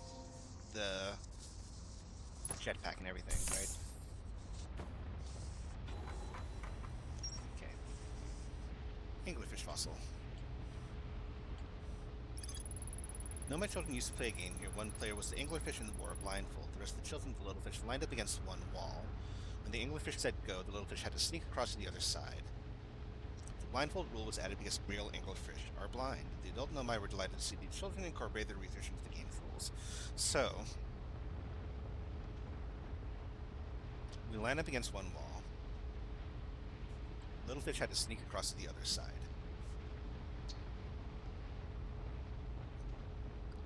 [SPEAKER 1] jetpack and everything, right? Okay. Anglerfish fossil. No, my children used to play a game here. One player was the anglerfish and wore a blindfold. The rest of the children, the little fish, lined up against one wall. When the anglerfish said go, the little fish had to sneak across to the other side. The blindfold rule was added because real anglerfish are blind. The adult Nomai were delighted to see the children incorporate their research into the game's rules. So, we line up against one wall. Little fish had to sneak across to the other side.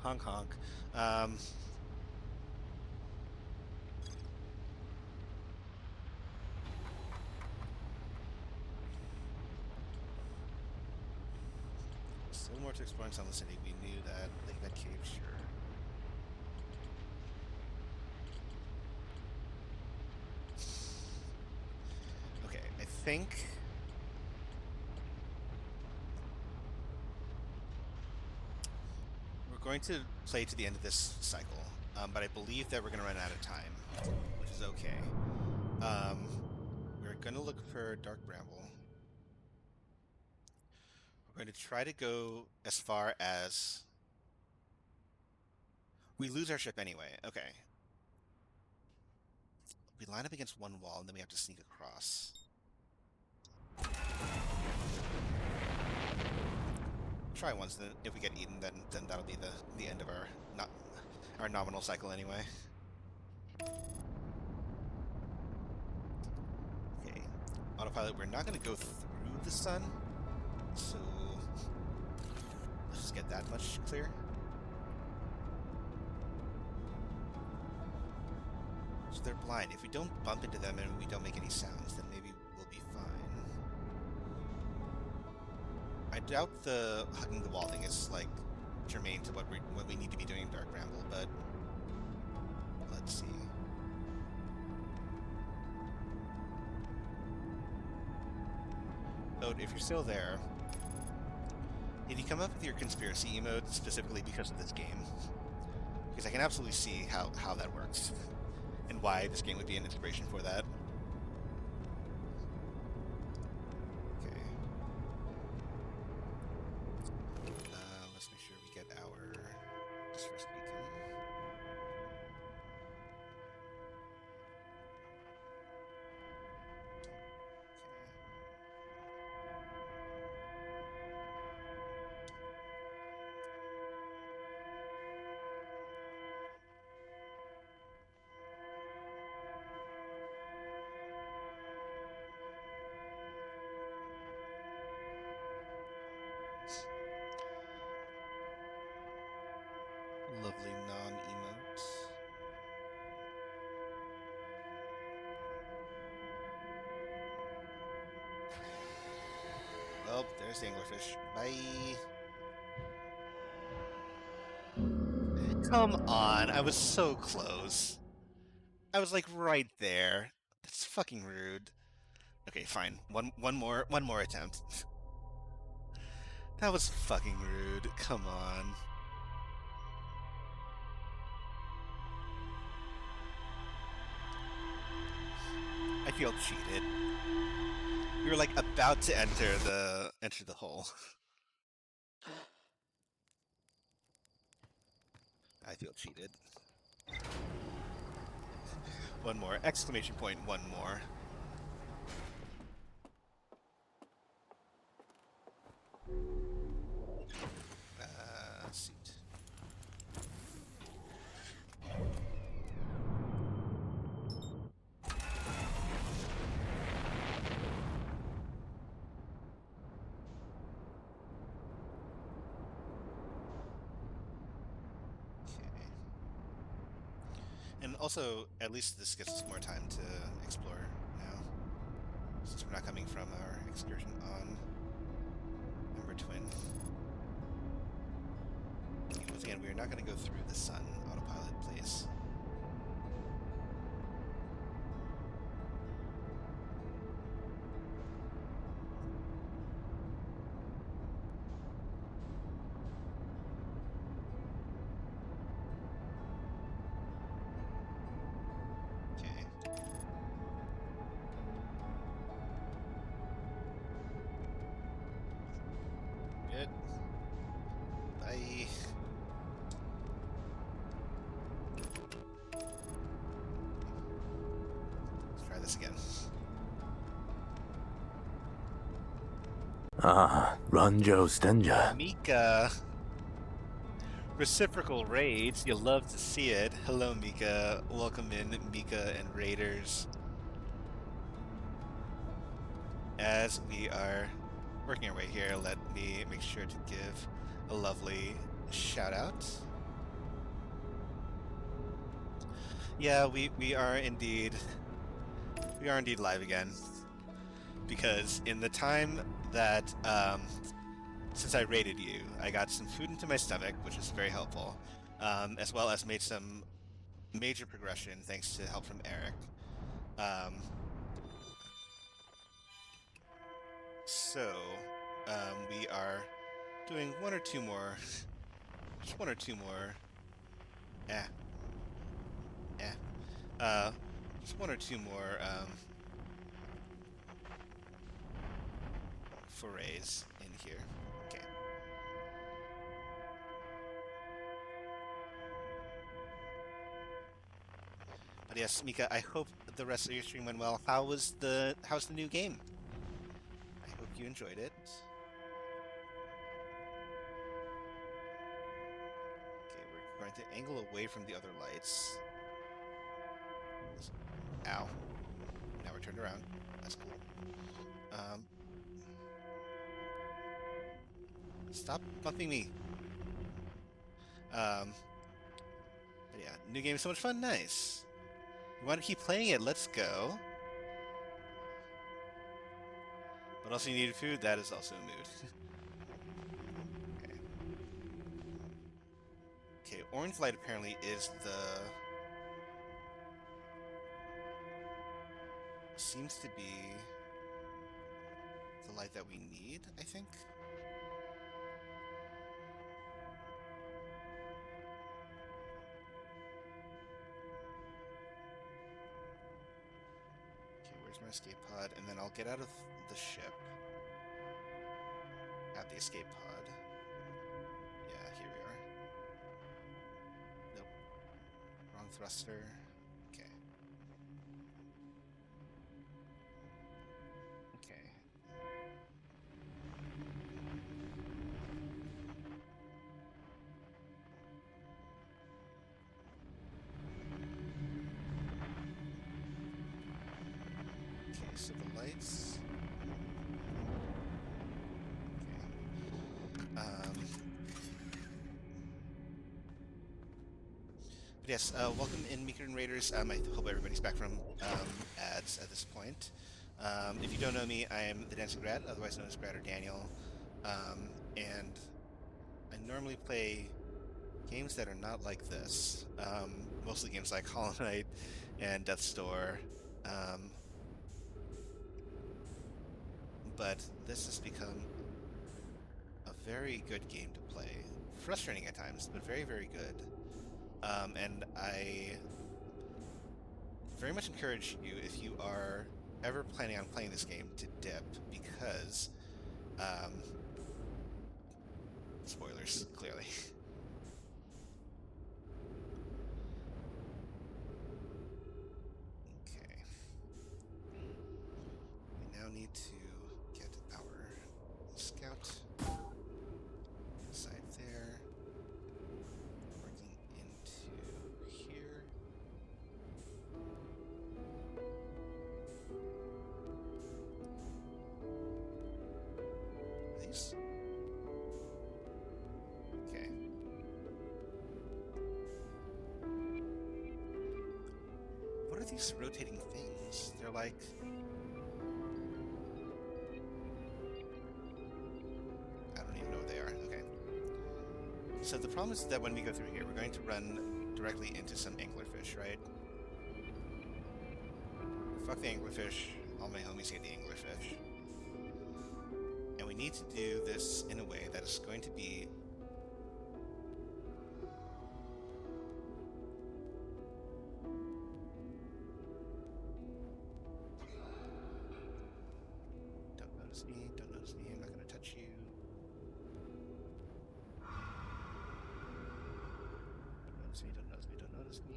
[SPEAKER 1] Honk honk. Still more to explore in Sunless City. We knew that Lakebed Cave, sure. Okay, I think we're going to play to the end of this cycle, but I believe that we're going to run out of time, which is okay. We're going to look for Dark Bramble. We're going to try to go as far as... We lose our ship anyway. Okay. We line up against one wall, and then we have to sneak across. try once. Then if we get eaten, then that'll be the end of our not our nominal cycle anyway. Okay, autopilot. We're not going to go through the sun, so let's just get that much clear. So they're blind. If we don't bump into them and we don't make any sounds, then maybe we'll be fine. I doubt the hugging the wall thing is like germane to what we need to be doing in Dark Ramble, but let's see. So if you're still there, did you come up with your conspiracy emote specifically because of this game? Because I can absolutely see how that works and why this game would be an inspiration for that. Okay. Let's make sure we get our first beacon. Lovely non-emote. Oh, there's the anglerfish. Bye. Come on, I was so close. I was like right there. That's fucking rude. Okay, fine. One more attempt. That was fucking rude. Come on. I feel cheated. You were like about to enter the hole. I feel cheated. One more. Exclamation point, one more. Suit. And also, at least this gives us more time to explore now, since we're not coming from our excursion on Ember Twin. Once again, we are not going to go through the sun. Autopilot, please. Good. Bye. Let's try this again.
[SPEAKER 3] Ranjo Stenja.
[SPEAKER 1] Mika. Reciprocal raids. You love to see it. Hello, Mika. Welcome in, Mika and Raiders. As we are working our way here, let me make sure to give a lovely shout out. Yeah, we are indeed live again, because in the time that since I raided you, I got some food into my stomach, which is very helpful, as well as made some major progression thanks to help from Eric. So we are doing one or two more, just one or two more. Just one or two more forays in here. Okay. But yes, Mika, I hope the rest of your stream went well. How's the new game? I hope you enjoyed it. We're going to angle away from the other lights. Ow. Now we're turned around. That's cool. Stop bumping me. But yeah, new game is so much fun. Nice. You want to keep playing it? Let's go. But also you need food. That is also a mood. Okay. Okay, orange light apparently is seems to be the light that we need, I think. Okay, where's my escape pod? And then I'll get out of the ship. At the escape pod. Yeah, here we are. Nope. Wrong thruster. Okay. Okay. Okay, so the lights. Okay. But yes, welcome in, Meeker and Raiders. I hope everybody's back from ads at this point. If you don't know me, I am the Dancing Grad, otherwise known as Grad or Daniel. And I normally play games that are not like this. Mostly games like Hollow Knight and Death's Door. But this has become a very good game to play. Frustrating at times, but very, very good. And I very much encourage you, if you are ever planning on playing this game, to dip, because spoilers, clearly. Okay. We now need to get our scout inside there, working into here. These? Okay. What are these rotating things? They're like... I don't even know what they are. Okay. So the problem is that when we go through here, we're going to run directly into some anglerfish, right? Fuck the anglerfish. All my homies hate the anglerfish. And we need to do this in a way that is going to be... Don't notice me, don't notice me, I'm not going to touch you. Don't notice me, don't notice me, don't notice me.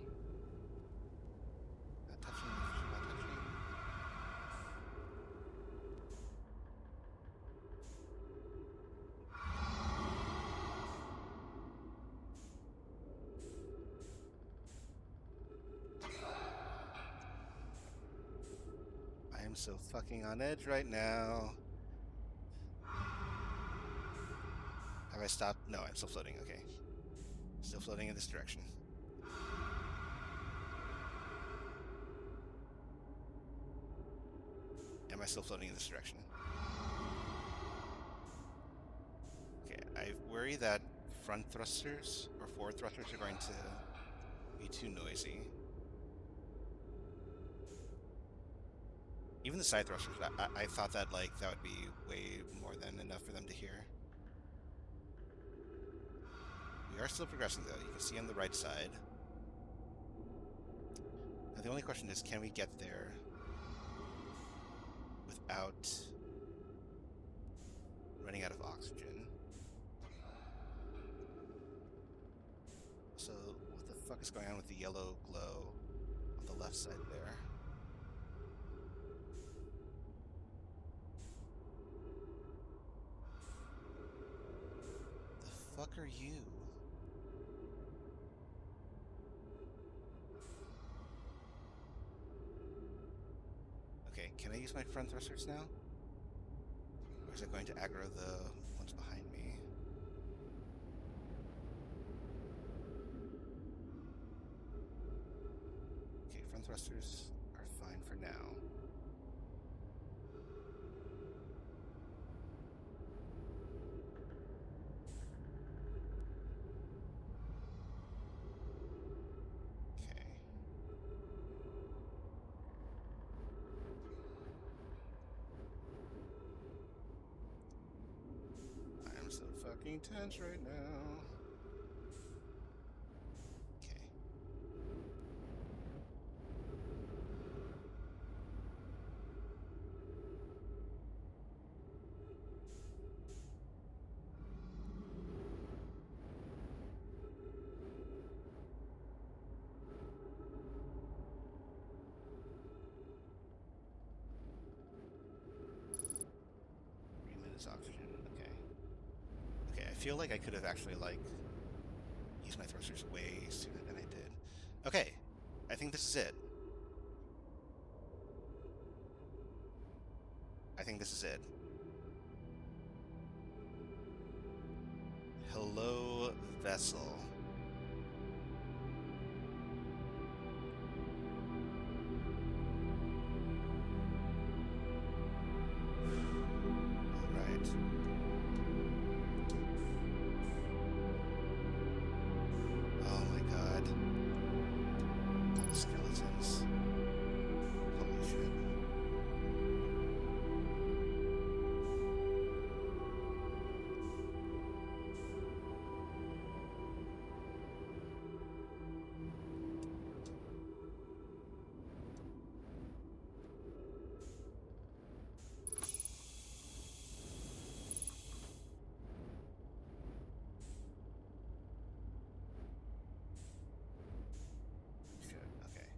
[SPEAKER 1] Not touching, not touching. I am so fucking on edge right now. Have I stopped? No, I'm still floating, okay. Still floating in this direction. Am I still floating in this direction? Okay, I worry that front thrusters or forward thrusters are going to be too noisy. Even the side thrusters, I thought that like that would be way more than enough for them to hear. We are still progressing though, you can see on the right side. Now the only question is, can we get there without running out of oxygen? So what the fuck is going on with the yellow glow on the left side there? The fuck are you? Can I use my front thrusters now? Or is it going to aggro the ones behind me? Okay, front thrusters are fine for now. Okay. I am so fucking tense right now. Okay. Remit is oxygen. Okay. Okay, I feel like I could have actually, like, used my thrusters way sooner than I did. Okay, I think this is it. I think this is it. Hello, vessel. All right. Oh my god. All the skeletons. Holy shit. Shit, okay.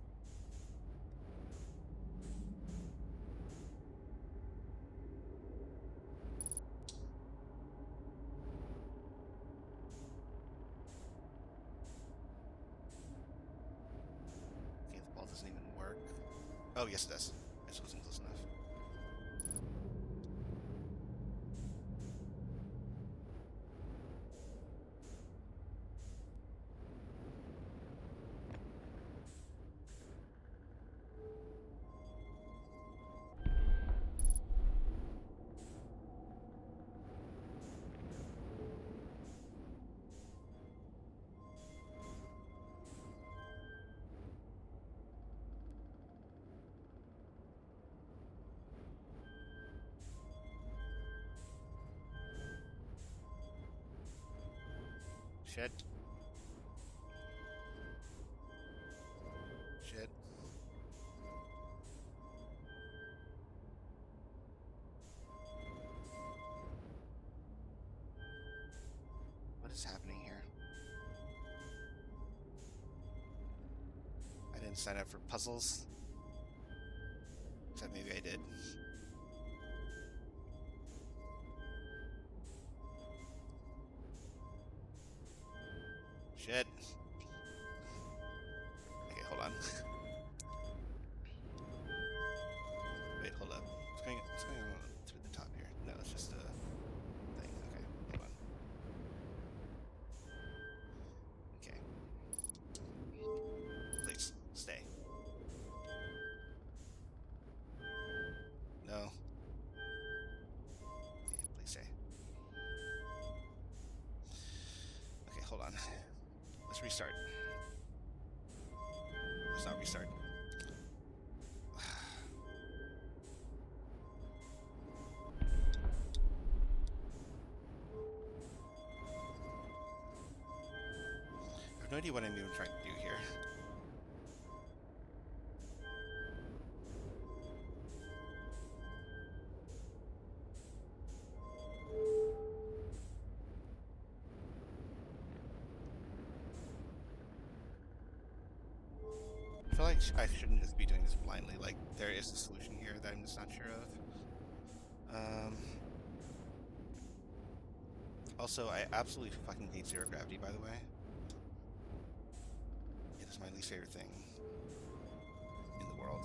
[SPEAKER 1] Okay, the ball doesn't even work. Oh, yes it does. I just wasn't close enough. Shit. Shit. What is happening here? I didn't sign up for puzzles. Except maybe I did. Shit. Okay, hold on. Wait, hold up. What's going on through the top here? No, it's just a thing. Okay, hold on. Okay. Please, stay. No. Okay, please stay. Okay, hold on. Let's restart. Let's not restart. I have no idea what I'm even trying to do here. I feel like I shouldn't just be doing this blindly. Like, there is a solution here that I'm just not sure of. Also, I absolutely fucking hate zero gravity, by the way. It is my least favorite thing in the world.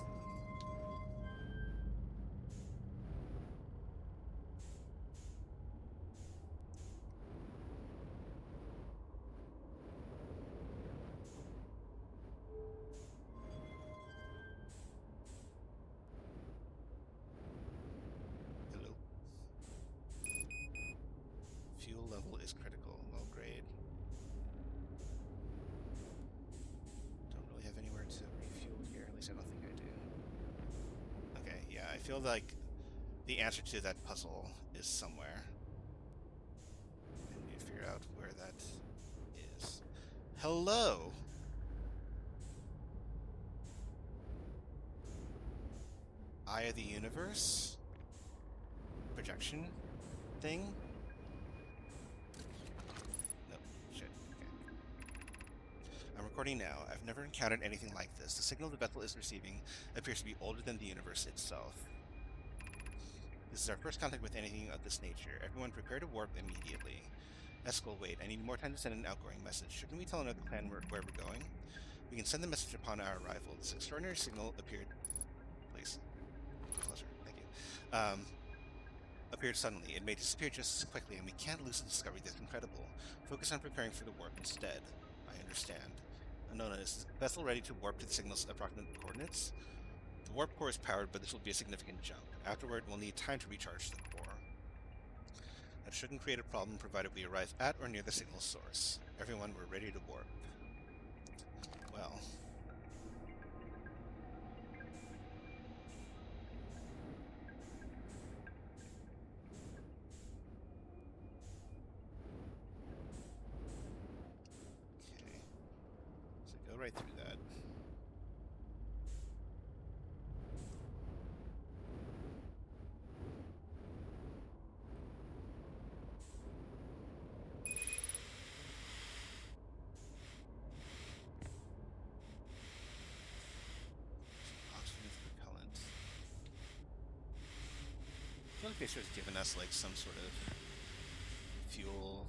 [SPEAKER 1] level is critical. Low grade. Don't really have anywhere to refuel here. At least I don't think I do. Okay, yeah, I feel like the answer to that puzzle is somewhere. I need to figure out where that is. Hello! Eye of the Universe? Projection thing? Nope. Shit. Okay. I'm recording now. I've never encountered anything like this. The signal the vessel is receiving appears to be older than the universe itself. This is our first contact with anything of this nature. Everyone prepare to warp immediately. Eskel, wait. I need more time to send an outgoing message. Shouldn't we tell another clan where we're going? We can send the message upon our arrival. This extraordinary signal appeared... Please. Closer. Thank you. Appeared suddenly. It may disappear just as quickly, and we can't lose the discovery that's incredible. Focus on preparing for the warp instead. I understand. Anona, is the vessel ready to warp to the signal's approximate coordinates? The warp core is powered, but this will be a significant jump. Afterward, we'll need time to recharge the core. That shouldn't create a problem provided we arrive at or near the signal source. Everyone, we're ready to warp. Well... Okay. So go right through that. Oxygen propellant. I feel like they should have given us like some sort of fuel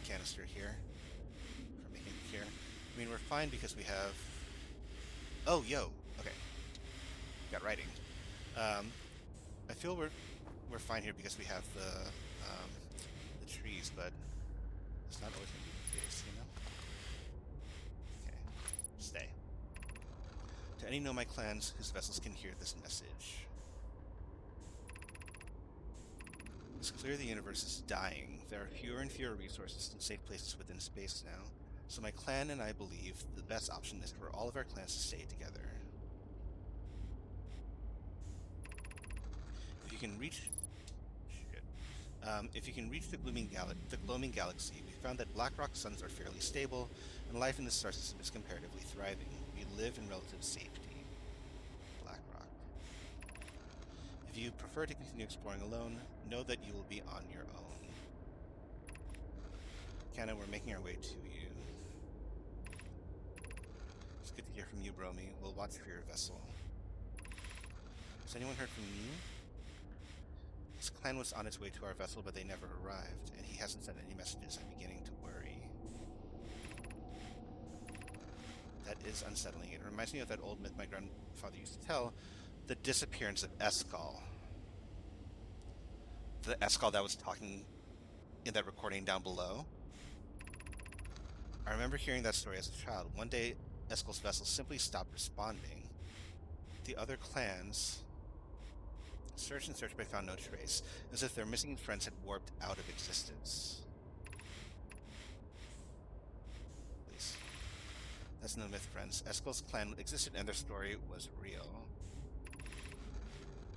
[SPEAKER 1] canister here for making it here. I mean, we're fine because we have... Oh, yo! Okay. Got writing. I feel we're fine here because we have the trees, but it's not always going to be the case, you know? Okay. Stay. To any Nomai clans whose vessels can hear this message. It's clear the universe is dying. There are fewer and fewer resources and safe places within space now, so my clan and I believe the best option is for all of our clans to stay together. If you can reach... Shit. If you can reach the gloaming galaxy, we found that black rock suns are fairly stable, and life in the star system is comparatively thriving. We live in relative safety. Black rock. If you prefer to continue exploring alone, know that you will be on your own. Kana, we're making our way to you. It's good to hear from you, Bromi. We'll watch for your vessel. Has anyone heard from you? His clan was on its way to our vessel, but they never arrived, and he hasn't sent any messages. I'm beginning to worry. That is unsettling. It reminds me of that old myth my grandfather used to tell, the disappearance of Eskel. The Eskel that was talking in that recording down below. I remember hearing that story as a child. One day, Eskel's vessel simply stopped responding. The other clans searched and searched but found no trace, as if their missing friends had warped out of existence. Please. That's no myth, friends. Eskel's clan existed and their story was real.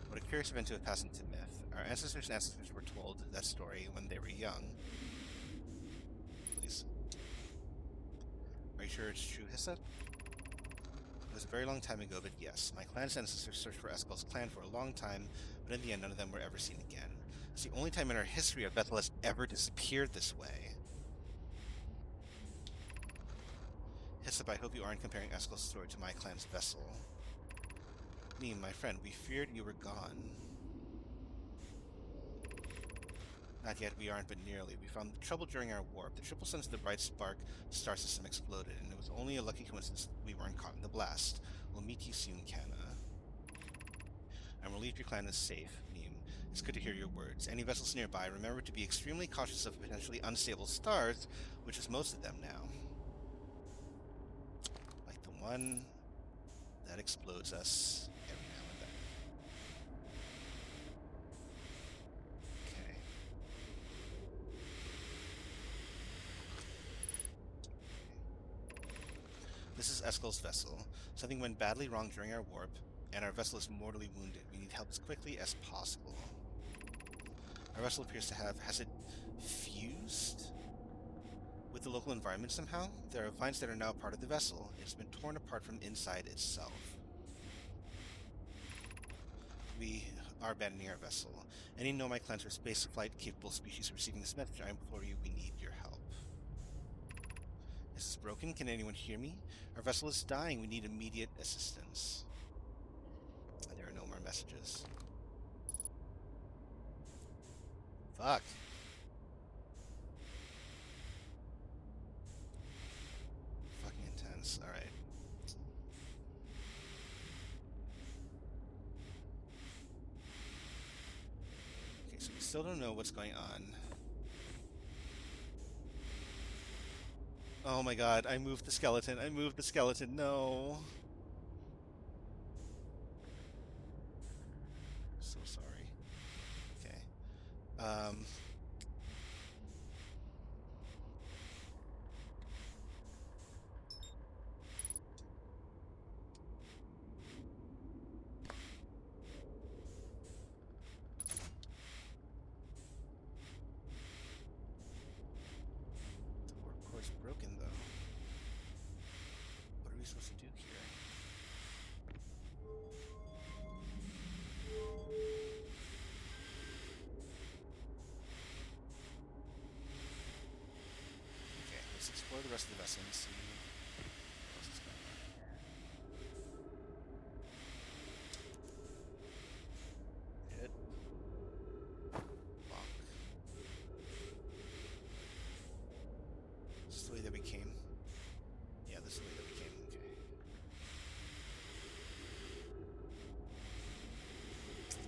[SPEAKER 1] What a curious event to have passed into myth. Our ancestors were told that story when they were young. Please. Are you sure it's true, Hissa? It was a very long time ago, but yes. My clan's ancestors searched for Eskel's clan for a long time, but in the end none of them were ever seen again. It's the only time in our history a vessel has ever disappeared this way. Hissop, I hope you aren't comparing Eskel's story to my clan's vessel. Me, my friend, we feared you were gone. Not yet, we aren't, but nearly. We found trouble during our warp. The triple suns of the Bright Spark star system exploded, and it was only a lucky coincidence we weren't caught in the blast. We'll meet you soon, Kana. I'm relieved your clan is safe, Meme. It's good to hear your words. Any vessels nearby, remember to be extremely cautious of potentially unstable stars, which is most of them now. Like the one that explodes us every now and then. Okay. This is Eskel's vessel. Something went badly wrong during our warp, and our vessel is mortally wounded. We need help as quickly as possible. Our vessel appears to have... Has it fused with the local environment somehow? There are vines that are now part of the vessel. It has been torn apart from inside itself. We are abandoning our vessel. Any Nomai clans or space flight capable species receiving this message, I implore you, we need your help. Is this broken? Can anyone hear me? Our vessel is dying. We need immediate assistance. There are no more messages. Fuck. Fucking intense. Alright. Okay, so we still don't know what's going on. Oh my god, I moved the skeleton. I moved the skeleton. No. So sorry. Okay. The warp core's broken, though. What are we supposed to do here? Okay, let's explore the rest of the vessel and see what else is going on. Hit. Lock. Is this the way that we came? Yeah, this is the way that we came. Okay.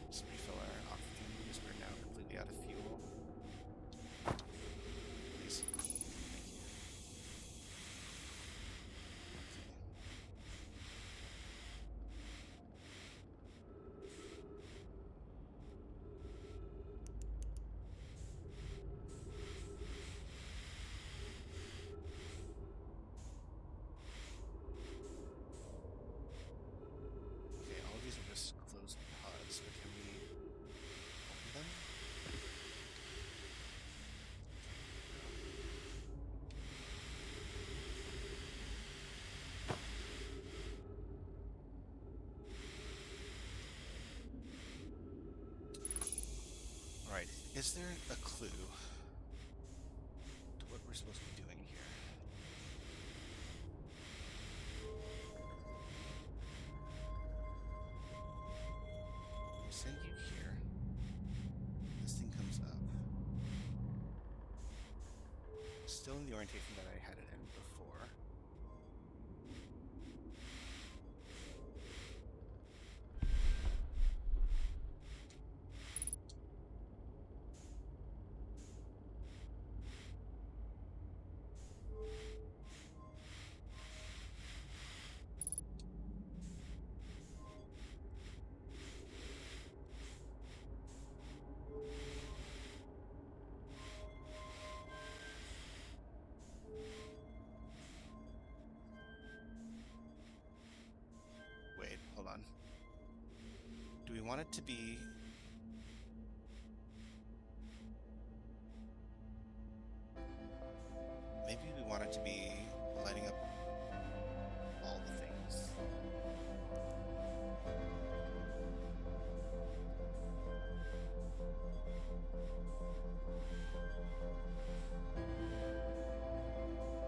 [SPEAKER 1] Let's refill our oxygen because we're now completely out of fuel. Please. Thank you. Okay, all of these are just closed pods, but can we open them? Alright, is there a clue to what we're supposed to be doing here? We send you here. This thing comes up. Still in the orientation that I had it in before. Wait, hold on. Do we want it to be... Maybe we want it to be lighting up all the things.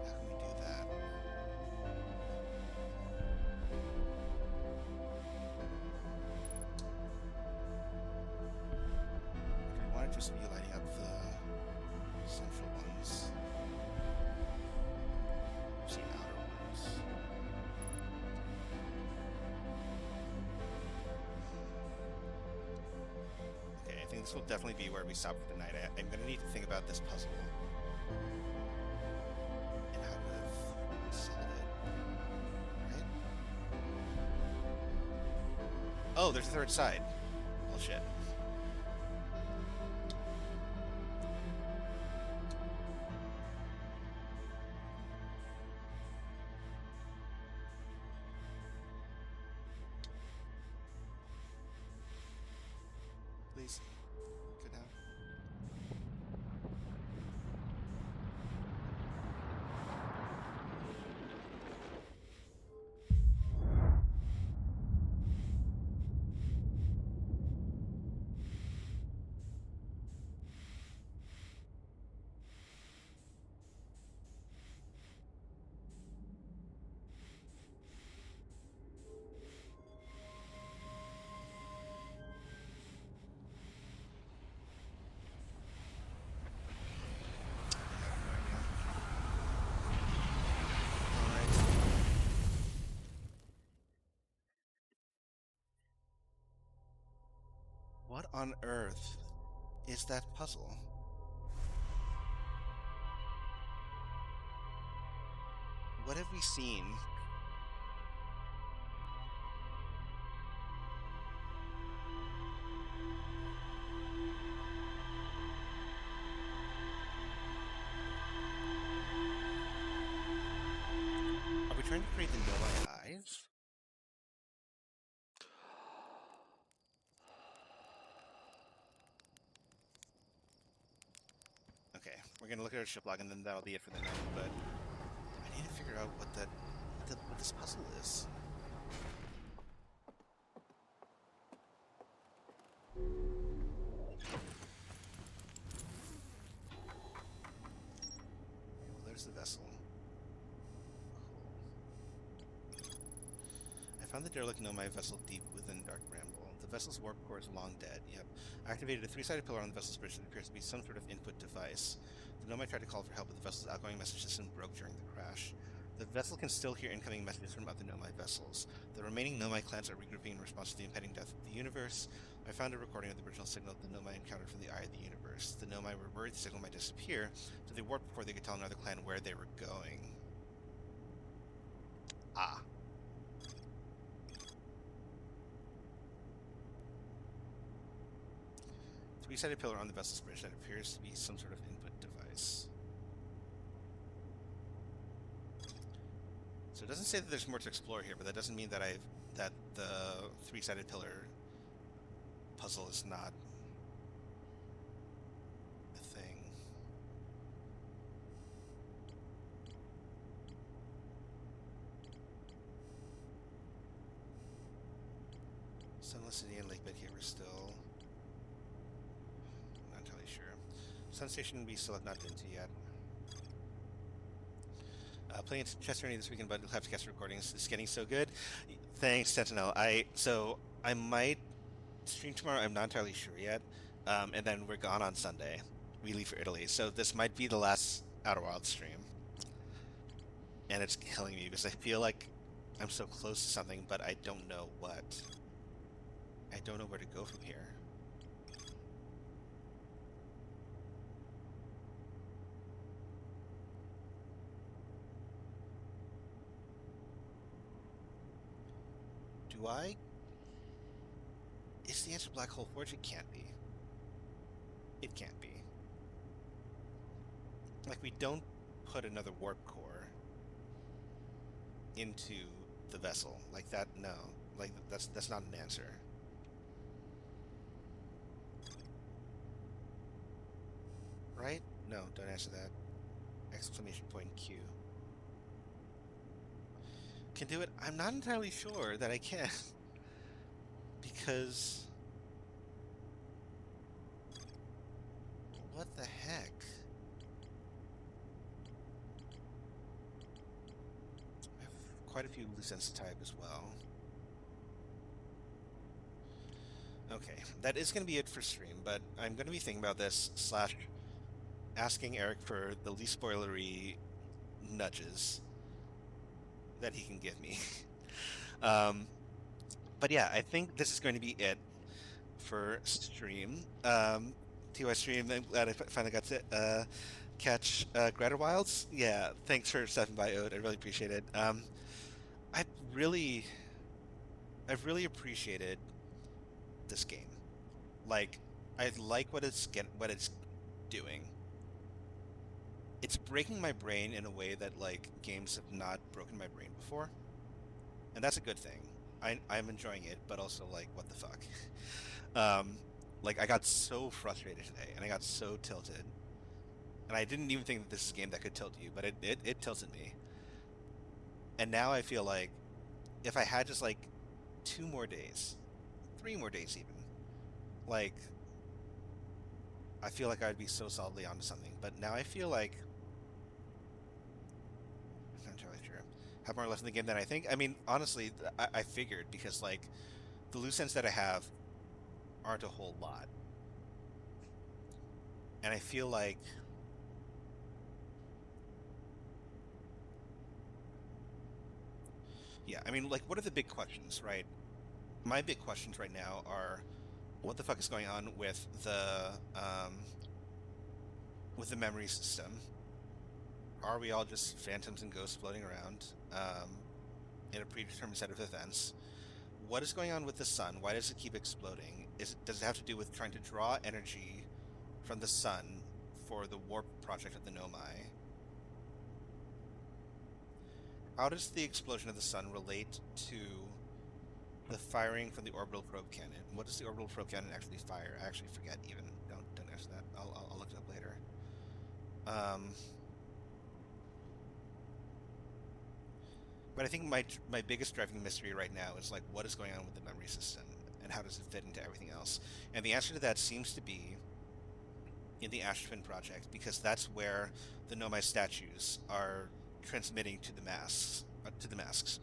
[SPEAKER 1] How can we do that? Do we want it just to be lighting up the central ones? The outer ones. Okay, I think this will definitely be where we stop for the night. I'm gonna need to think about this puzzle and how to have solved it. Right? Oh, there's a third side. Bullshit. What on earth is that puzzle? What have we seen? Are we trying to create the Nomai Eyes? Okay, we're gonna look at our ship log and then that'll be it for the night, but I need to figure out what this puzzle is. Well, there's the vessel. I found the derelict Nomai vessel deep within Dark Bramble. The vessel's warp core is long dead. Yep. I activated a three-sided pillar on the vessel's bridge that appears to be some sort of input device. The Nomai tried to call for help, but the vessel's outgoing message system broke during the crash. The vessel can still hear incoming messages from other Nomai vessels. The remaining Nomai clans are regrouping in response to the impending death of the universe. I found a recording of the original signal the Nomai encountered from the Eye of the Universe. The Nomai were worried the signal might disappear, so they warped before they could tell another clan where they were going. Ah. Three-sided pillar on the vessel's bridge that appears to be some sort of input device. So it doesn't say that there's more to explore here, but that doesn't mean that that the three-sided pillar puzzle is not a thing. Sunless City and Lake Bed Cave are still not entirely sure. Sun Station we still have not been to yet. Playing Chess Journey this weekend, but we'll have to catch recordings. It's getting so good. Thanks, Sentinel. I might stream tomorrow. I'm not entirely sure yet. And then we're gone on Sunday. We leave for Italy, so this might be the last Outer Wilds stream. And it's killing me because I feel like I'm so close to something, but I don't know what. I don't know where to go from here. Do I? Is the answer Black Hole Forge? It can't be. It can't be. Like, we don't put another warp core into the vessel. Like that, no. Like, that's not an answer. Right? No, don't answer that. Exclamation point Q. Can do it? I'm not entirely sure that I can. Because... what the heck? I have quite a few loose ends to tie up as well. Okay, that is going to be it for stream, but I'm going to be thinking about this, / asking Eric for the least spoilery nudges that he can give me. But yeah, I think this is going to be it for stream. TY stream, I'm glad I finally got to catch Greater Wilds. Yeah, thanks for stopping by, Ode. I really appreciate it. I've really appreciated this game. Like, I like what it's doing. It's breaking my brain in a way that like games have not broken my brain before, and that's a good thing. I'm enjoying it, but also like, what the fuck? Like, I got so frustrated today, and I got so tilted, and I didn't even think that this is a game that could tilt you, but it tilted me. And now I feel like if I had just like 2 more days, 3 more days even, like, I feel like I'd be so solidly onto something. But now I feel like I'm not entirely sure. Have more left in the game than I think. I mean, honestly, I figured, because like the loose ends that I have aren't a whole lot, and I feel like yeah. I mean, like, what are the big questions, right? My big questions right now are, what the fuck is going on with the memory system? Are we all just phantoms and ghosts floating around in a predetermined set of events? What is going on with the sun? Why does it keep exploding? Does it have to do with trying to draw energy from the sun for the warp project of the Nomai? How does the explosion of the sun relate to the firing from the orbital probe cannon? What does the orbital probe cannon actually fire? I actually forget even. Don't answer that. I'll look it up later. Um, but I think my biggest driving mystery right now is like what is going on with the memory system and how does it fit into everything else? And the answer to that seems to be in the Ash Twin project because that's where the Nomai statues are transmitting to the masks,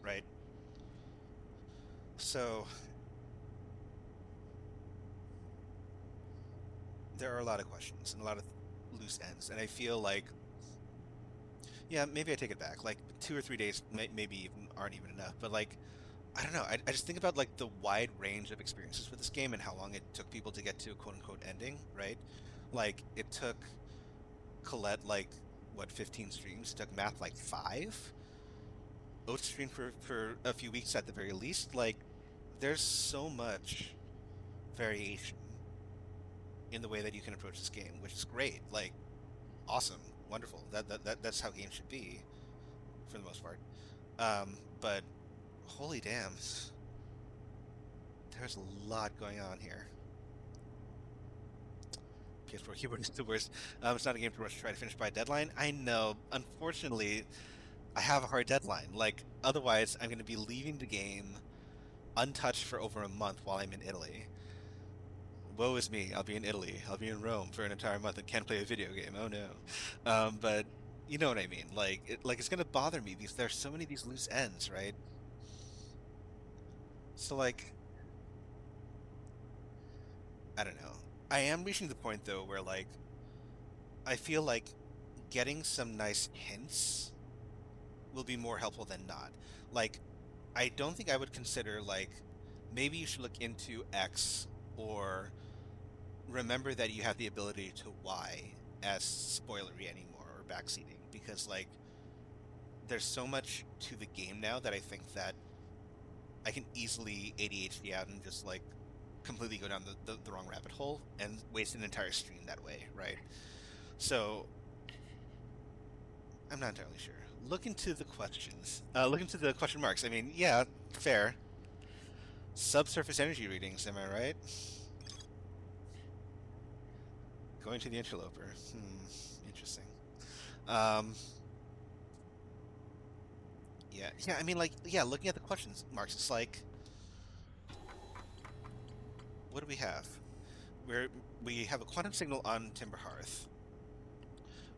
[SPEAKER 1] right? So there are a lot of questions and a lot of loose ends, and I feel like, yeah, maybe I take it back. Like 2 or 3 days, maybe even aren't even enough. But like, I don't know. I just think about like the wide range of experiences with this game and how long it took people to get to a quote unquote ending, right? Like it took Colette like what 15 streams. It took Math like 5. Oates streamed for a few weeks at the very least. Like there's so much variation in the way that you can approach this game, which is great. Like awesome, wonderful. That's how games should be for the most part. But holy damn, there's a lot going on here. PS4 keyboard is the worst. It's not a game to rush to try to finish by a deadline. I know. Unfortunately, I have a hard deadline. Like otherwise, I'm going to be leaving the game untouched for over a month while I'm in Italy. Woe is me. I'll be in Italy. I'll be in Rome for an entire month and can't play a video game. Oh no. But you know what I mean. Like it's gonna bother me because there's so many of these loose ends, right? So like, I don't know. I am reaching the point though where like I feel like getting some nice hints will be more helpful than not. Like, I don't think I would consider like maybe you should look into X or remember that you have the ability to Y as spoilery anymore or backseating because like there's so much to the game now that I think that I can easily ADHD out and just like completely go down the wrong rabbit hole and waste an entire stream that way, right? So I'm not entirely sure. Look into the questions. Look into the question marks. I mean, yeah, fair. Subsurface energy readings, am I right? Going to the interloper. Interesting. Um, yeah. I mean, like, yeah. Looking at the questions marks, it's like, what do we have? We have a quantum signal on Timber Hearth.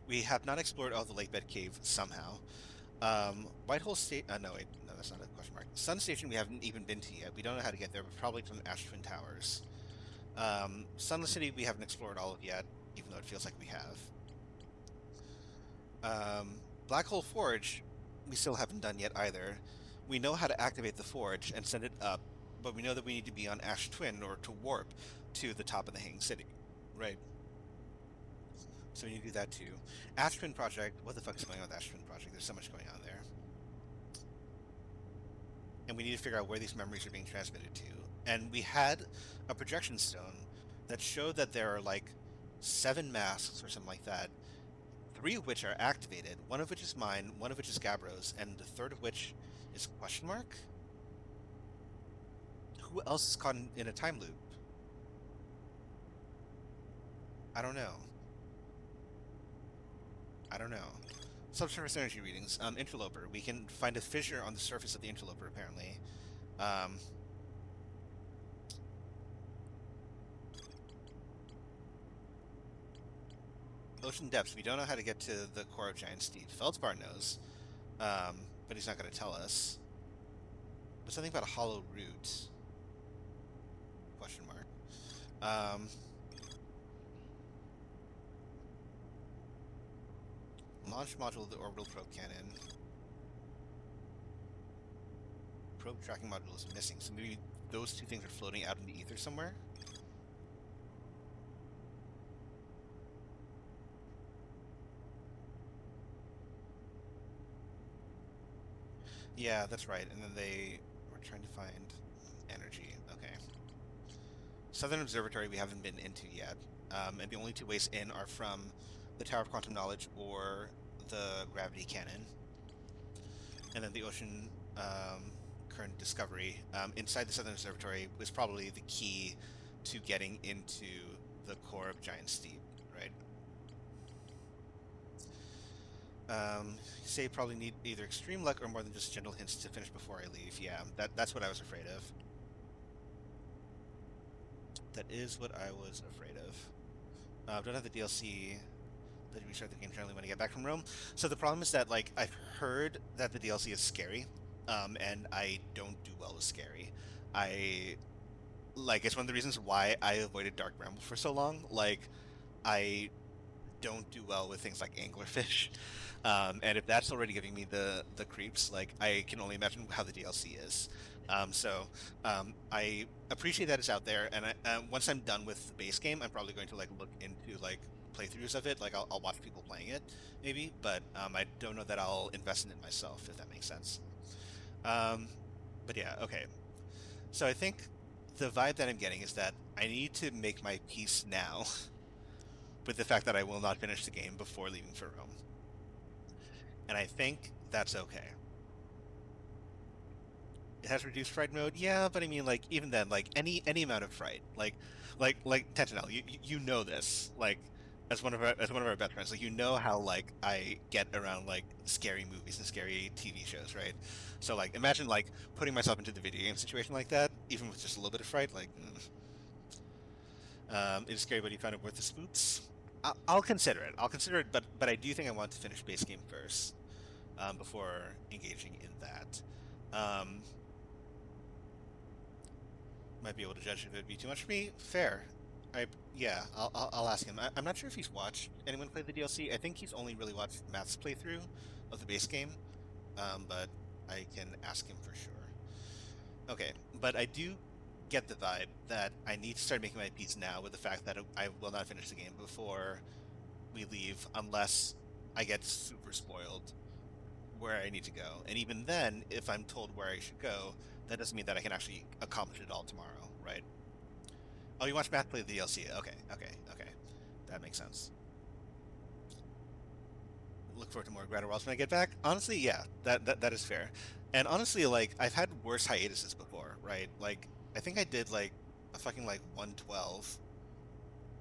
[SPEAKER 1] We have not explored all the lake bed cave somehow. Whitehole State. No, wait, no, that's not a question mark. Sun Station we haven't even been to yet. We don't know how to get there, but probably from Ash Twin Towers. Sunless City we haven't explored all of yet, even though it feels like we have. Black Hole Forge we still haven't done yet either. We know how to activate the forge and send it up, but we know that we need to be on Ash Twin or to warp to the top of the Hanging City, right? So we need to do that too. Ash Twin Project. What the fuck is going on with Ash Twin Project? There's so much going on there. And we need to figure out where these memories are being transmitted to. And we had a projection stone that showed that there are like 7 masks or something like that, 3 of which are activated, one of which is mine, one of which is Gabro's, and the third of which is question mark? Who else is caught in a time loop? I don't know. I don't know. Subsurface energy readings. Interloper. We can find a fissure on the surface of the interloper, apparently. Um, Ocean depths. We don't know how to get to the core of Giant Steep. Feldspar knows, but he's not going to tell us. But something about a hollow root. Question mark. Launch module of the orbital probe cannon. Probe tracking module is missing, so maybe those 2 things are floating out in the ether somewhere. Yeah, that's right. And then they were trying to find energy. Okay. Southern Observatory we haven't been into yet. And the only two ways in are from the Tower of Quantum Knowledge or the gravity cannon. And then the ocean current discovery inside the Southern Observatory was probably the key to getting into the core of Giant Steep, right? Say probably need either extreme luck or more than just gentle hints to finish before I leave. Yeah, that's what I was afraid of. That is what I was afraid of. Don't have the DLC. Let me restart the game generally when I get back from Rome. So the problem is that like I've heard that the DLC is scary, and I don't do well with scary. I like it's one of the reasons why I avoided Dark Bramble for so long. Like I don't do well with things like anglerfish. And if that's already giving me the creeps, like I can only imagine how the DLC is. I appreciate that it's out there, and once I'm done with the base game, I'm probably going to like look into like playthroughs of it. Like I'll watch people playing it, maybe, but I don't know that I'll invest in it myself, if that makes sense. Um, but yeah, okay. So I think the vibe that I'm getting is that I need to make my peace now with the fact that I will not finish the game before leaving for Rome. And I think that's okay. It has reduced fright mode, yeah, but I mean, like even then, like any amount of fright, like Tentinel, you know this, like as one of our best friends, like you know how like I get around like scary movies and scary TV shows, right? So like imagine like putting myself into the video game situation like that, even with just a little bit of fright, like it is scary, but you find it worth the spooks. I'll consider it. I'll consider it, but I do think I want to finish base game first before engaging in that. Um, might be able to judge if it'd be too much for me. Fair. I yeah, I'll ask him. I'm not sure if he's watched anyone play the DLC. I think he's only really watched Matt's playthrough of the base game, but I can ask him for sure. Okay, but I do get the vibe that I need to start making my peace now with the fact that I will not finish the game before we leave unless I get super spoiled where I need to go. And even then, if I'm told where I should go, that doesn't mean that I can actually accomplish it all tomorrow, right? Oh, you watched Matt play the DLC. Okay. That makes sense. Look forward to more Greta Worlds when I get back. Honestly, yeah, that is fair. And honestly, like I've had worse hiatuses before, right? Like I think I did like a fucking like 112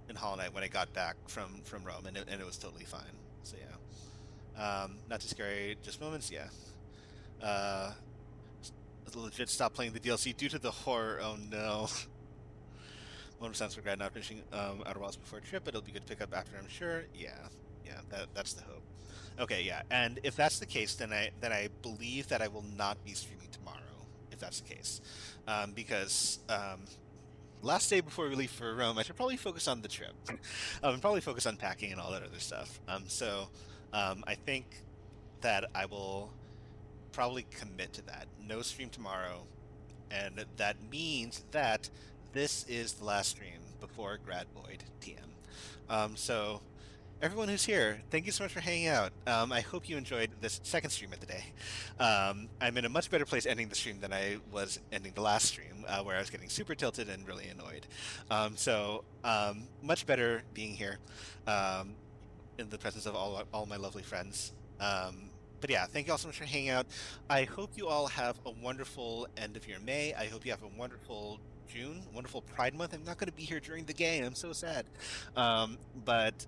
[SPEAKER 1] in Hollow Knight when I got back from Rome, and it was totally fine. So yeah, not too scary, just moments. Yeah, uh, legit stop playing the DLC due to the horror. Oh no. 1% regret not finishing Outer Wilds before trip, but it'll be good to pick up after, I'm sure. Yeah, that's the hope. Okay, yeah, and if that's the case, then I believe that I will not be streaming tomorrow. If that's the case, because last day before we leave for Rome, I should probably focus on the trip. And probably focus on packing and all that other stuff. I think that I will probably commit to that. No stream tomorrow, and that means that this is the last stream before Grad Void TM. So everyone who's here, thank you so much for hanging out. I hope you enjoyed this second stream of the day. I'm in a much better place ending the stream than I was ending the last stream, where I was getting super tilted and really annoyed. Much better being here in the presence of all my lovely friends. But yeah, thank you all so much for hanging out. I hope you all have a wonderful end of your May. I hope you have a wonderful June, wonderful Pride Month. I'm not going to be here during the game. I'm so sad. But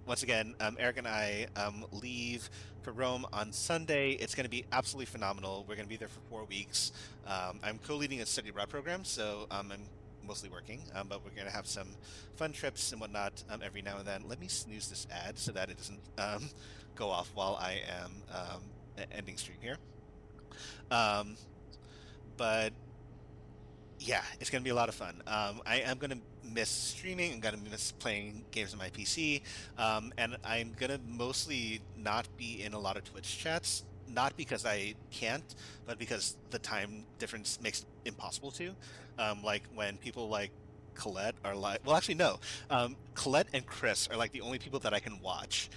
[SPEAKER 1] once again, Eric and I leave for Rome on Sunday. It's going to be absolutely phenomenal. We're going to be there for 4 weeks. I'm co-leading a study abroad program, so I'm mostly working, but we're going to have some fun trips and whatnot every now and then. Let me snooze this ad so that it doesn't go off while I am ending stream here. But yeah, it's going to be a lot of fun. I am going to miss streaming. I'm going to miss playing games on my PC. And I'm going to mostly not be in a lot of Twitch chats. Not because I can't, but because the time difference makes it impossible to. Like when people like Colette are like, well, actually, no. Colette and Chris are like the only people that I can watch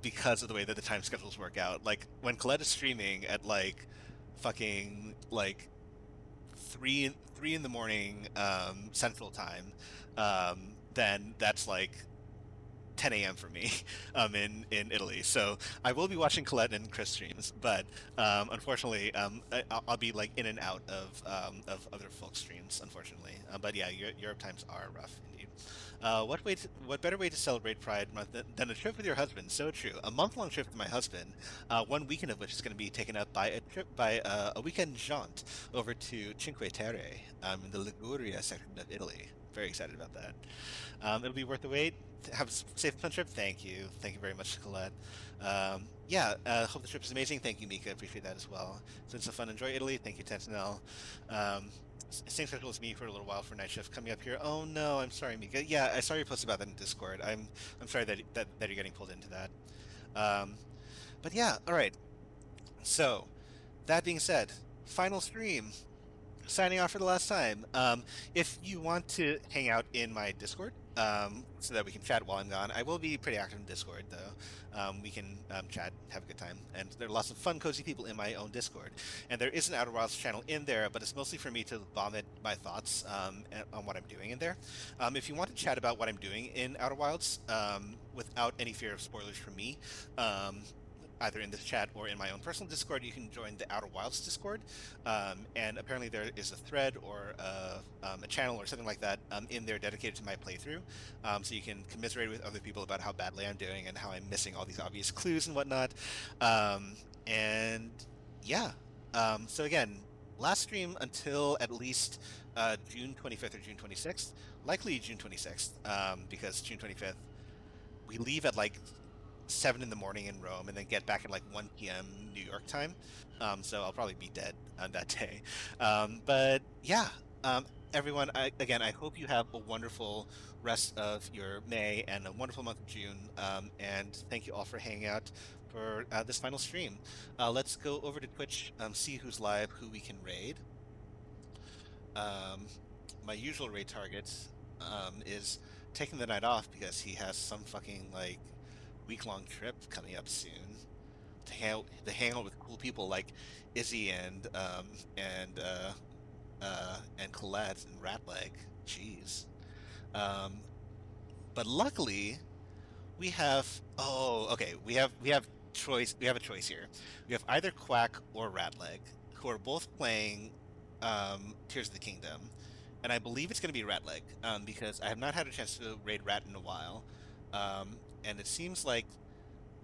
[SPEAKER 1] because of the way that the time schedules work out. Like when Colette is streaming at like fucking like three in the morning Central Time, then that's like 10 a.m. for me in Italy. So I will be watching Colette and Chris streams, but unfortunately, I'll be like in and out of other folk streams, unfortunately. But yeah, Europe times are rough indeed. What better way to celebrate Pride Month than a trip with your husband? So true. A month-long trip with my husband, one weekend of which is going to be taken up by a weekend jaunt over to Cinque Terre, in the Liguria section of Italy. Very excited about that. It'll be worth the wait. Have a safe fun trip. Thank you very much, Colette. Yeah, hope the trip is amazing. Thank you, Mika. Appreciate that as well. It's been so fun. Enjoy Italy. Thank you, Tentinel. Um, Same schedule as me for a little while for night shift coming up here. Oh no, I'm sorry, Mika. Yeah, I saw your post about that in Discord. I'm sorry that you're getting pulled into that. Um, but yeah, all right. So that being said, final stream signing off for the last time. If you want to hang out in my Discord, so that we can chat while I'm gone, I will be pretty active in Discord though. We can chat, have a good time, and there are lots of fun, cozy people in my own Discord. And there is an Outer Wilds channel in there, but it's mostly for me to vomit my thoughts on what I'm doing in there. If you want to chat about what I'm doing in Outer Wilds, without any fear of spoilers from me, um, either in this chat or in my own personal Discord, you can join the Outer Wilds Discord. And apparently there is a thread or a channel or something like that in there dedicated to my playthrough. So you can commiserate with other people about how badly I'm doing and how I'm missing all these obvious clues and whatnot. Um, and yeah. So again, last stream until at least June 25th or June 26th, likely June 26th, because June 25th, we leave at like 7 in the morning in Rome, and then get back at like 1 p.m. New York time. So I'll probably be dead on that day. But yeah, everyone, again, I hope you have a wonderful rest of your May and a wonderful month of June. And thank you all for hanging out for this final stream. Let's go over to Twitch, see who's live, who we can raid. Um, my usual raid target is taking the night off because he has some fucking like week-long trip coming up soon to hang out with cool people like Izzy and and Colette and Ratleg. Jeez. Um, but luckily we have we have a choice here. We have either Quack or Ratleg, who are both playing Tears of the Kingdom. And I believe it's going to be Ratleg, because I have not had a chance to raid Rat in a while. And it seems like,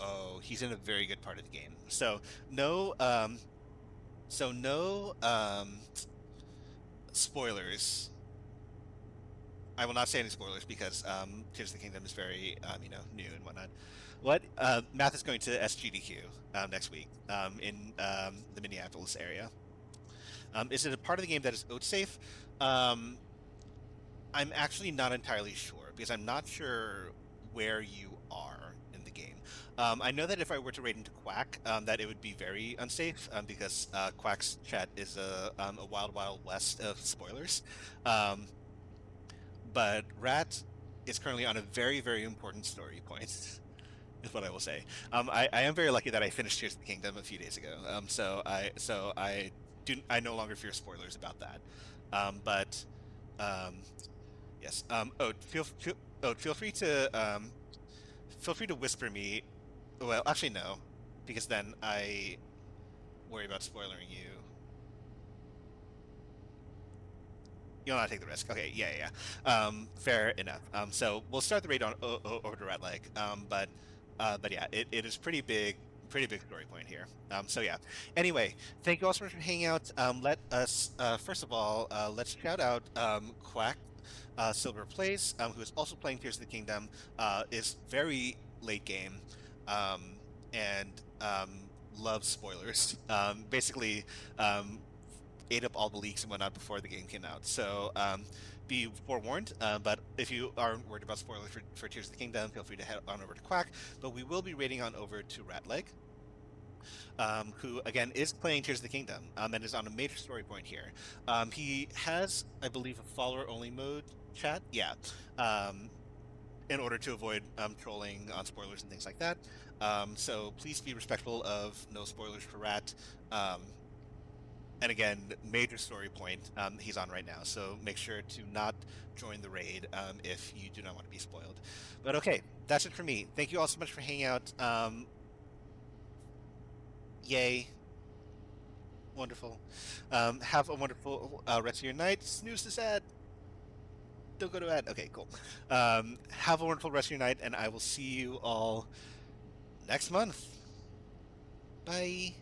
[SPEAKER 1] oh, he's in a very good part of the game. No, no spoilers. I will not say any spoilers because Tears of the Kingdom is very, new and whatnot. What Math is going to SGDQ next week in the Minneapolis area. Is it a part of the game that is oat safe? I'm actually not entirely sure because I'm not sure where you are in the game. I know that if I were to raid into Quack, that it would be very unsafe because Quack's chat is a wild, wild west of spoilers. Um, but Rat is currently on a very, very important story point, is what I will say. I am very lucky that I finished Tears of the Kingdom a few days ago. I no longer fear spoilers about that. But yes. Feel free to whisper me. Well, actually no, because then I worry about spoiling you. You'll not take the risk. Okay, yeah, yeah, yeah. Fair enough. So we'll start the raid on over to Red Leg. But yeah, it is pretty big story point here. So yeah. Anyway, thank you all so much for hanging out. Let us first of all let's shout out Quack Silver Plays, who is also playing Tears of the Kingdom. Is very late game, um, and loves spoilers. Basically, ate up all the leaks and whatnot before the game came out. So be forewarned. But if you aren't worried about spoilers for Tears of the Kingdom, feel free to head on over to Quack. But we will be raiding on over to Ratleg, who again is playing Tears of the Kingdom and is on a major story point here. He has, I believe, a follower-only mode chat. Yeah. In order to avoid trolling on spoilers and things like that. So please be respectful of no spoilers for Rat. And again, major story point, he's on right now, so make sure to not join the raid if you do not want to be spoiled. But okay, that's it for me. Thank you all so much for hanging out. Yay. Wonderful. Have a wonderful rest of your night. Snooze is sad. Don't go to bed. Okay, cool. Have a wonderful rest of your night, and I will see you all next month. Bye.